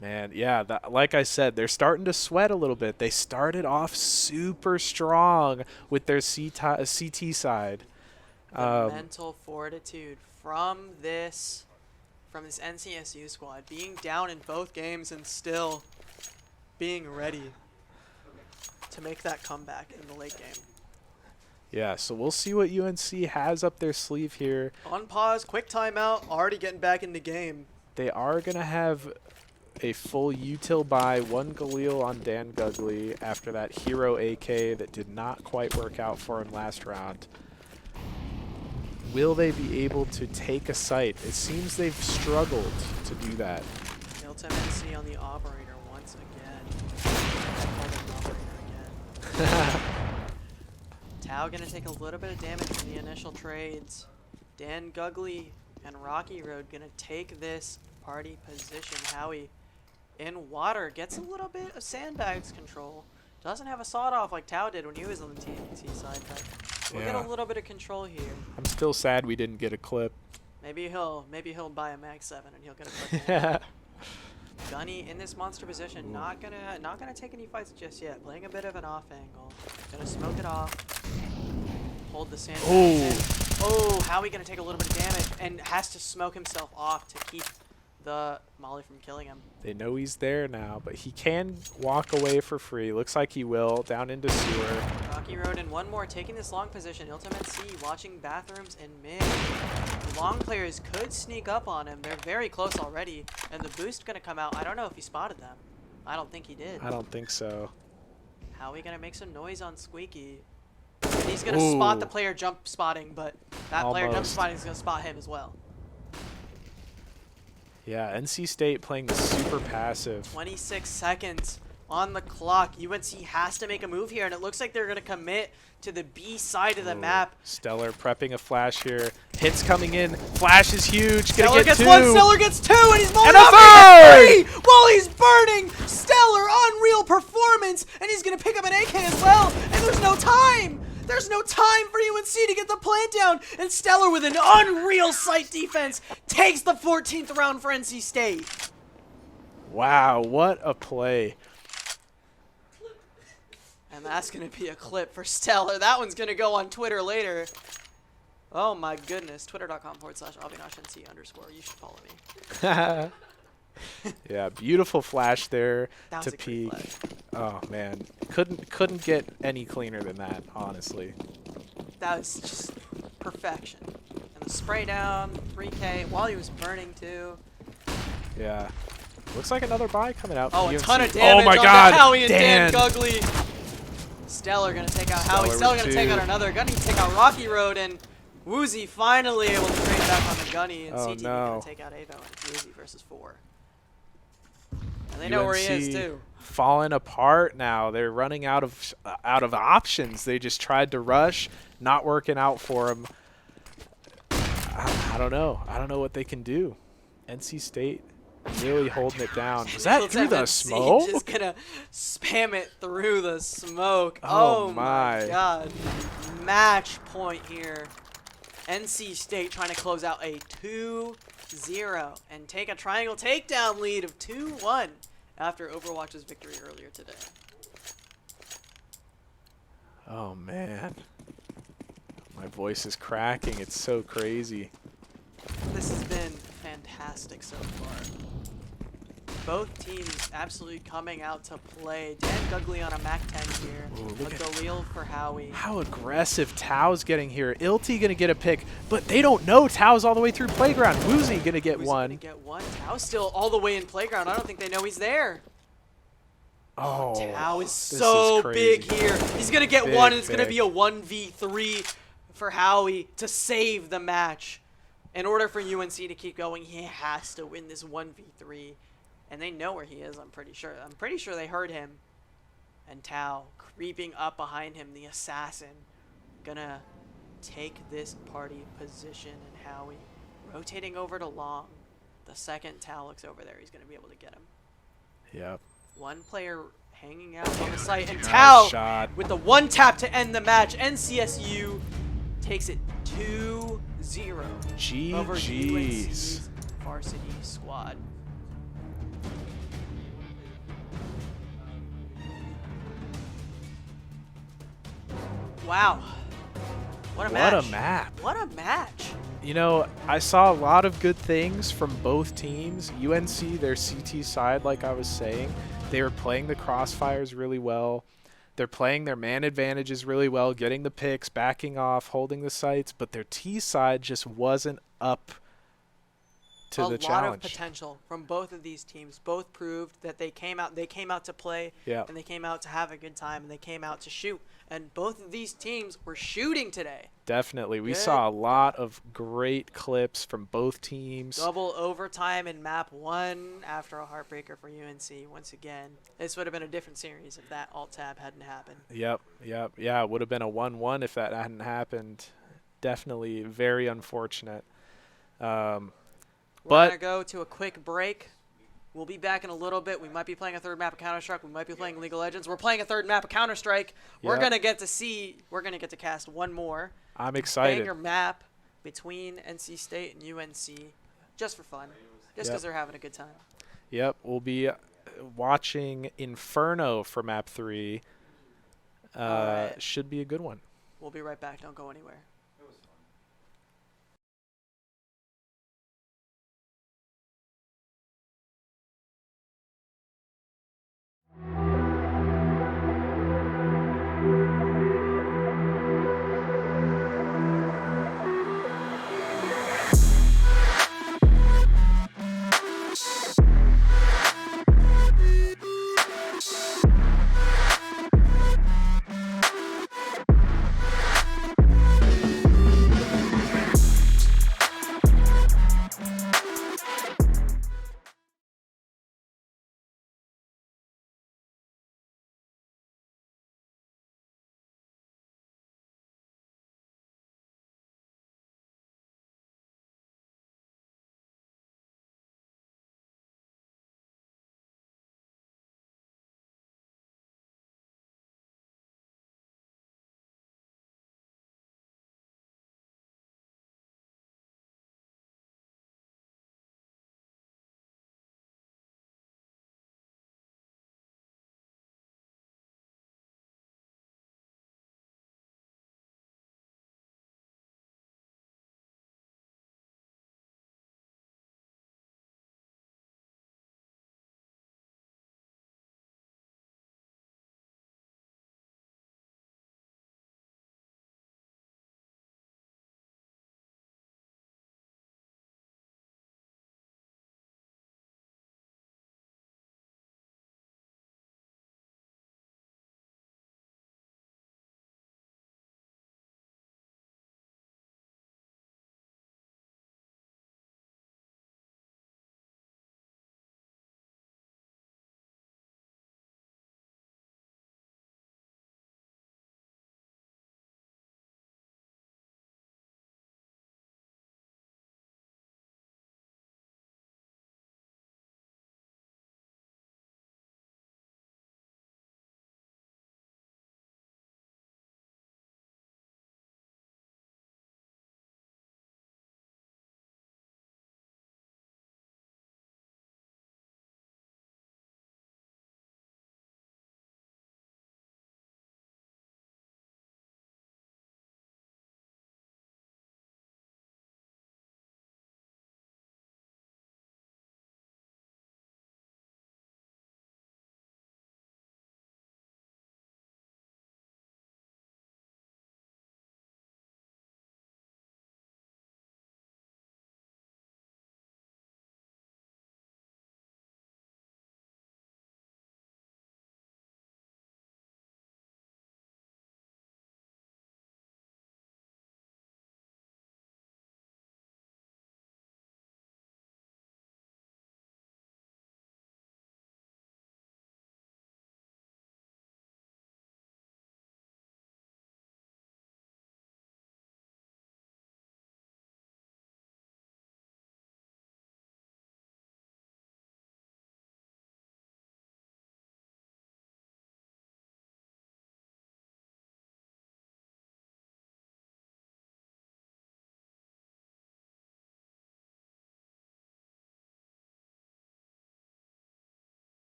Man, yeah, like I said, they're starting to sweat a little bit. They started off super strong with their CT side. The mental fortitude from this NCSU squad, being down in both games and still being ready to make that comeback in the late game. Yeah, so we'll see what UNC has up their sleeve here. On pause, quick timeout, already getting back in the game. They are going to have a full util buy, 1 Galil on Dan Guggly after that hero AK that did not quite work out for him last round. Will they be able to take a site? It seems they've struggled to do that. Iltim NC on the operator once again. I called him operator again. Tao gonna take a little bit of damage from the initial trades. Dan Guggly and Rocky Road gonna take this party position. Howie in water gets a little bit of sandbags control. Doesn't have a sawed off like Tao did when he was on the TNT side, but we'll get a little bit of control here. I'm still sad we didn't get a clip. Maybe he'll buy a Mag 7 and he'll get a clip. Gunny in this monster position, not gonna take any fights just yet. Playing a bit of an off angle. Gonna smoke it off. Hold the sandbags in. Oh, Howie gonna take a little bit of damage and has to smoke himself off to keep the Molly from killing him. They know he's there now, but he can walk away for free. Looks like he will. Down into sewer. Rocky Road and one more taking this long position. Ultimate C watching bathrooms and mid. The long players could sneak up on him. They're very close already. And the boost gonna come out. I don't know if he spotted them. I don't think he did. I don't think so. Howie gonna make some noise on Squeaky. And he's gonna spot the player jump spotting, but that player jump spotting is gonna spot him as well. Yeah, NC State playing the super passive. 26 seconds on the clock. UNC has to make a move here, and it looks like they're going to commit to the B side of the map. Stellar prepping a flash here. Hits coming in. Flash is huge. Stellar gets 2. 1, Stellar gets 2, and he's mulling And a up third! 3 while he's burning. Stellar, unreal performance, and he's going to pick up an AK as well, and there's no time. There's no time for UNC to get the plant down, and Stellar with an unreal site defense takes the 14th round for NC State. Wow, what a play. And that's going to be a clip for Stellar. That one's going to go on Twitter later. Oh my goodness, twitter.com/AvinashNC_. You should follow me. Yeah, beautiful flash there That to was a great peek. play. Oh man, couldn't get any cleaner than that, honestly. That was just perfection. And the spray down, 3K, while he was burning too. Yeah. Looks like another buy coming out. Oh, from a UNC. ton of damage oh my on God, Howie and Dan Dan. Guggly. Stellar gonna take out Howie. Stellar Stellar with gonna take 2. out another. Gunny take out Rocky Road, and Woozy finally able to trade back on the Gunny, and Oh, CTV no. gonna take out Avo, and it's Woozy versus 4. And they know where he is too. Falling apart now. They're running out of options. They just tried to rush, not working out for them. I don't know. I don't know what they can do. NC State really holding it down. Was that through the smoke? Just gonna spam it through the smoke. Oh Oh my. my God. Match point here. NC State trying to close out a 2 2-0 and take a Triangle Takedown lead of 2-1 after Overwatch's victory earlier today. Oh, man. My voice is cracking. It's so crazy. This has been fantastic so far. Both teams absolutely coming out to play. Dan Gugley on a MAC-10 here. Ooh, With look at Galil for Howie. how aggressive Tao's getting here. Ilti gonna get a pick, but they don't know Tao's all the way through playground. Woozy gonna get Who's one. gonna get one? Tao's still all the way in playground. I don't think they know he's there. Oh, Tao is this so big crazy. here. He's gonna get Big, one. It's gonna big. be a 1v3 for Howie to save the match. In order for UNC to keep going, he has to win this 1v3. And they know where he is, I'm pretty sure. I'm pretty sure they heard him. And Tao creeping up behind him, the assassin. Gonna take this party position. And Howie rotating over to long. The second Tao looks over there, he's gonna be able to get him. Yep. One player hanging out on the site. And Nice Tao shot. with the one tap to end the match. NCSU takes it 2-0 over GG's. UNC's varsity squad. Wow. What a match. What a map. What a match. You know, I saw a lot of good things from both teams. UNC, their CT side, like I was saying, they were playing the crossfires really well. They're playing their man advantages really well, getting the picks, backing off, holding the sites, but their T side just wasn't up to the A lot of challenge. potential from both of these teams. Both proved that they came out to play, Yeah. and they came out to have a good time, and they came out to shoot. And both of these teams were shooting today. Definitely. We Good. saw a lot of great clips from both teams. Double overtime in map 1 after a heartbreaker for UNC once again. This would have been a different series if that alt tab hadn't happened. Yep. Yeah, it would have been a 1-1 if that hadn't happened. Definitely very unfortunate. We're But- going to go to a quick break. We'll be back in a little bit. We might be playing a third map of Counter-Strike. We might be playing League of Legends. We're playing a third map of Counter-Strike. We're Yep. going to get to cast one more I'm excited. banger map between NC State and UNC just for fun. Just because Yep. they're having a good time. Yep, we'll be watching Inferno for map 3. Alright. Should be a good one. We'll be right back. Don't go anywhere.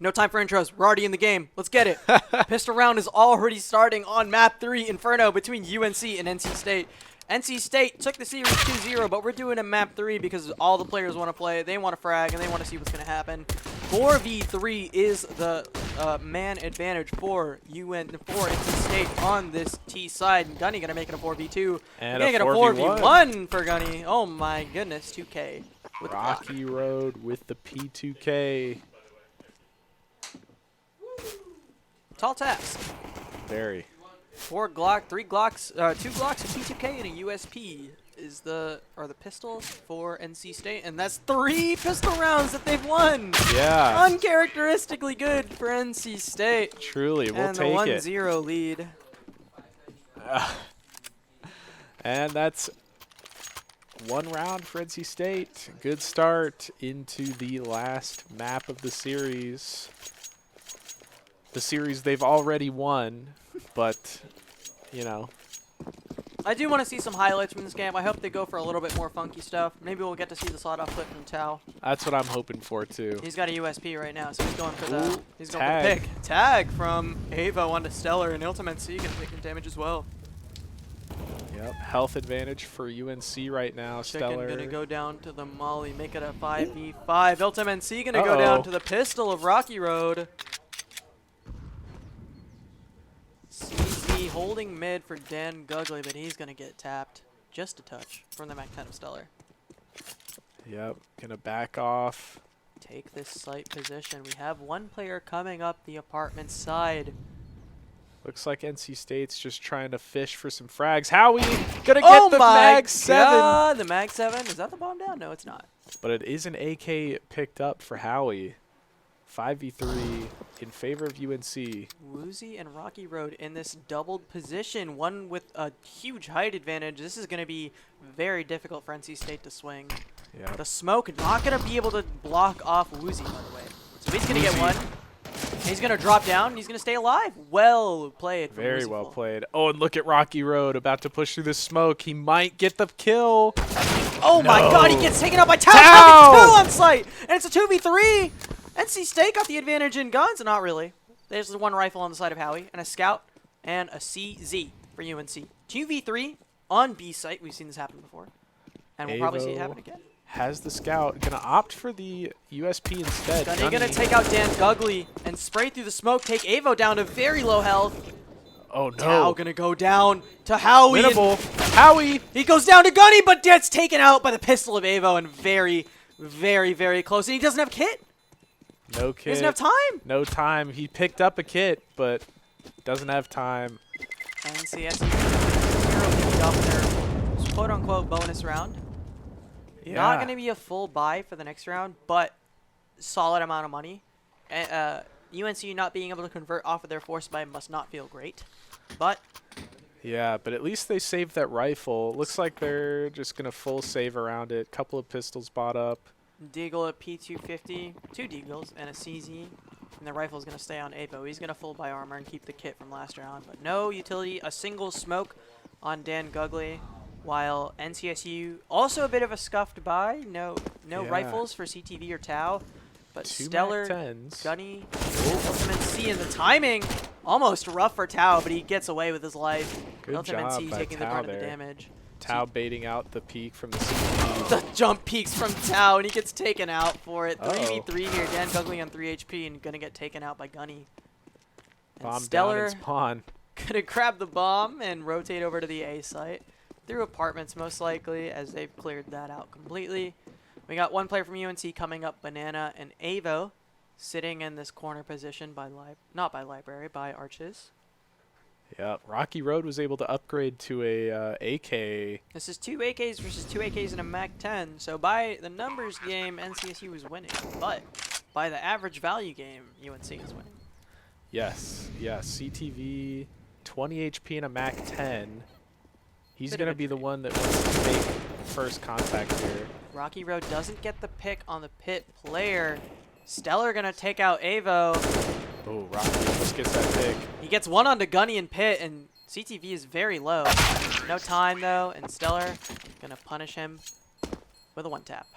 No time for intros. We're already in the game. Let's get it. Pistol round is already starting on map 3, Inferno, between UNC and NC State. NC State took the series 2-0, but we're doing a map 3 because all the players want to play. They want to frag, and they want to see what's going to happen. 4v3 is the man advantage for NC State on this T side. And Gunny going to make it a 4v2. And going to get a 4v1 for Gunny. Oh my goodness, 2K. With Rocky Road with the P2K. Tall task. Very. 4 Glock, 3 Glocks, 2 Glocks, a P2K, and a USP is the pistols for NC State, and that's 3 pistol rounds that they've won. Yeah. Uncharacteristically good for NC State. Truly, we'll and take the it. 1-0 lead. And that's 1 round for NC State. Good start into the last map of the series. The series they've already won, but, you know. I do want to see some highlights from this game. I hope they go for a little bit more funky stuff. Maybe we'll get to see the sawed-off clip from Tao. That's what I'm hoping for, too. He's got a USP right now, so he's going for the Ooh, he's going for the tag. pick. Tag from Ava onto Stellar, and Ultimate C going to take damage as well. Yep, health advantage for UNC right now. Chicken Stellar. gonna go down to the Molly, make it a 5v5. Ultimate C gonna go down to the pistol of Rocky Road. CZ holding mid for Dan Gugley, but he's gonna get tapped just a touch from the Mac 10 of Stellar. Yep, gonna back off. Take this site position. We have 1 player coming up the apartment side. Looks like NC State's just trying to fish for some frags. Howie gonna get the Mag 7. God, the Mag 7. Is that the bomb down? No, it's not. But it is an AK picked up for Howie. 5v3 in favor of UNC. Woozy and Rocky Road in this doubled position, one with a huge height advantage. This is going to be very difficult for NC State to swing. Yeah. The smoke not going to be able to block off Woozy, by the way. So he's going to get one. He's going to drop down. And he's going to stay alive. Well played. From Very Woozy well Full. played. Oh, and look at Rocky Road about to push through the smoke. He might get the kill. Oh my No. God, he gets taken out by Tao. Tao! 2 on site. And it's a 2v3. NC State got the advantage in guns. Not really. There's the 1 rifle on the side of Howie, and a scout, and a CZ for UNC. 2v3 on B site. We've seen this happen before. And we'll probably see it happen again. Has the scout. Gonna opt for the USP instead. Gunny gonna take out Dan Gugley and spray through the smoke, take Avo down to very low health. Oh no. Tao gonna go down to Howie. Winnable. Howie. He goes down to Gunny, but gets taken out by the pistol of Avo, and very, very, very close. And he doesn't have kit. No kit. He doesn't have time. No time. He picked up a kit, but doesn't have time. NCS 0 kicked off their quote-unquote bonus round. Yeah. Not going to be a full buy for the next round, but solid amount of money. UNC not being able to convert off of their force buy must not feel great. But Yeah, but at least they saved that rifle. Looks like they're just going to full save around it. Couple of pistols bought up. Deagle at P250, 2 Deagles, and a CZ. And the rifle's going to stay on Avo. He's going to full buy armor and keep the kit from last round. But no utility, a single smoke on Dan Gugley. While NCSU, also a bit of a scuffed buy. No Yeah. rifles for CTV or Tau. But 2 Stellar, Mac 10s. Gunny, Ultimate C, and the timing almost rough for Tau, but he gets away with his life. Good Ultimate job C by taking the Tau brunt of there. the damage. Tau baiting out the peak from the CT. The jump peaks from Tau, and he gets taken out for it. Uh-oh. 3v3 here. Dan Gugley on 3 HP and gonna get taken out by Gunny. And Bomb down Stellar in spawn. gonna grab the bomb and rotate over to the A site. Through apartments, most likely, as they've cleared that out completely. We got 1 player from UNC coming up, Banana and Avo, sitting in this corner position by not by library, by arches. Yeah, Rocky Road was able to upgrade to a AK. This is 2 AKs versus 2 AKs and a Mac 10. So by the numbers game, NCSU is winning, but by the average value game, UNC is winning. Yes, CTV, 20 HP and a Mac 10. He's Bit of going a to be the trade. one that wants to make first contact here. Rocky Road doesn't get the pick on the pit player. Stellar gonna take out Avo. Oh, Rocky almost gets that pick. He gets 1 onto Gunny and pit, and CTV is very low. No time though, and Stellar gonna punish him with a 1 tap.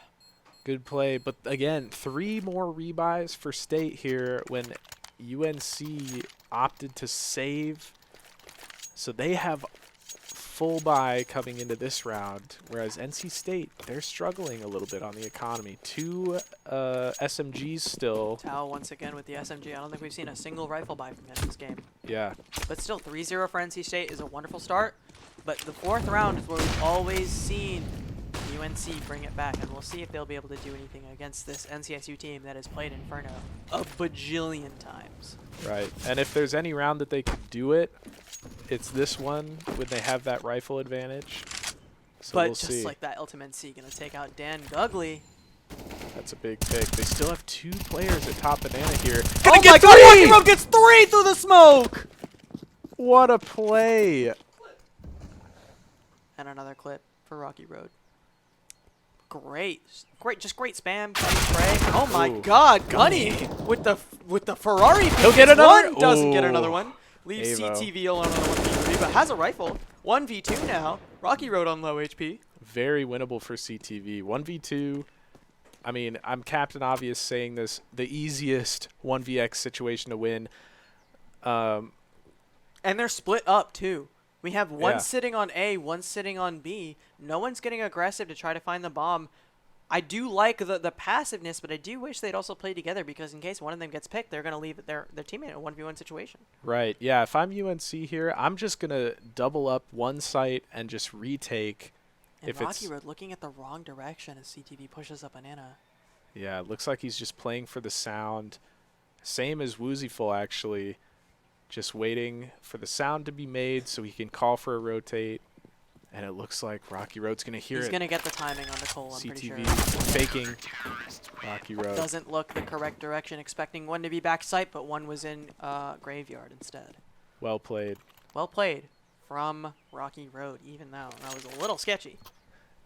Good play. But again, 3 more rebuys for State here when UNC opted to save. So they have full buy coming into this round, whereas NC State, they're struggling a little bit on the economy. 2 SMGs still. Tao once again with the SMG. I don't think we've seen a single rifle buy from him this game. Yeah. But still, 3-0 for NC State is a wonderful start. But the 4th round is where we've always seen UNC bring it back, and we'll see if they'll be able to do anything against this NCSU team that has played Inferno a bajillion times. Right. And if there's any round that they could do it, it's this one when they have that rifle advantage. So But we'll just see. like that, Ultimate C going to take out Dan Gugley. That's a big pick. They still have 2 players at top banana here. Oh my god, Rocky Road gets 3 through the smoke! What a play! And another clip for Rocky Road. Great, just great spam, spray. Oh my Ooh. god, Gunny with the Ferrari. He'll get another one. Doesn't get Ooh. another one. Leaves Avo. CTV alone on the 1v3, but has a rifle. 1v2 now. Rocky Road on low HP. Very winnable for CTV. 1v2. I mean, I'm Captain Obvious saying this, the easiest 1vx situation to win. And they're split up too. We have one Yeah. sitting on A, one sitting on B. No one's getting aggressive to try to find the bomb. I do like the passiveness, but I do wish they'd also play together because in case one of them gets picked, they're going to leave their teammate in a 1v1 situation. Right. Yeah, if I'm UNC here, I'm just going to double up one site and just retake. And If Rocky it's Road looking at the wrong direction as CTV pushes up Banana. Yeah, it looks like he's just playing for the sound. Same as Woozyful, actually. Just waiting for the sound to be made so he can call for a rotate. And it looks like Rocky Road's going to hear He's it. going to get the timing on Nicole, I'm pretty CTV sure. faking Rocky Road. Doesn't look the correct direction, expecting one to be back site, but one was in Graveyard instead. Well played. Well played from Rocky Road, even though that was a little sketchy.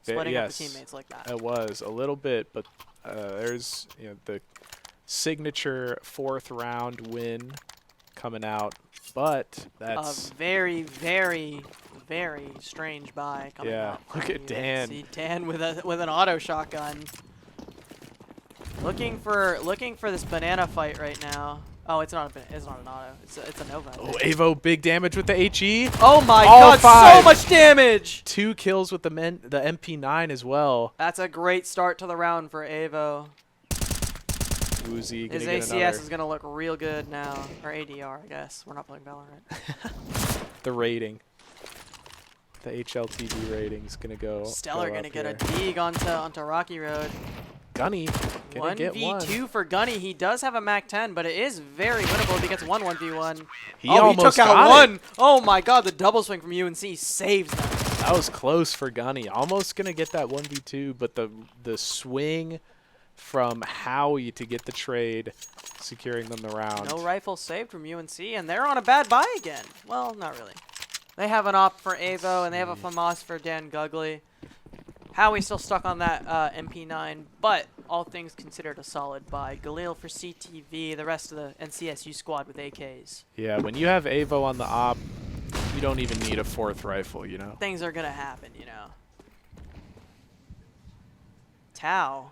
Splitting up the teammates like that. It was a little bit, but there's the signature 4th round win coming out, but that's a very, very, very strange buy coming Yeah, out. look at Dan. See Dan with an auto shotgun. Looking for this banana fight right now. Oh, it's not an auto. It's a Nova. Oh, Avo, big damage with the HE. Oh my All god, 5. so much damage! 2 kills with the MP9 as well. That's a great start to the round for Avo. Woozy His gonna get ACS another. is going to look real good now. Or ADR, I guess. We're not playing Valorant. The rating. The HLTV rating's gonna go. Stellar go going to up get a here. dig onto Rocky Road. Gunny. Gonna get 1v2 for Gunny. He does have a MAC-10, but it is very winnable if he gets 1v1. He he almost took out got one. it. Oh my god, the double swing from UNC saves them. That was close for Gunny. Almost gonna get that 1v2, but the swing from Howie to get the trade, securing them the round. No rifle saved from UNC, and they're on a bad buy again. Well, not really. They have an op for Avo, and they have a FAMAS for Dan Gugley. Howie's still stuck on that MP9, but all things considered a solid buy. Galil for CTV, the rest of the NCSU squad with AKs. Yeah, when you have Avo on the op, you don't even need a 4th rifle, you know? Things are going to happen, you know. Tao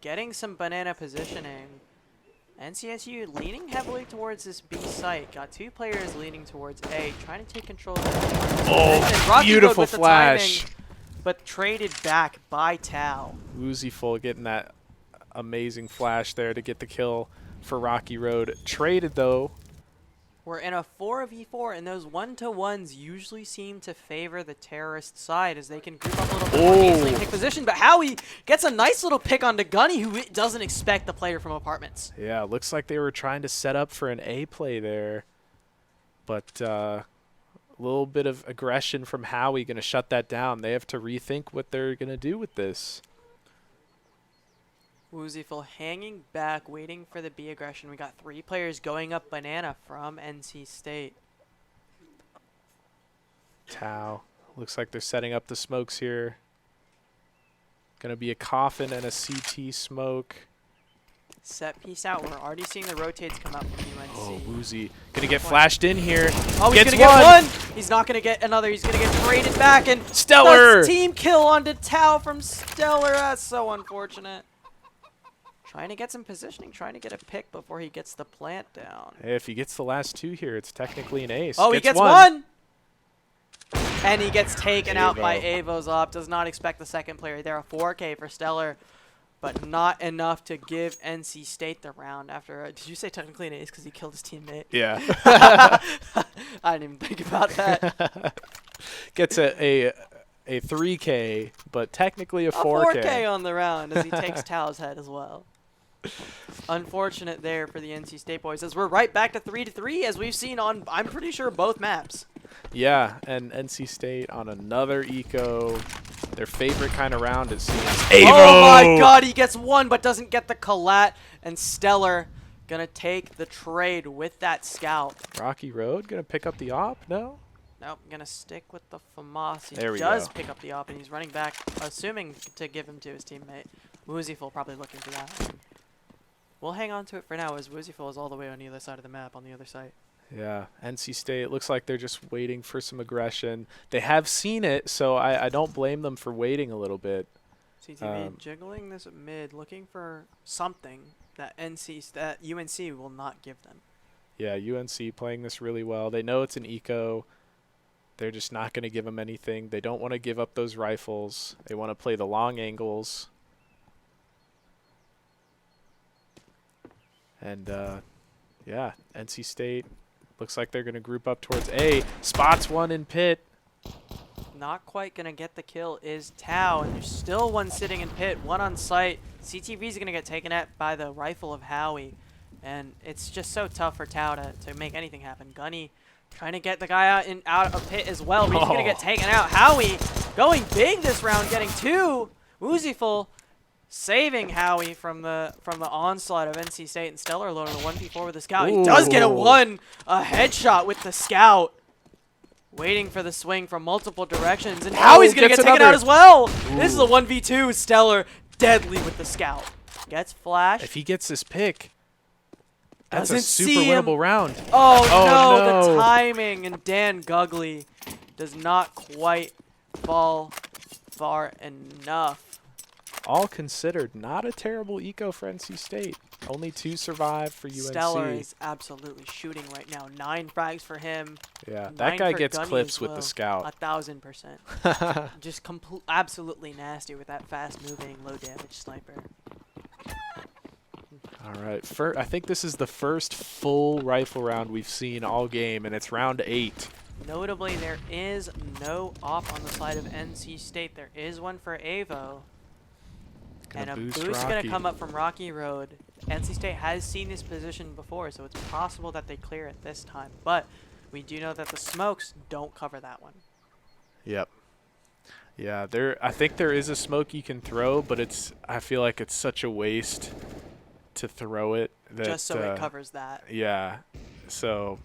getting some banana positioning. NCSU leaning heavily towards this B site. Got 2 players leaning towards A, trying to take control of the Oh, Rocky Road beautiful with the flash. timing, but traded back by Tao. Woozyful getting that amazing flash there to get the kill for Rocky Road. Traded, though. We're in a 4v4, and those 1-to-1s usually seem to favor the terrorist side as they can group up a little bit more easily and take position. But Howie gets a nice little pick onto Gunny, who doesn't expect the player from Apartments. Yeah, looks like they were trying to set up for an A play there. But a little bit of aggression from Howie going to shut that down. They have to rethink what they're going to do with this. Woozyful hanging back, waiting for the B aggression. We got 3 players going up banana from NC State. Tao. Looks like they're setting up the smokes here. Going to be a coffin and a CT smoke. Set piece out. We're already seeing the rotates come up from UNC. Oh, Woozy. Going to get flashed in here. Oh, he's Gets going to get one. He's not going to get another. He's going to get traded back. And Stellar. Team kill onto Tao from Stellar. That's so unfortunate. Trying to get some positioning, trying to get a pick before he gets the plant down. Hey, if he gets the last 2 here, it's technically an ace. Oh, he gets one! And he gets taken out by Avo's op. Does not expect the second player there. A 4K for Stellar, but not enough to give NC State the round after. Did you say technically an ace because he killed his teammate? Yeah. I didn't even think about that. Gets a 3K, but technically a 4K. A 4K on the round as he takes Tao's head as well. Unfortunate there for the NC State boys as we're right back to 3-3 as we've seen on, I'm pretty sure, both maps. Yeah, and NC State on another eco. Their favorite kind of round, it seems. Oh my god, he gets one but doesn't get the collat. And Stellar gonna take the trade with that scout. Rocky Road gonna pick up the op? No? Nope, gonna stick with the FAMAS. He There we does go. pick up the op and he's running back, assuming to give him to his teammate. Woozyful probably looking for that one. We'll hang on to it for now as Woozyful is all the way on the other side of the map on the other side. Yeah, NC State looks like they're just waiting for some aggression. They have seen it, so I don't blame them for waiting a little bit. CTV jiggling this mid, looking for something that UNC will not give them. Yeah, UNC playing this really well. They know it's an eco. They're just not going to give them anything. They don't want to give up those rifles. They want to play the long angles. And, yeah, NC State looks like they're going to group up towards A. Spots one in pit. Not quite going to get the kill is Tao, and there's still one sitting in pit, one on site. CTV is going to get taken at by the rifle of Howie, and it's just so tough for Tao to make anything happen. Gunny trying to get the guy out of pit as well, but he's going to get taken out. Howie going big this round, getting 2. Woozyful saving Howie from the onslaught of NC State, and Stellar alone on the 1v4 with the scout. He does get a headshot with the scout. Waiting for the swing from multiple directions, and Howie's going to get taken out as well. This is a 1v2. Stellar deadly with the scout. Gets flashed. If he gets this pick, that's a Doesn't super see him. winnable round. Oh, no. the timing, and Dan Gugley does not quite fall far enough. All considered, not a terrible eco for NC State. Only 2 survive for UNC. Stellar is absolutely shooting right now. 9 frags for him. Yeah, 9 that guy for gets Gunny clips as with well. the scout. 1000%. Just absolutely nasty with that fast-moving, low-damage sniper. All right, I think this is the first full rifle round we've seen all game, and it's round 8. Notably, there is no op on the side of NC State. There is one for Avo. And a boost is going to come up from Rocky Road. NC State has seen this position before, so it's possible that they clear it this time. But we do know that the smokes don't cover that one. Yep. Yeah, I think there is a smoke you can throw, but I feel like it's such a waste to throw it. Just so it covers that. Yeah. So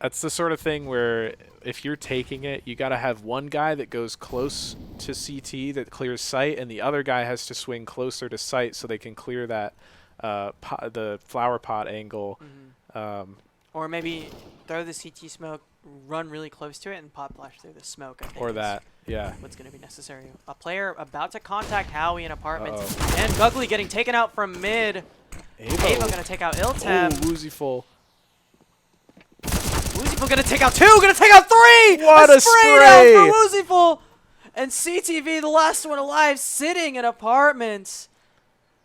that's the sort of thing where if you're taking it, you got to have one guy that goes close to CT that clears sight, and the other guy has to swing closer to sight so they can clear that the flower pot angle. Mm-hmm. Or maybe throw the CT smoke, run really close to it, and pop flash through the smoke. I think or that, yeah. What's going to be necessary. A player about to contact Howie in apartments. And Gugley getting taken out from mid. Avo going to take out Iltem. Woozyful. Woozyful gonna take out 2, gonna take out 3! What a spray spray! down for Woozyful! And CTV, the last one alive, sitting in apartments.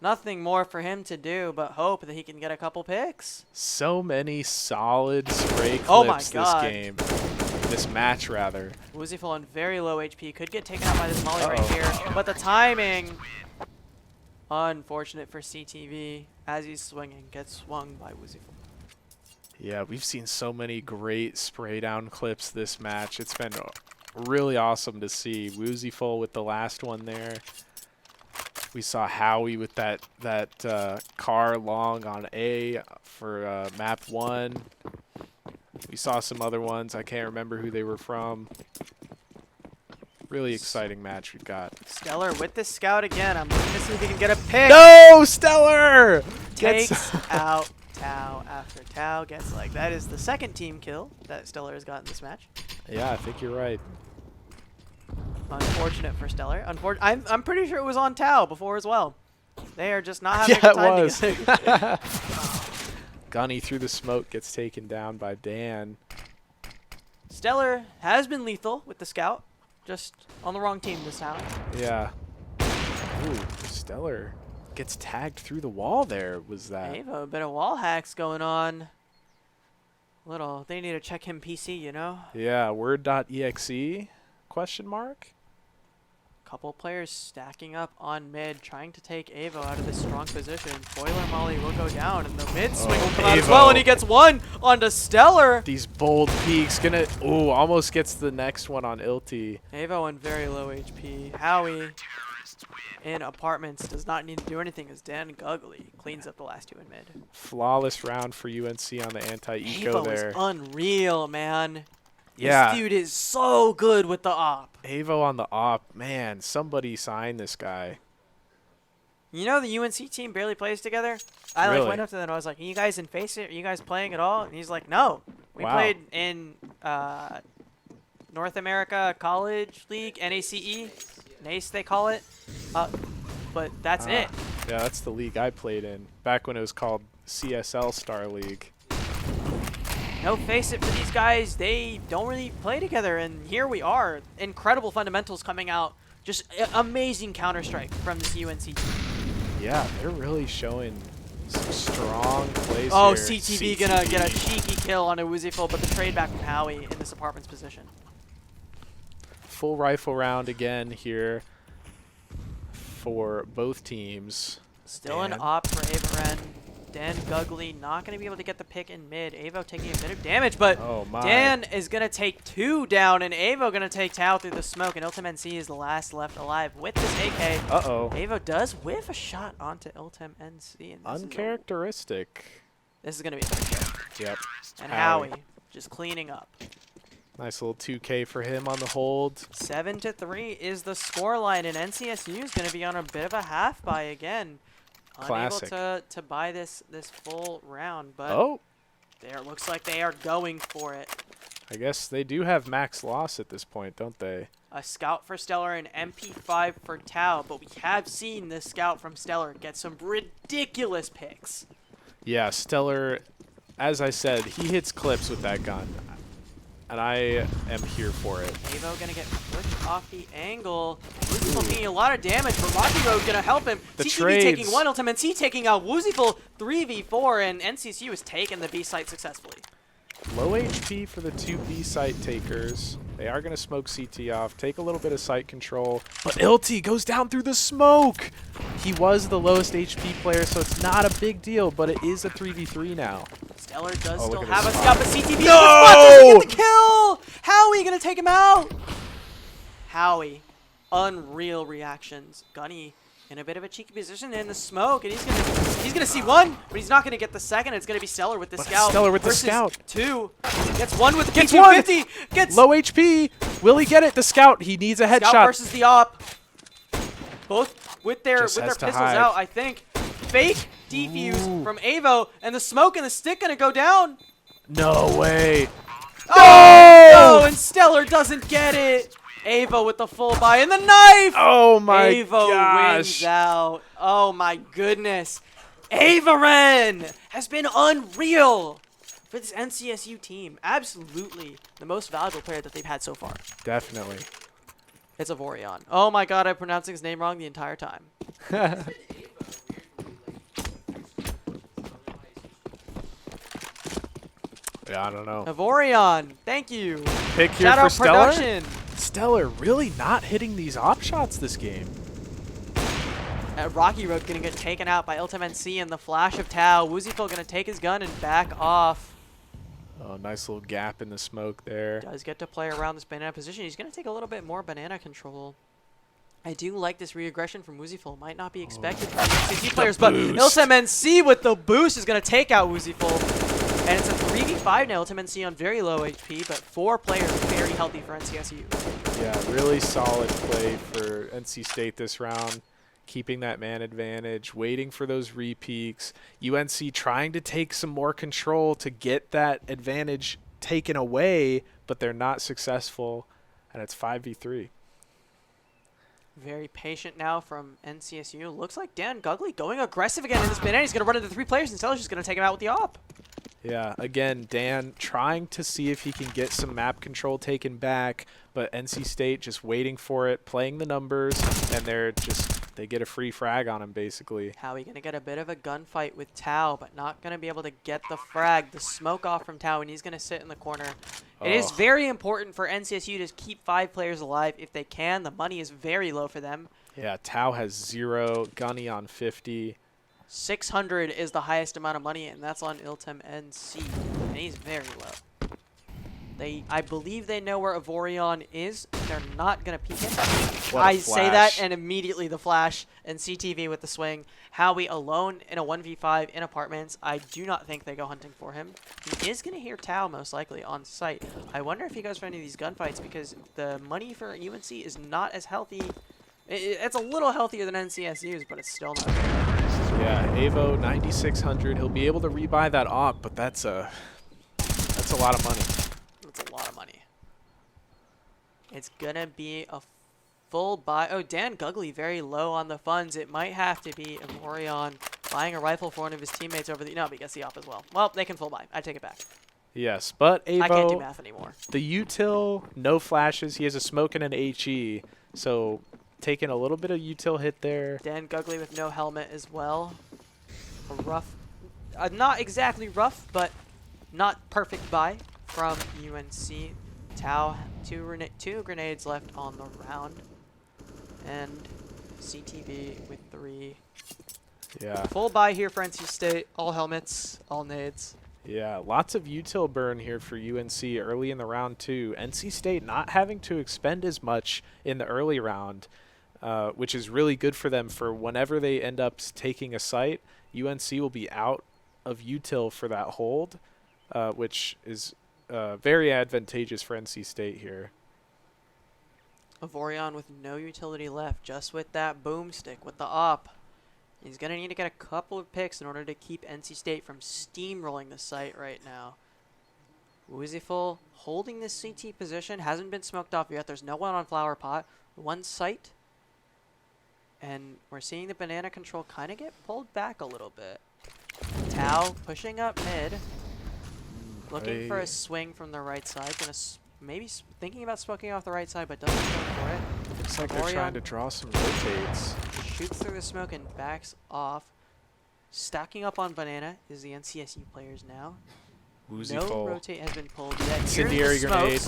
Nothing more for him to do but hope that he can get a couple picks. So many solid spray clips Oh my God. this game. This match, rather. Woozyful on very low HP. Could get taken out by this molly right here. But the timing, unfortunate for CTV. As he's swinging, gets swung by Woozyful. Yeah, we've seen so many great spray down clips this match. It's been really awesome to see. Woozyful with the last one there. We saw Howie with that car long on A for map 1. We saw some other ones. I can't remember who they were from. Really exciting match we've got. Stellar with the scout again. I'm looking to see if he can get a pick. No, Stellar! Takes out Tao after Tao gets that is the second team kill that Stellar has gotten this match. Yeah, I think you're right. Unfortunate for Stellar. I'm pretty sure it was on Tao before as well. They are just not having a Yeah, good time it was. together. Gunny through the smoke gets taken down by Dan. Stellar has been lethal with the scout, just on the wrong team this time. Yeah. Ooh, Stellar gets tagged through the wall there. Was that? Ava, a bit of wall hacks going on. They need to check him PC, you know? Yeah, word.exe? Question mark? Couple players stacking up on mid, trying to take Avo out of this strong position. Boiler Molly will go down, and the mid swing will come out as well, and he gets one onto Stellar. These bold peaks gonna, ooh, almost gets the next one on Ilti. Avo on very low HP. Howie in apartments does not need to do anything as Dan Guggly cleans up the last two in mid. Flawless round for UNC on the anti-eco Avo there. is unreal, man. Yeah. This dude is so good with the op. Avo on the op. Man, somebody sign this guy. You know the UNC team barely plays together? I Really? went up to them and I was like, are you guys in Face It? Are you guys playing at all? And he's like, no. We Wow. played in North America College League, NACE. NACE they call it. But that's it. Yeah, that's the league I played in. Back when it was called CSL Star League. No, face it, for these guys, they don't really play together, and here we are. Incredible fundamentals coming out. Just amazing Counter-Strike from this UNC team. Yeah, they're really showing some strong plays Oh, here. CTV gonna get a cheeky kill on a Wooziful, but the trade back from Howie in this apartment's position. Full rifle round again here for both teams. Still an op for Avaren. Dan Guggly not going to be able to get the pick in mid. Avo taking a bit of damage, but Oh my. Dan is going to take 2 down, and Avo going to take Tao through the smoke, and Ultim NC is the last left alive with this AK. Uh-oh. Avo does whiff a shot onto Ultim NC. And Uncharacteristic. this is going to be a good kill. Yep. And Howie just cleaning up. Nice little 2K for him on the hold. 7-3 is the scoreline, and NCSU is going to be on a bit of a half buy again. Classic. Unable to buy this full round, but Oh, there it looks like they are going for it. I guess they do have max loss at this point, don't they? A scout for Stellar and MP5 for Tau, but we have seen this scout from Stellar get some ridiculous picks. Yeah, Stellar, as I said, he hits clips with that gun. And I am here for it. Avo gonna get flipped off the angle. Wooziful taking a lot of damage, but Rocky Road gonna help him. The CTV taking trades. 1, Ultimate C taking out Wooziful 3v4, and NCSU has taken the B site successfully. Low HP for the 2 B site takers. They are going to smoke CT off, take a little bit of site control. But Ilti goes down through the smoke. He was the lowest HP player, so it's not a big deal, but it is a 3v3 now. Stellar does Oh, still look at have a this scout, spot. but CTV No! doesn't get the kill! Howie gonna take him out! Howie, unreal reactions. Gunny in a bit of a cheeky position in the smoke, and he's gonna see 1, but he's not gonna get the second. It's gonna be Stellar with the But scout. Stellar with the versus scout. 2. Gets 1 with the Gets P250. Gets Low HP. Will he get it? The scout. He needs a headshot. scout versus the op. Both with their Just has to pistols hide. out, I think. Fake defuse Ooh. from Avo, and the smoke and the stick gonna go down. No way. Oh, and Stellar doesn't get it. Avo with the full buy and the knife. Oh my Avo gosh. wins out. Oh my goodness. Avaren has been unreal for this NCSU team. Absolutely the most valuable player that they've had so far. Definitely. It's Avorion. Oh my god, I'm pronouncing his name wrong the entire time. Yeah, I don't know. Avorion, thank you. Pick here Shout for out Stellar. production. Stellar really not hitting these op shots this game. Rocky Road gonna get taken out by Ultimate C and the flash of Tau. Wooziful gonna take his gun and back off. Oh, nice little gap in the smoke there. Does get to play around this banana position. He's gonna take a little bit more banana control. I do like this re-aggression from Wooziful. Might not be expected from NCT players, but boost. Ultimate C with the boost is gonna take out Wooziful. And it's a 3v5 now. Ultimate C on very low HP, but 4 players very healthy for NCSU. Yeah, really solid play for NC State this round. Keeping that man advantage, waiting for those repeaks. UNC trying to take some more control to get that advantage taken away, but they're not successful, and it's 5v3. Very patient now from NCSU. Looks like Dan Gugley going aggressive again in this banana. He's going to run into 3 players, and Stellar's just going to take him out with the op. Yeah, again, Dan trying to see if he can get some map control taken back, but NC State just waiting for it, playing the numbers, and they get a free frag on him, basically. Howie going to get a bit of a gunfight with Tao, but not going to be able to get the frag, the smoke off from Tao, and he's going to sit in the corner. It is very important for NCSU to keep 5 players alive if they can. The money is very low for them. Yeah, Tao has 0, Gunny on 50. 600 is the highest amount of money, and that's on Iltem NC, and he's very low. I believe they know where Avorion is. They're not going to peek him. I say that, and immediately the flash and CTV with the swing. Howie alone in a 1v5 in apartments. I do not think they go hunting for him. He is going to hear Tao most likely on site. I wonder if he goes for any of these gunfights because the money for UNC is not as healthy. It's a little healthier than NCSU's, but it's still not good. Yeah, Avo 9,600. He'll be able to rebuy that op, but that's a lot of money. That's a lot of money. It's gonna be a full buy. Oh, Dan Gugley very low on the funds. It might have to be Avorion buying a rifle for one of his teammates over the. No, but he gets the op as well. Well, they can full buy. I take it back. Yes, but Avo. I can't do math anymore. The util, no flashes. He has a smoke and an HE, so taking a little bit of util hit there. Dan Gugley with no helmet as well. A rough, not exactly rough, but not perfect buy from UNC. Tao, two grenades left on the round. And CTV with 3. Yeah. Full buy here for NC State. All helmets, all nades. Yeah, lots of util burn here for UNC early in the round too. NC State not having to expend as much in the early round, which is really good for them for whenever they end up taking a site. UNC will be out of util for that hold, which is very advantageous for NC State here. Avorion with no utility left, just with that boomstick, with the op. He's going to need to get a couple of picks in order to keep NC State from steamrolling the site right now. Wooziful holding this CT position, hasn't been smoked off yet. There's no one on Flower Pot. One site. And we're seeing the banana control kind of get pulled back a little bit. Tao pushing up mid. Looking for a swing from the right side. Maybe thinking about smoking off the right side, but doesn't go for it. Looks like they're trying to draw some rotates. Shoots through the smoke and backs off. Stacking up on banana is the NCSU players now. Woozy No full. rotate has been pulled yet. Incendiary grenade.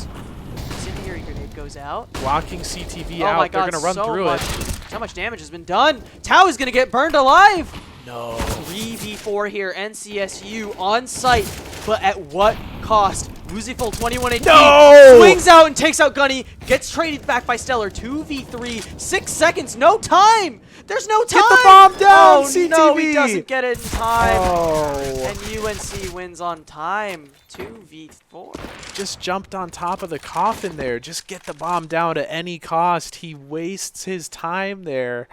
Incendiary grenade goes out. Blocking CTV Oh out. my God, They're going to run so through much, it. so much damage has been done. Tao is going to get burned alive. No. 3v4 here, NCSU on site, but at what cost? Wooziful 21 HP No! swings out and takes out Gunny, gets traded back by Stellar. 2v3, 6 seconds, no time. There's no time. Get the bomb down, Oh CTV. no, he doesn't get it in time. Oh. And UNC wins on time. 2v4. Just jumped on top of the coffin there. Just get the bomb down at any cost. He wastes his time there.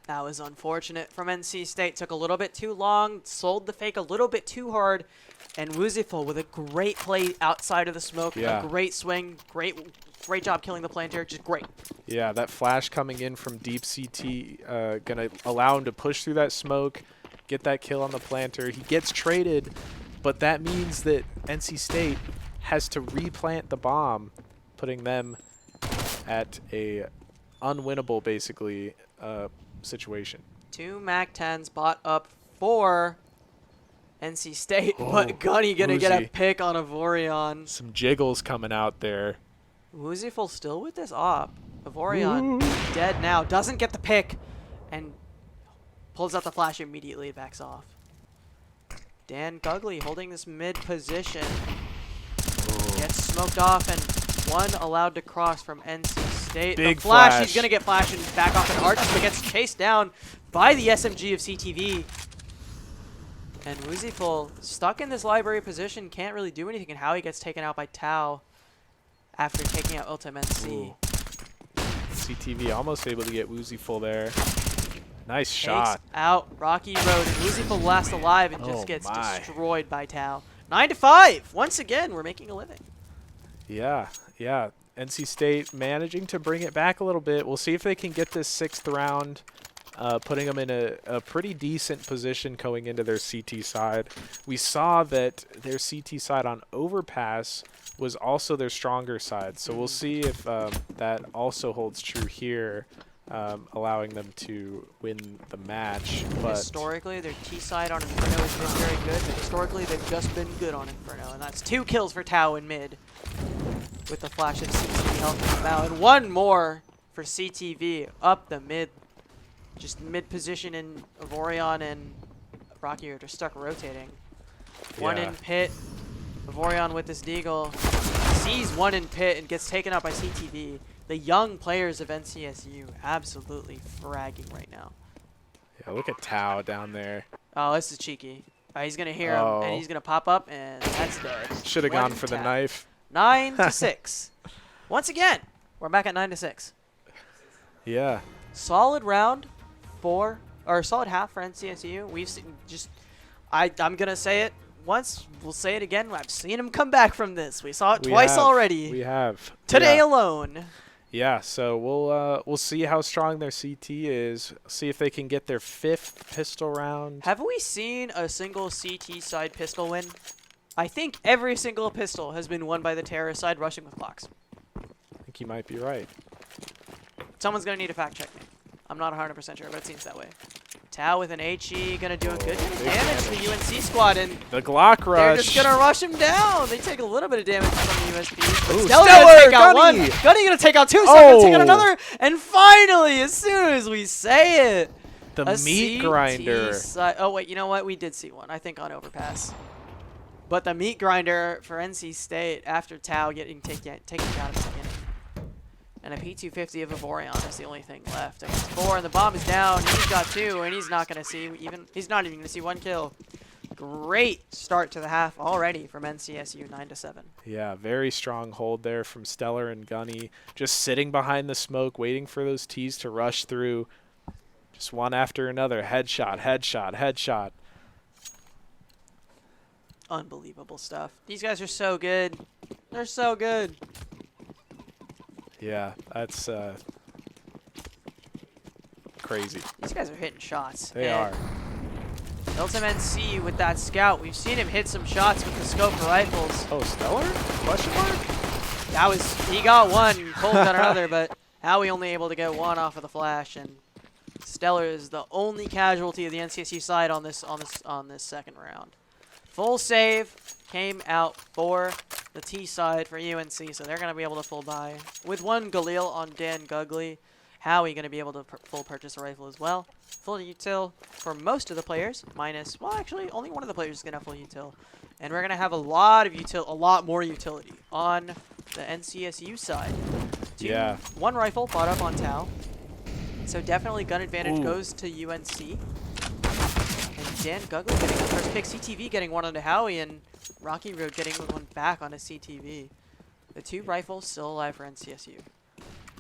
That was unfortunate from NC State. Took a little bit too long, sold the fake a little bit too hard, and Wooziful with a great play outside of the smoke. Yeah. A great swing, great job killing the planter, just great. Yeah, that flash coming in from deep CT gonna allow him to push through that smoke, get that kill on the planter. He gets traded, but that means that NC State has to replant the bomb, putting them at a unwinnable, basically, situation. 2 MAC-10s bought up for NC State, Oh, but Gunny gonna get a Woozy. pick on Avorion. Some jiggles coming out there. Wooziful still with this op. Avorion dead now, doesn't get the pick, and pulls out the flash immediately, backs off. Dan Gugley holding this mid position. Gets smoked off, and one allowed to cross from NC State. Big the flash, flash. he's going to get flash and back off in arches, but gets chased down by the SMG of CTV. And Wooziful stuck in this library position, can't really do anything, and Howie gets taken out by Tao after taking out Ultim NC. Ooh. CTV almost able to get Wooziful there. Nice Takes shot. out Rocky Road, and Wooziful last alive and Oh just gets my. destroyed by Tao. 9-5. Once again, we're making a living. Yeah, yeah. NC State managing to bring it back a little bit. We'll see if they can get this 6th round, putting them in a pretty decent position going into their CT side. We saw that their CT side on overpass was also their stronger side. So we'll see if that also holds true here, allowing them to win the match. But historically, their T side on Inferno has been very good, but historically they've just been good on Inferno, and that's 2 kills for Tau in mid, with the flash of CTV helping them out, and 1 more for CTV up the mid, just mid position in Avorion and Rocky are just stuck rotating. 1 in pit. Avorion with this deagle sees 1 in pit and gets taken out by CTV. The young players of NCSU absolutely fragging right now. Yeah, look at Tau down there. Oh, this is cheeky. He's going to hear him, and he's going to pop up, and that's dead. Should have gone for the knife. 9-6. Once again, we're back at 9-6. Yeah. Solid round for, or solid half for NCSU. We've seen just, I'm going to say it once, we'll say it again. I've seen him come back from this. We saw it twice already. We have. Today alone. Yeah, so we'll see how strong their CT is. See if they can get their 5th pistol round. Have we seen a single CT side pistol win? I think every single pistol has been won by the terrorist side rushing with clocks. I think you might be right. Someone's going to need to fact check me. I'm not 100% sure, but it seems that way. Tau with an HE going to do a good bit of damage to the UNC squad, and the Glock rush. they're just going to rush him down. They take a little bit of damage from the USP. Ooh, Stellar going to take out Gunny. 1. Gunny going to take out 2. So going to take out another. And finally, as soon as we say it, the a meat CT grinder. Oh, wait, you know what? We did see one, I think, on overpass. But the meat grinder for NC State after Tau getting taken out at the beginning. And a P250 of Avorion is the only thing left against 4, and the bomb is down. He's got 2, and he's not going to see he's not even going to see 1 kill. Great start to the half already from NCSU, 9-7. Yeah, very strong hold there from Stellar and Gunny. Just sitting behind the smoke, waiting for those T's to rush through. Just one after another. Headshot, headshot, headshot. Unbelievable stuff. These guys are so good. They're so good. Yeah, that's crazy. These guys are hitting shots. They are. Hilton NC with that scout. We've seen him hit some shots with the scope rifles. Oh, Stellar? Question mark? He got 1, Cole got another, but Howie only able to get 1 off of the flash, and Stellar is the only casualty of the NCSU side on this 2nd round. Full save came out for the T side for UNC, so they're going to be able to pull by. With 1 Galil on Dan Gugley, Howie going to be able to full purchase a rifle as well. Full util for most of the players, minus, well, actually, only one of the players is going to have full util. And we're going to have a lot more utility on the NCSU side. 1 rifle bought up on Tau. So definitely gun advantage goes to UNC. And Dan Gugley getting the first pick. CTV getting 1 onto Howie, and Rocky Road getting 1 back onto CTV. The 2 rifles still alive for NCSU.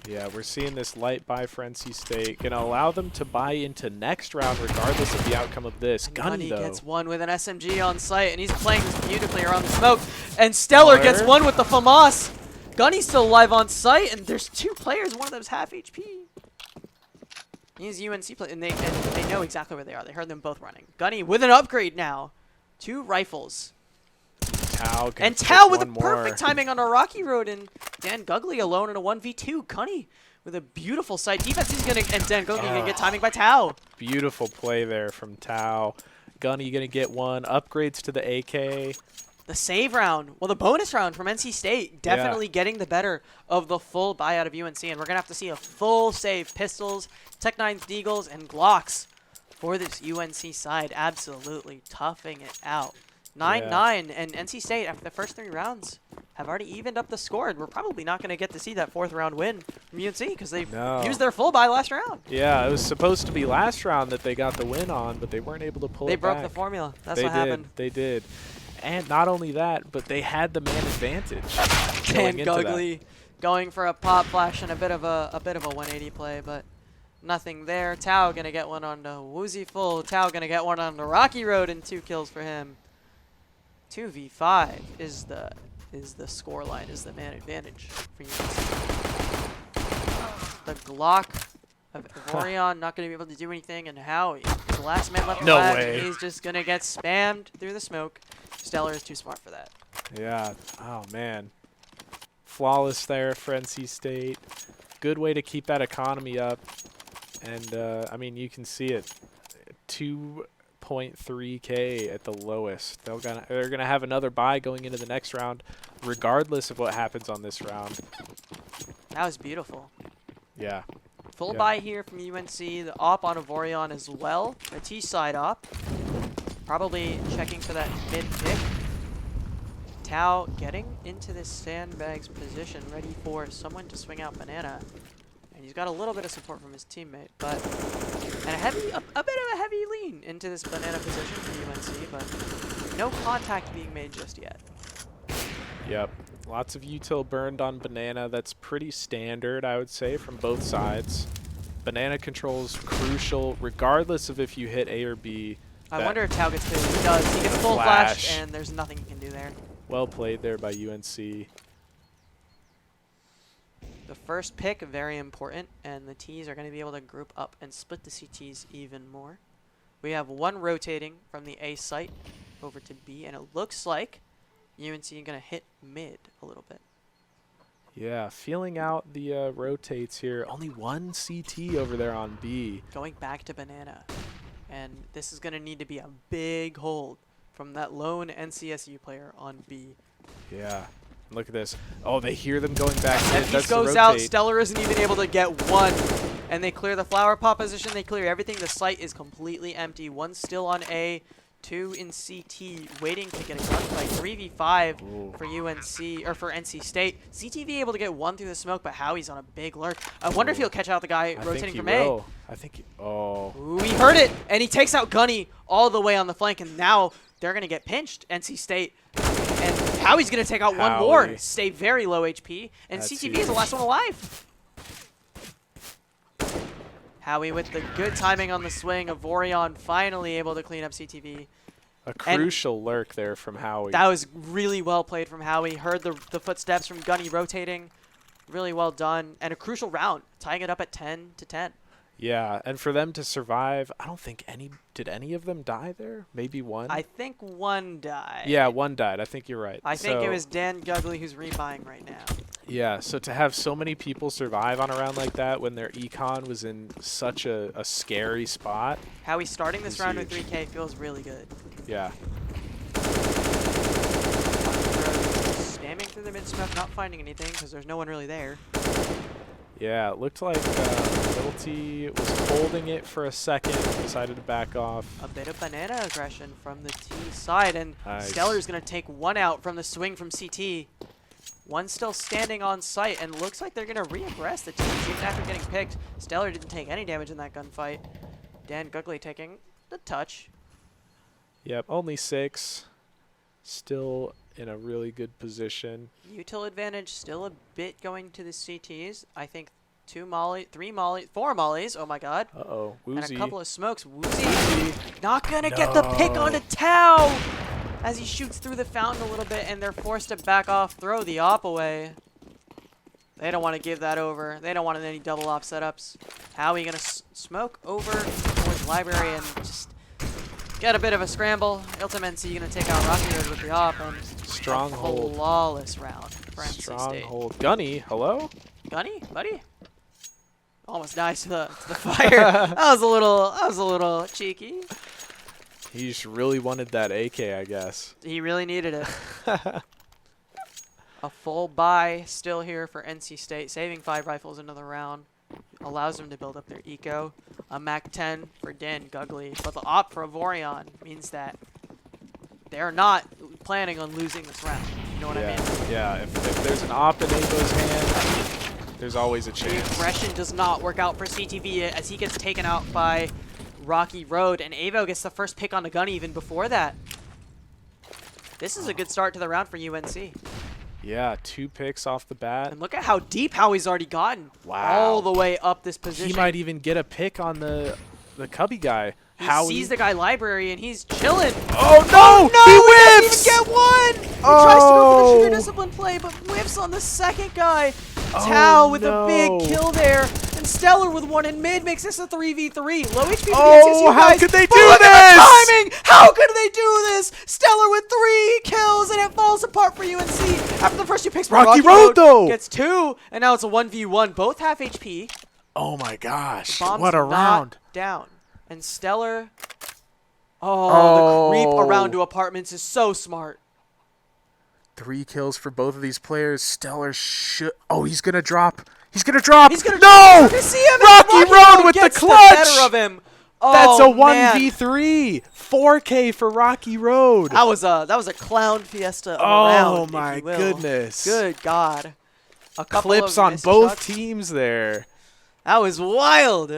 Yeah, we're seeing this light buy for NC State. Going to allow them to buy into next round regardless of the outcome of this. Gunny, though. Gets 1 with an SMG on site, and he's playing this beautifully around the smoke. And Stellar gets 1 with the FAMAS. Gunny's still alive on site, and there's 2 players. One of them's half HP. He's UNC player, and they know exactly where they are. They heard them both running. Gunny with an upgrade now. 2 rifles. Tau with a perfect timing on a Rocky Road, and Dan Gugley alone in a 1v2. Gunny with a beautiful side defense. And Dan Gugley gonna get timing by Tau. Beautiful play there from Tau. Gunny gonna get 1. Upgrades to the AK. The save round, well, the bonus round from NC State, definitely getting the better of the full buyout of UNC, and we're gonna have to see a full save pistols, Tech 9s, Deagles, and Glocks for this UNC side. Absolutely toughing it out. 9-9, and NC State, after the first 3 rounds, have already evened up the score, and we're probably not going to get to see that 4th round win from UNC because they used their full buy last round. Yeah, it was supposed to be last round that they got the win on, but they weren't able to pull it back. They broke the formula. That's what happened. They did. And not only that, but they had the man advantage. Dan Gugley going for a pop flash and a bit of a 180 play, but nothing there. Tau going to get 1 on the Woozy Full. Tau going to get 1 on the Rocky Road, and 2 kills for him. 2v5 is the is the score line, is the man advantage for UNC. The Glock of Orion not going to be able to do anything, and Howie, the last man left No alive, way. and he's just going to get spammed through the smoke. Stellar is too smart for that. Yeah. Oh, man. Flawless there for NC State. Good way to keep that economy up. And, I mean, you can see it. 2.3K at the lowest. They're gonna have another bye going into the next round, regardless of what happens on this round. That was beautiful. Yeah. Full Yeah. buy here from UNC. The op on Avorion as well. A T side op. Probably checking for that mid pick. Tao getting into this sandbags position, ready for someone to swing out banana. And he's got a little bit of support from his teammate, but and a bit of a heavy lean into this banana position for UNC, but no contact being made just yet. Yep. Lots of util burned on banana. That's pretty standard, I would say, from both sides. Banana control is crucial, regardless of if you hit A or B. I wonder if Tao gets clear. He does. He gets full flash, and there's nothing he can do there. Well played there by UNC. The first pick, very important, and the Ts are going to be able to group up and split the CTs even more. We have one rotating from the A site over to B, and it looks like UNC are going to hit mid a little bit. Yeah, feeling out the rotates here. Only one CT over there on B. Going back to banana, and this is going to need to be a big hold from that lone NCSU player on B. Yeah. Look at this. Oh, they hear them going back. If he That's goes the out, rotate. Stellar isn't even able to get one. And they clear the flower pot position. They clear everything. The site is completely empty. One still on A, two in CT, waiting to get a gunfight. 3v5 for UNC, or for NC State. CTV able to get one through the smoke, but Howie's on a big lurk. I wonder if he'll catch out the guy rotating from A. I think he, oh. Ooh, he heard it, and he takes out Gunny all the way on the flank, and now they're going to get pinched, NC State. And Howie's going to take out one more, stay very low HP, and That's CTV is the last one alive. Howie with the good timing on the swing of Vorion, finally able to clean up CTV. A crucial lurk there from Howie. That was really well played from Howie. Heard the footsteps from Gunny rotating. Really well done. And a crucial round, tying it up at 10-10. Yeah, and for them to survive, I don't think did any of them die there? Maybe one? I think one died. Yeah, one died. I think you're right. I think it was Dan Gugley who's rebuying right now. Yeah, so to have so many people survive on a round like that when their econ was in such a scary spot. Howie's starting this round with huge. 3K feels really good. Yeah. Spamming through the mid-smoke, not finding anything because there's no one really there. Yeah, it looked like Little T was holding it for a second, decided to back off. A bit of banana aggression from the T side, and Nice. Stellar's going to take one out from the swing from CT. One still standing on site, and looks like they're going to re-aggress the teams even after getting picked. Stellar didn't take any damage in that gunfight. Dan Gugley taking the touch. Yep, only 6. Still in a really good position. Util advantage still a bit going to the CTs. I think 4 mollies. Oh my god. Uh-oh, And a Woozy. couple of smokes. Woozy not gonna get the pick onto Tao as he shoots through the fountain a little bit, and they're forced to back off, throw the op away. They don't want to give that over. They don't want any double op setups. Howie gonna smoke over towards library and just get a bit of a scramble. Iltim NC gonna take out Rocky Road with the op, and Stronghold. flawless round for NC State. Stronghold. Gunny, hello? Gunny, buddy. Almost dies to the fire. that was a little cheeky. He just really wanted that AK, I guess. He really needed it. A full buy still here for NC State, saving 5 rifles into the round. Allows them to build up their eco. A MAC-10 for Dan Gugley, but the op for Avorion means that they're not planning on losing this round. You know what I mean? Yeah, if there's an op in Avo's hand, there's always a The chance. aggression does not work out for CTV as he gets taken out by Rocky Road, and Avo gets the first pick on the gun even before that. This is a good start to the round for UNC. Yeah, 2 picks off the bat. And look at how deep Howie's already gotten. Wow. All the way up this position. He might even get a pick on the Cubby guy. He sees the guy library and he's chilling. Oh no! No, he He whips! doesn't even get one! He tries to go for the shooter disciplined play, but whiffs on the second guy. Tao with a big kill there, and Stellar with one in mid makes this a 3v3. Low HP for the NCSU how guys, could they but do look at the this? timing! How could they do this? Stellar with 3 kills, and it falls apart for UNC after the first 2 picks. Rocky Road, though, gets 2, and now it's a 1v1. Both half HP. Oh my gosh! Bomb's What a not round! Down, and Stellar. Oh, the creep around to apartments is so smart. 3 kills for both of these players. Stellar should. Oh, he's gonna drop. He's gonna drop. He's gonna no! see him, Rocky Road with the gets clutch. better of him. That's Oh, a 1v3. 4K for Rocky Road. That was a clown fiesta of a Oh round, my if you will. goodness. Good God. A couple Clips of on missed both shots. teams there. That was wild.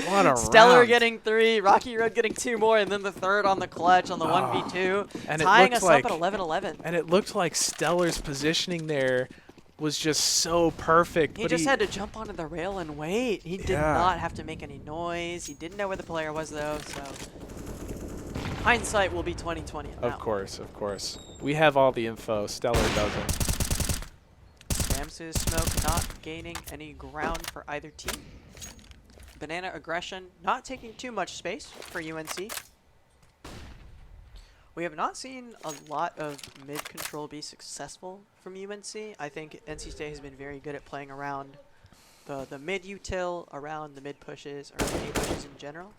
What a Stellar round. getting 3, Rocky Road getting 2 more, and then the third on the clutch on the 1v2, and it tying looked us like- up at 11-11. And it looked like Stellar's positioning there was just so perfect. He but just had to jump onto the rail and wait. He did Yeah. not have to make any noise. He didn't know where the player was, though, so hindsight will be 2020. Of course. We have all the info. Stellar doesn't. Ramses Smoke not gaining any ground for either team. Banana Aggression not taking too much space for UNC. We have not seen a lot of mid control be successful from UNC. I think NC State has been very good at playing around the mid util, around the mid pushes, or A pushes in general.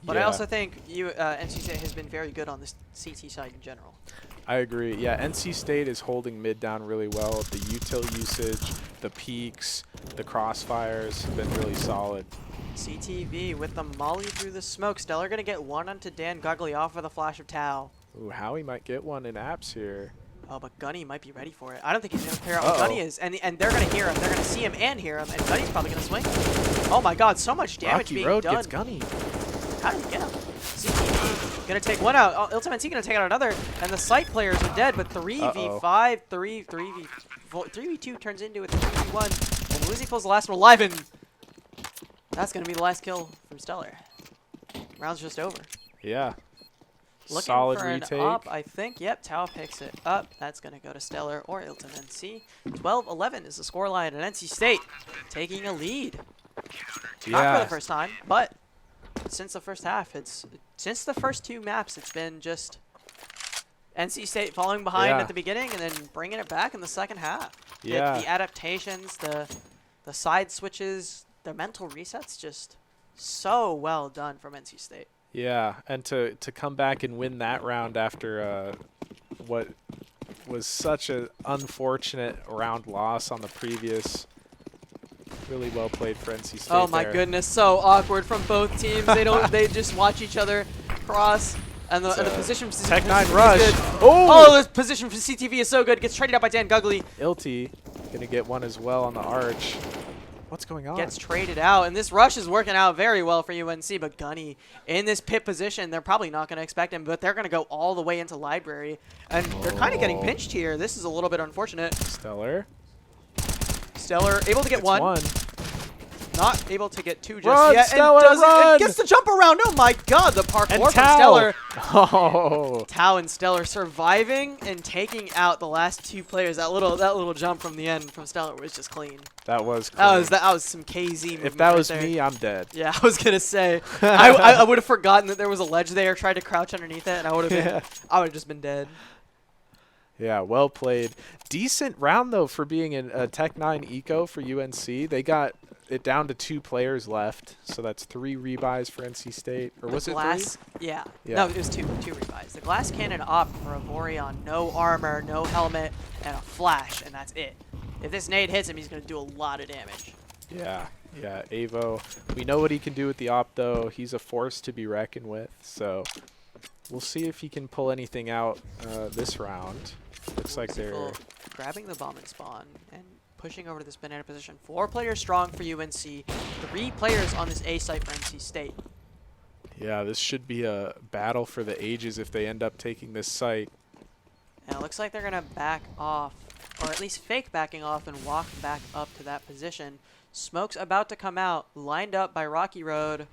But I Yeah. also think NC State has been very good on the CT side in general. I agree. Yeah, NC State is holding mid down really well. The util usage, the peaks, the crossfires have been really solid. CTV with the molly through the smoke. Stellar going to get one onto Dan Guggly off with a flash of Tau. Ooh, Howie might get one in apps here. Oh, but Gunny might be ready for it. I don't think he's going to clear out what Gunny is. And they're going to hear him. They're going to see him and hear him. And Gunny's probably going to swing. Oh my god, so much damage Rocky being Road done. gets Gunny. How did he get him? CTV going to take one out. Oh, Ultimate going to take out another. And the site players are dead. But 3v5, 3v2 turns into a 3v1. And Lucy pulls the last one alive. And that's going to be the last kill from Stellar. Round's just over. Yeah. Looking Solid for retake. an up, I think. Yep, Tau picks it up. That's going to go to Stellar or Ilton NC. 12-11 is the scoreline, and NC State taking a lead. Not for the first time, but since the first half, since the first 2 maps, it's been just NC State falling behind at the beginning and then bringing it back in the second half. Yeah. The adaptations, the side switches, the mental resets, just so well done from NC State. Yeah, and to come back and win that round after what was such an unfortunate round loss on the previous. Really well played for NC State. Oh my there. goodness, so awkward from both teams. They just watch each other cross, and the position for Tech CTV 9 is rush. good. Oh! Oh, the position for CTV is so good. Gets traded out by Dan Guggly. Ilty gonna get one as well on the arch. What's going on? Gets traded out, and this rush is working out very well for UNC, but Gunny in this pit position, they're probably not going to expect him, but they're going to go all the way into library, and they're kind of getting pinched here. This is a little bit unfortunate. Stellar Able to get gets one. Not able to get 2 just Run, yet. Stellar, and run! It gets the jump around. Oh my god, the parkour and from Tau. Stellar. Oh. Tau and Stellar surviving and taking out the last 2 players. That little jump from the end from Stellar was just clean. That was clean. That was some KZ movement. If that right was there. me, I'm dead. Yeah, I was gonna say. I would have forgotten that there was a ledge there. Tried to crouch underneath it, and I would have just been dead. Yeah, well played. Decent round though for being a Tech 9 eco for UNC. They got it down to 2 players left, so that's 3 rebuys for NC State. Or was it 3? Yeah. Yeah. No, it was 2 rebuys. The glass cannon op for a Vorion, no armor, no helmet, and a flash, and that's it. If this nade hits him, he's gonna do a lot of damage. Yeah, Avo. We know what he can do with the op though. He's a force to be reckoned with. So we'll see if he can pull anything out this round. Looks like they're grabbing the bomb and spawn and pushing over to this banana position. 4 players strong for UNC, 3 players on this A site for NC State. Yeah, this should be a battle for the ages if they end up taking this site. And it looks like they're gonna back off, or at least fake backing off and walk back up to that position. Smoke's about to come out, lined up by Rocky Road.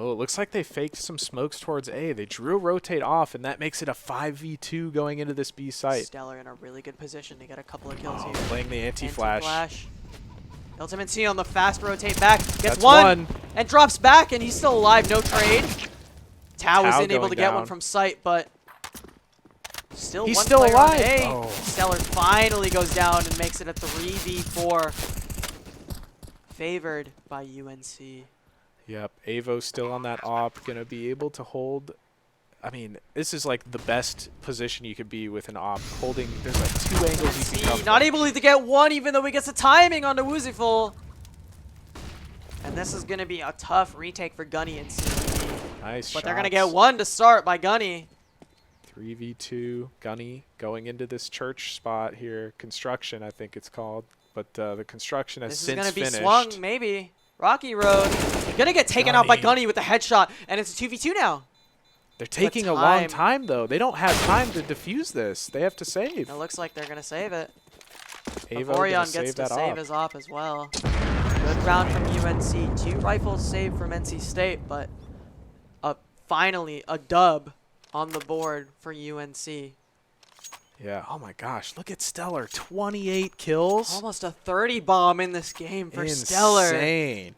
Oh, it looks like they faked some smokes towards A. They drew a rotate off, and that makes it a 5v2 going into this B site. Stellar in a really good position to get a couple of kills here. Playing the anti-flash. Ultimate C on the fast rotate back. Gets That's one and drops back, and he's still alive. No trade. Tao was unable going to get one down. from sight, but still He's one still player on alive. A. Oh. Stellar finally goes down and makes it a 3v4. Favored by UNC. Yep, Avo's still on that op, gonna be able to hold. I mean, this is like the best position you could be with an op. Holding, there's like 2 angles you can come Not from. able to get one, even though he gets the timing on the Wooziful. And this is gonna be a tough retake for Gunny and CTV. Nice But shots. they're gonna get one to start by Gunny. 3v2, Gunny going into this church spot here. Construction, I think it's called. But the construction has This is since gonna be finished. swung, maybe. Rocky Road. Gonna get taken out by Gunny with the headshot, and it's a 2v2 now. They're taking a long time. time, though. They don't have time to defuse this. They have to save. It looks like they're gonna save it. Avo gonna Avorion save gets to that save op. his op as well. Good round from UNC. 2 rifles saved from NC State, but finally a dub on the board for UNC. Yeah. Oh my gosh. Look at Stellar. 28 kills. Almost a 30 bomb in this game for Stellar. Insane.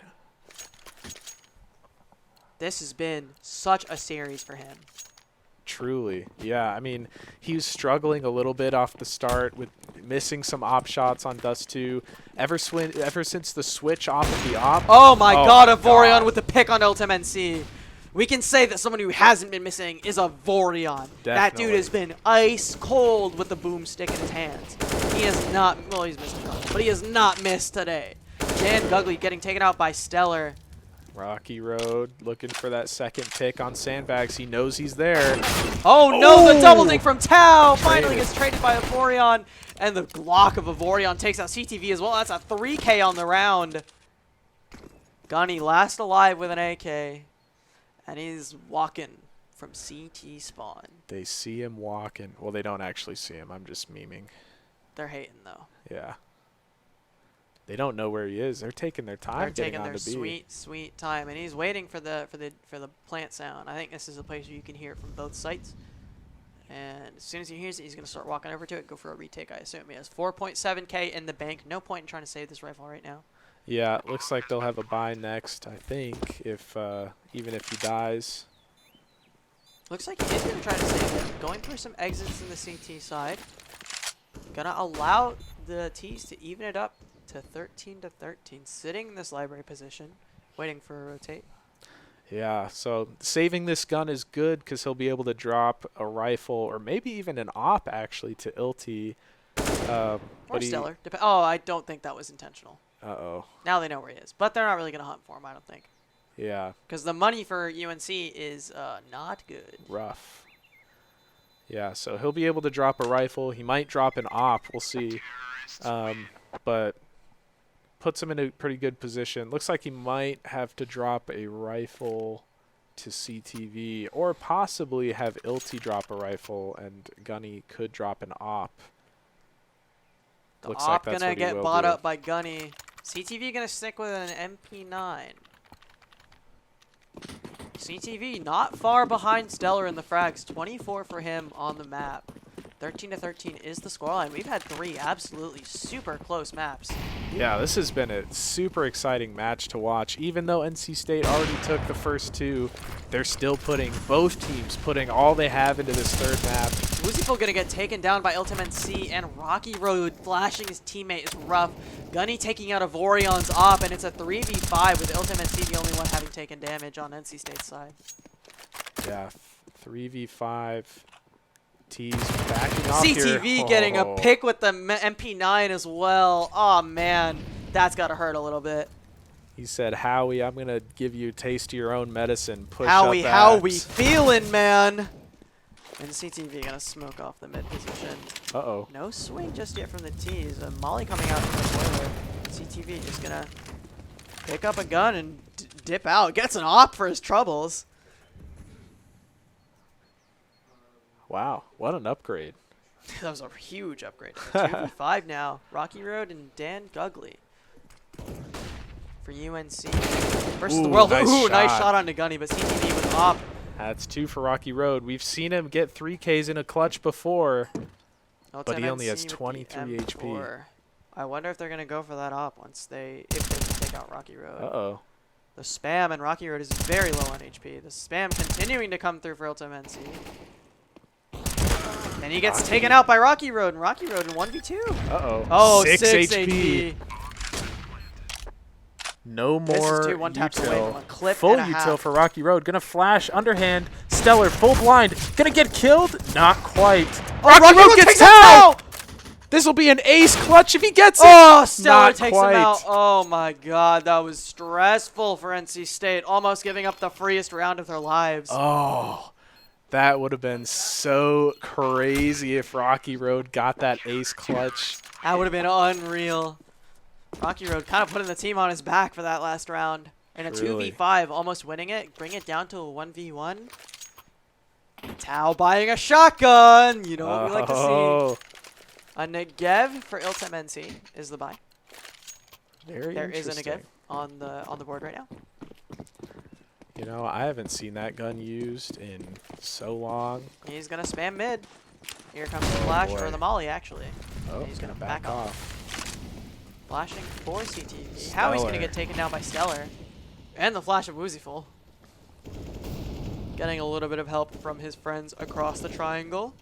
This has been such a series for him. Truly. Yeah. I mean, he was struggling a little bit off the start with missing some op shots on Dust 2. Ever since the switch off of the op. Oh my god, my Avorion God. with the pick on Ultim NC. We can say that someone who hasn't been missing is Avorion. That dude Definitely. has been ice cold with the boomstick in his hands. He has not, well, he's missed a couple, but he has not missed today. Jan Gugley getting taken out by Stellar. Rocky Road looking for that second pick on Sandbags. He knows he's there. Oh no, the Oh! double dink from Tao finally Traded. gets traded by Avorion. And the Glock of Avorion takes out CTV as well. That's a 3K on the round. Gunny last alive with an AK. And he's walking from CT spawn. They see him walking. Well, they don't actually see him. I'm just memeing. They're hating though. Yeah. They don't know where he is. They're taking their time They're getting taking on their the B. sweet time, and he's waiting for the plant sound. I think this is a place where you can hear it from both sites. And as soon as he hears it, he's gonna start walking over to it, go for a retake. I assume he has 4.7K in the bank. No point in trying to save this rifle right now. Yeah, it looks like they'll have a buy next. I think if even if he dies. Looks like he is gonna try to save it. Going for some exits in the CT side. Gonna allow the T's to even it up to 13-13. Sitting in this library position, waiting for a rotate. Yeah, so saving this gun is good because he'll be able to drop a rifle or maybe even an op actually to Ilti. Or but Stellar. Oh, I don't think that was intentional. Uh-oh. Now they know where he is. But they're not really going to hunt for him, I don't think. Yeah, Because the money for UNC is not good. rough. Yeah, so he'll be able to drop a rifle. He might drop an op. We'll see. But puts him in a pretty good position. Looks like he might have to drop a rifle to CTV or possibly have Ilti drop a rifle and Gunny could drop an op. The Looks like op that's going what to he get will bought do. up by Gunny. CTV going to stick with an MP9. CTV not far behind Stellar in the frags. 24 for him on the map. 13-13 is the scoreline. We've had 3 absolutely super close maps. Yeah, this has been a super exciting match to watch. Even though NC State already took the first 2, they're still both teams putting all they have into this third map. Wooziful gonna get taken down by Ultimate C, and Rocky Road flashing his teammate is rough. Gunny taking out Avorion's op, and it's a 3v5 with Ultimate C the only one having taken damage on NC State's side. Yeah, 3v5. T's backing off here. CTV getting a pick with the MP9 as well. Oh man, that's gotta hurt a little bit. He said, Howie, I'm going to give you a taste of your own medicine. Push Howie, up how we abs." feeling, man? And CTV gonna smoke off the mid position. Uh-oh. No swing just yet from the T's. Molly coming out from the toilet. CTV just gonna pick up a gun and dip out. Gets an op for his troubles. Wow, what an upgrade. That was a huge upgrade. 2v5 now. Rocky Road and Dan Gugley. For for UNC versus the world. Nice shot on Naguni, but CTV was up. That's 2 for Rocky Road. We've seen him get 3Ks in a clutch before, but he only has 23 HP. I wonder if they're gonna go for that op if they can take out Rocky Road. Uh-oh. The spam and Rocky Road is very low on HP. The spam continuing to come through for Ultimate NC. And he gets taken out by Rocky Road, and Rocky Road in 1v2. Uh-oh. Oh, 6 HP. No more This is 2 1-taps away util. from a clip Full and a util half. for Rocky Road. Gonna flash, underhand, Stellar, full blind. Gonna get killed? Not quite. Rocky Road gets takes Tao! This will be an ace clutch if he gets it. Oh, Stellar Not takes quite. him out. Oh my god, that was stressful for NC State. Almost giving up the freest round of their lives. Oh, that would have been so crazy if Rocky Road got that ace clutch. That would have been unreal. Rocky Road kind of putting the team on his back for that last round. And a Truly. 2v5, almost winning it. Bring it down to a 1v1. Tao buying a shotgun. You know what we like to see. A Negev for Iltem NC is the buy. Very There is a interesting. Negev on the board right now. You know, I haven't seen that gun used in so long. He's going to spam mid. Here comes the flash, or boy. the molly, actually. Oh, He's going to back back off. off. Flashing for CTV. How he's going to Stellar. get taken down by Stellar. And the flash of Woozyful. Getting a little bit of help from his friends across the triangle.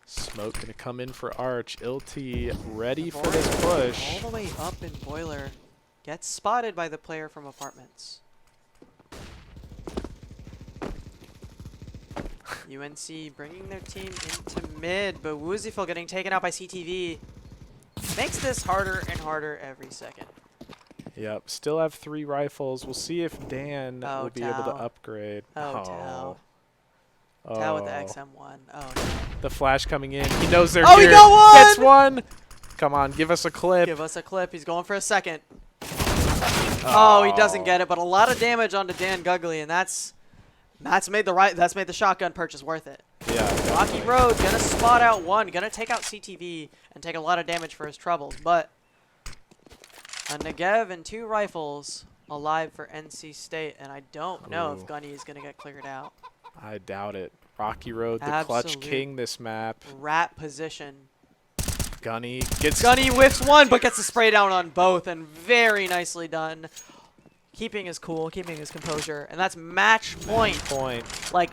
Smoke gonna come in for Arch. Ilty ready for Boy, this push. All the way up in Boiler. Gets spotted by the player from Apartments. UNC bringing their team into mid, but Woozyful getting taken out by CTV. Makes this harder and harder every second. Yep, still have 3 rifles. We'll see if Dan Oh, will be able to Tao. upgrade. Oh, Tao. Oh. Tao with the XM1. Oh, no. The flash coming in. He knows they're Oh, he here. got one! Gets one. Come on, give us a clip. Give us a clip. He's going for a second. Oh, he doesn't get it, but a lot of damage onto Dan Guggly, and that's made the shotgun purchase worth it. Yeah. Rocky definitely. Road gonna spot out one, gonna take out CTV and take a lot of damage for his troubles, but a Negev and 2 rifles alive for NC State, and I don't know if Ooh. Gunny is gonna get cleared out. I doubt it. Rocky Road, the clutch Absolute king this map. Rat position. Gunny gets Gunny whiffs one, but gets the spray down on both, and very nicely done. Keeping his cool, keeping his composure, and that's match point. Like,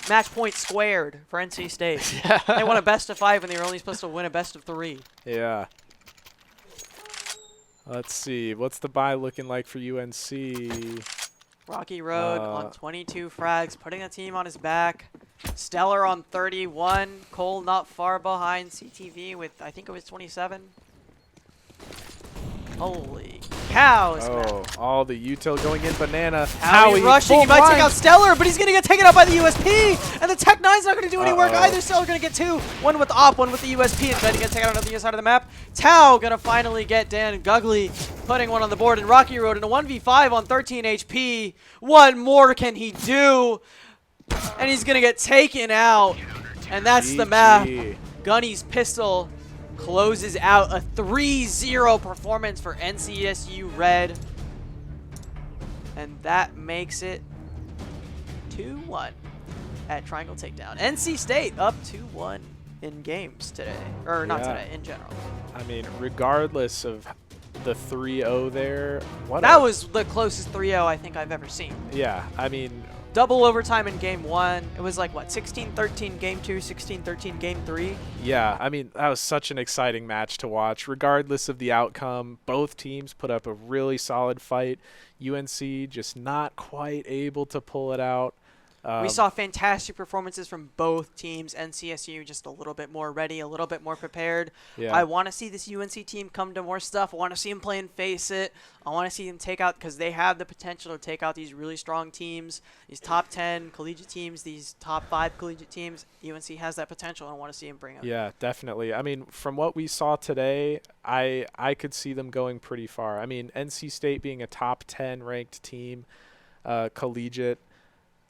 match point squared for NC State. Yeah. They won a best of 5, and they were only supposed to win a best of 3. Yeah. Let's see. What's the buy looking like for UNC? Rocky Road on 22 frags, putting the team on his back. Stellar on 31. Cole not far behind CTV with, I think it was 27. Holy cows, man. Oh, all the util going in banana. Howie rushing, full he might take blind. out Stellar, but he's going to get taken out by the USP, and the Tech 9's not going to do any work Uh-oh. either. Stellar going to get 2, one with the op, one with the USP, and trying to get taken out on the other side of the map. Tao going to finally get Dan Guggly, putting one on the board, and Rocky Road in a 1v5 on 13 HP. What more can he do? And he's going to get taken out, and that's the map. GG. Gunny's pistol closes out a 3-0 performance for NCSU Red. And that makes it 2-1 at Triangle Takedown. NC State up 2-1 in games today. Or not Yeah. today, in general. I mean, regardless of the 3-0 there, That was the closest 3-0 I think I've ever seen. Yeah, I mean, Double overtime in game 1. It was like, what, 16-13 game 2, 16-13 game 3? yeah, I mean, that was such an exciting match to watch. Regardless of the outcome, both teams put up a really solid fight. UNC just not quite able to pull it out. We saw fantastic performances from both teams. NCSU just a little bit more ready, a little bit more prepared. Yeah. I want to see this UNC team come to more stuff. I want to see them play and face it. I want to see them take out, because they have the potential to take out these really strong teams, these top 10 collegiate teams, these top 5 collegiate teams. UNC has that potential, and I want to see them bring it. Yeah, definitely. I mean, from what we saw today, I could see them going pretty far. I mean, NC State being a top 10 ranked team, collegiate,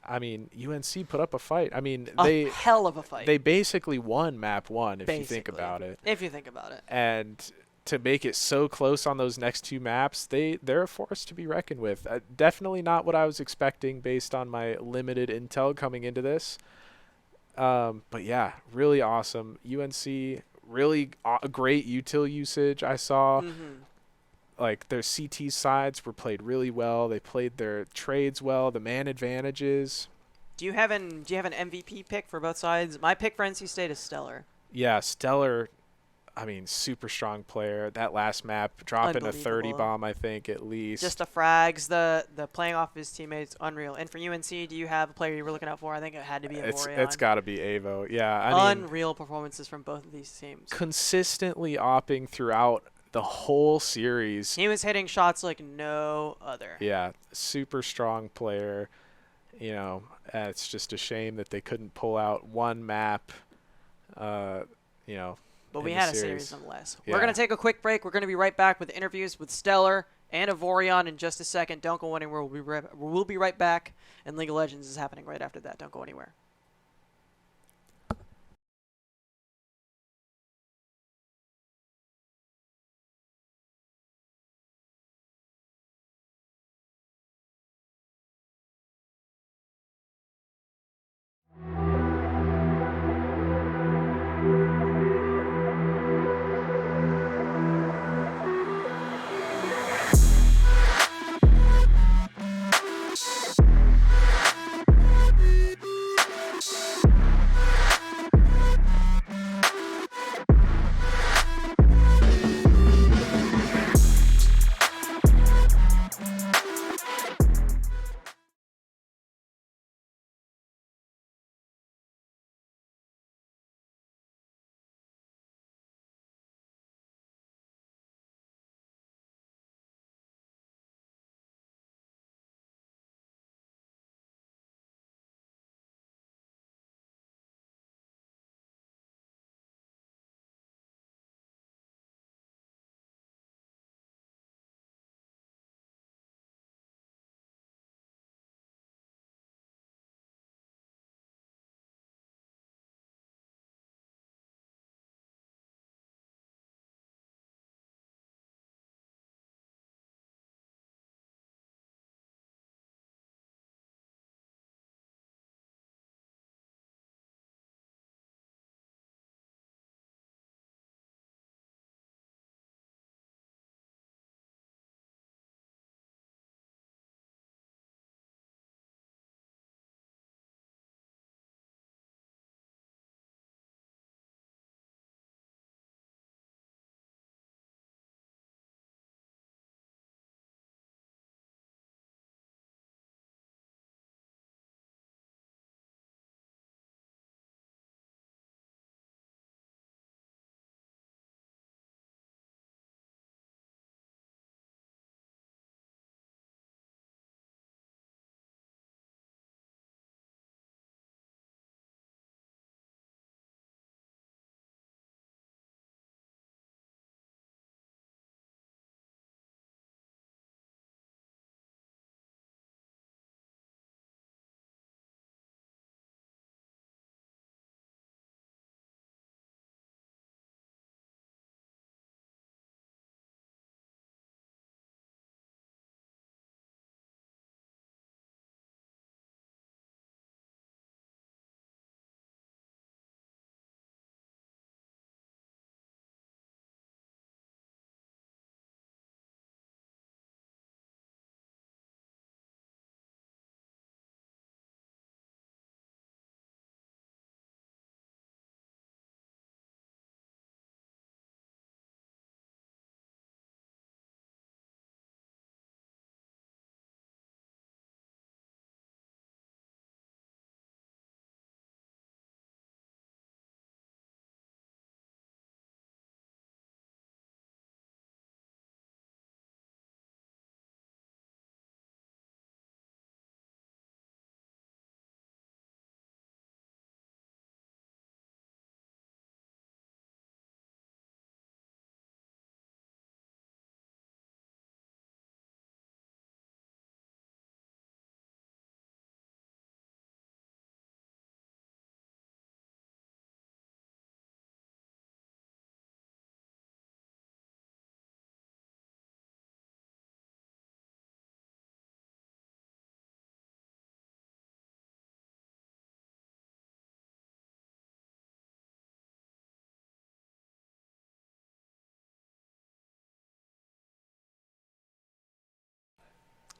I mean, UNC put up a fight. I mean, A hell of a fight. they basically won map 1 if Basically, you think about it. If you think about it. And to make it so close on those next 2 maps, they're a force to be reckoned with. Definitely not what I was expecting based on my limited intel coming into this. But yeah, really awesome. UNC, really great util usage I saw. Like their CT sides were played really well. They played their trades well. The man advantages. Do you have an MVP pick for both sides? My pick for NC State is Stellar. Yeah, Stellar. I mean, super strong player. That last map, dropping a 30 bomb, I think, at least. Just the frags, the playing off his teammates, unreal. And for UNC, do you have a player you were looking out for? I think it had to be Avorion. It's got to be Avo. Yeah, I mean, unreal performances from both of these teams. Consistently opping throughout the whole series. He was hitting shots like no other. Yeah, super strong player. You know, it's just a shame that they couldn't pull out one map. You know. But we had a series nonetheless. Yeah. We're going to take a quick break. We're going to be right back with interviews with Stellar and Avorion in just a second. Don't go anywhere. We'll be right back. And League of Legends is happening right after that. Don't go anywhere.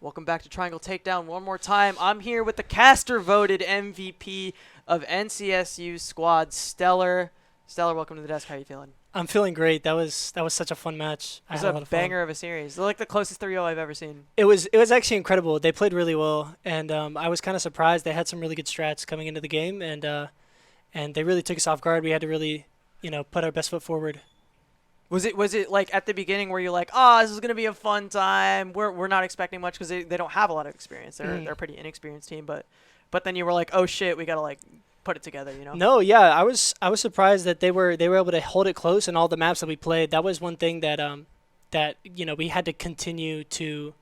Welcome back to Triangle Takedown one more time. I'm here with the caster-voted MVP of NCSU squad, Stellar. Stellar, welcome to the desk. How are you feeling? I'm feeling great. That was such a fun match. It was a banger of a series. They're like the closest 3-0 I've ever seen. It was actually incredible. They played really well, and I was kind of surprised. They had some really good strats coming into the game, and they really took us off guard. We had to really, put our best foot forward. Was it like at the beginning where you're like, oh, this is gonna be a fun time? We're not expecting much because they don't have a lot of experience. They're a pretty inexperienced team, but then you were like, oh shit, we gotta like put it together, No, yeah, I was surprised that they were able to hold it close in all the maps that we played. That was one thing that we had to continue to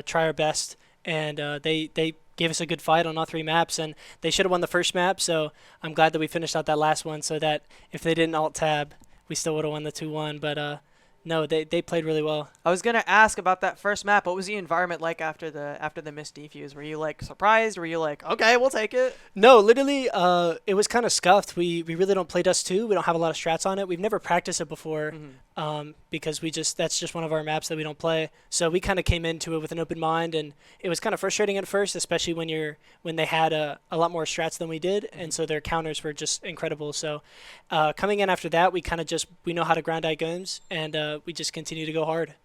try our best, and they gave us a good fight on all 3 maps, and they should have won the first map. So I'm glad that we finished out that last one, so that if they didn't alt tab, we still would have won the 2-1. But no, they played really well. I was gonna ask about that first map. What was the environment like after the missed defuse? Were you like surprised? Were you like, okay, we'll take it? No, literally, it was kind of scuffed. We really don't play Dust 2. We don't have a lot of strats on it. We've never practiced it before, because that's just one of our maps that we don't play. So we kind of came into it with an open mind, and it was kind of frustrating at first, especially when they had a lot more strats than we did, and so their counters were just incredible. So coming in after that, we kind of we know how to grind out games, and we just continue to go hard.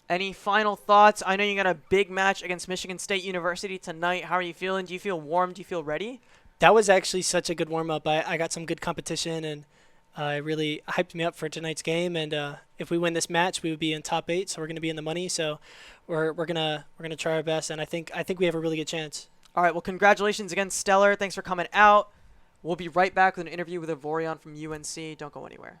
Any final thoughts? I know you got a big match against Michigan State University tonight. How are you feeling? Do you feel warm? Do you feel ready? That was actually such a good warm-up. I got some good competition, and it really hyped me up for tonight's game. And if we win this match, we would be in top 8, so we're going to be in the money. So we're gonna try our best, and I think we have a really good chance. All right. Well, congratulations again, Stellar. Thanks for coming out. We'll be right back with an interview with Avorion from UNC. Don't go anywhere.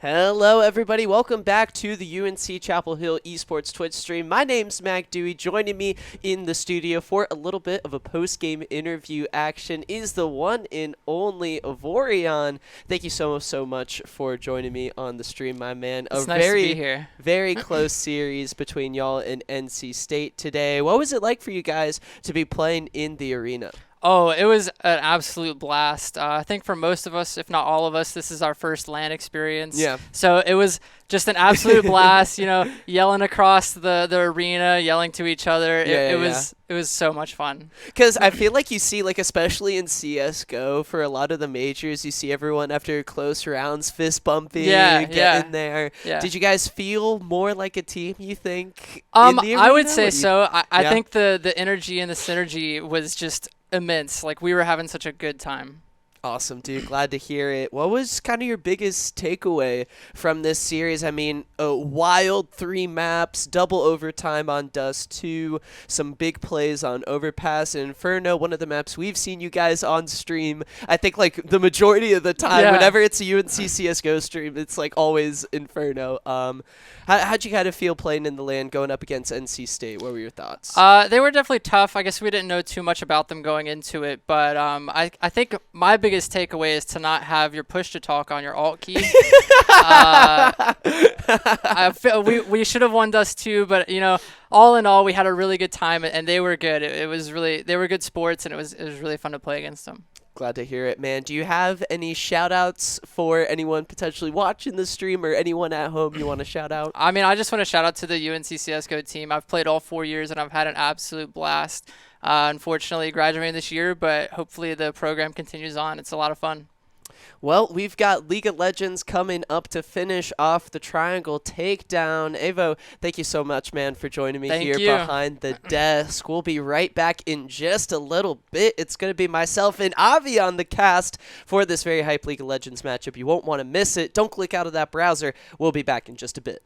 Hello, everybody. Welcome back to the UNC Chapel Hill Esports Twitch stream. My name's Mac Dewey. Joining me in the studio for a little bit of a post-game interview action is the one and only Avorion. Thank you so much for joining me on the stream, my man. It's nice to be here. Very close series between y'all and NC State today. What was it like for you guys to be playing in the arena? Oh, it was an absolute blast. I think for most of us, if not all of us, this is our first LAN experience. Yeah. So it was just an absolute blast, yelling across the arena, yelling to each other. It was so much fun. Because I feel like you see, like, especially in CSGO, for a lot of the majors, you see everyone after close rounds fist bumping, getting there. Yeah. Did you guys feel more like a team, you think, in the arena? I would say so. I think the energy and the synergy was just immense. Like, we were having such a good time. Awesome, dude. Glad to hear it. What was kind of your biggest takeaway from this series? I mean, a wild 3 maps, double overtime on Dust 2, some big plays on Overpass and Inferno, one of the maps we've seen you guys on stream. I think, like, the majority of the time, whenever it's a UNC CSGO stream, it's, like, always Inferno. How'd you kind of feel playing in the LAN going up against NC State? What were your thoughts? They were definitely tough. I guess we didn't know too much about them going into it, but I think my biggest biggest takeaway is to not have your push to talk on your alt key. We should have won Dust 2, but all in all, we had a really good time, and they were good. It was really, they were good sports, and it was really fun to play against them. Glad to hear it, man. Do you have any shout-outs for anyone potentially watching the stream or anyone at home you want to shout out? I mean, I just want to shout out to the UNC CSGO team. I've played all 4 years, and I've had an absolute blast. Unfortunately, graduating this year, but hopefully the program continues on. It's a lot of fun. Well, we've got League of Legends coming up to finish off the Triangle Takedown. Avo, thank you so much, man, for joining me here behind the desk. We'll be right back in just a little bit. It's going to be myself and Avi on the cast for this very hype League of Legends matchup. You won't want to miss it. Don't click out of that browser. We'll be back in just a bit.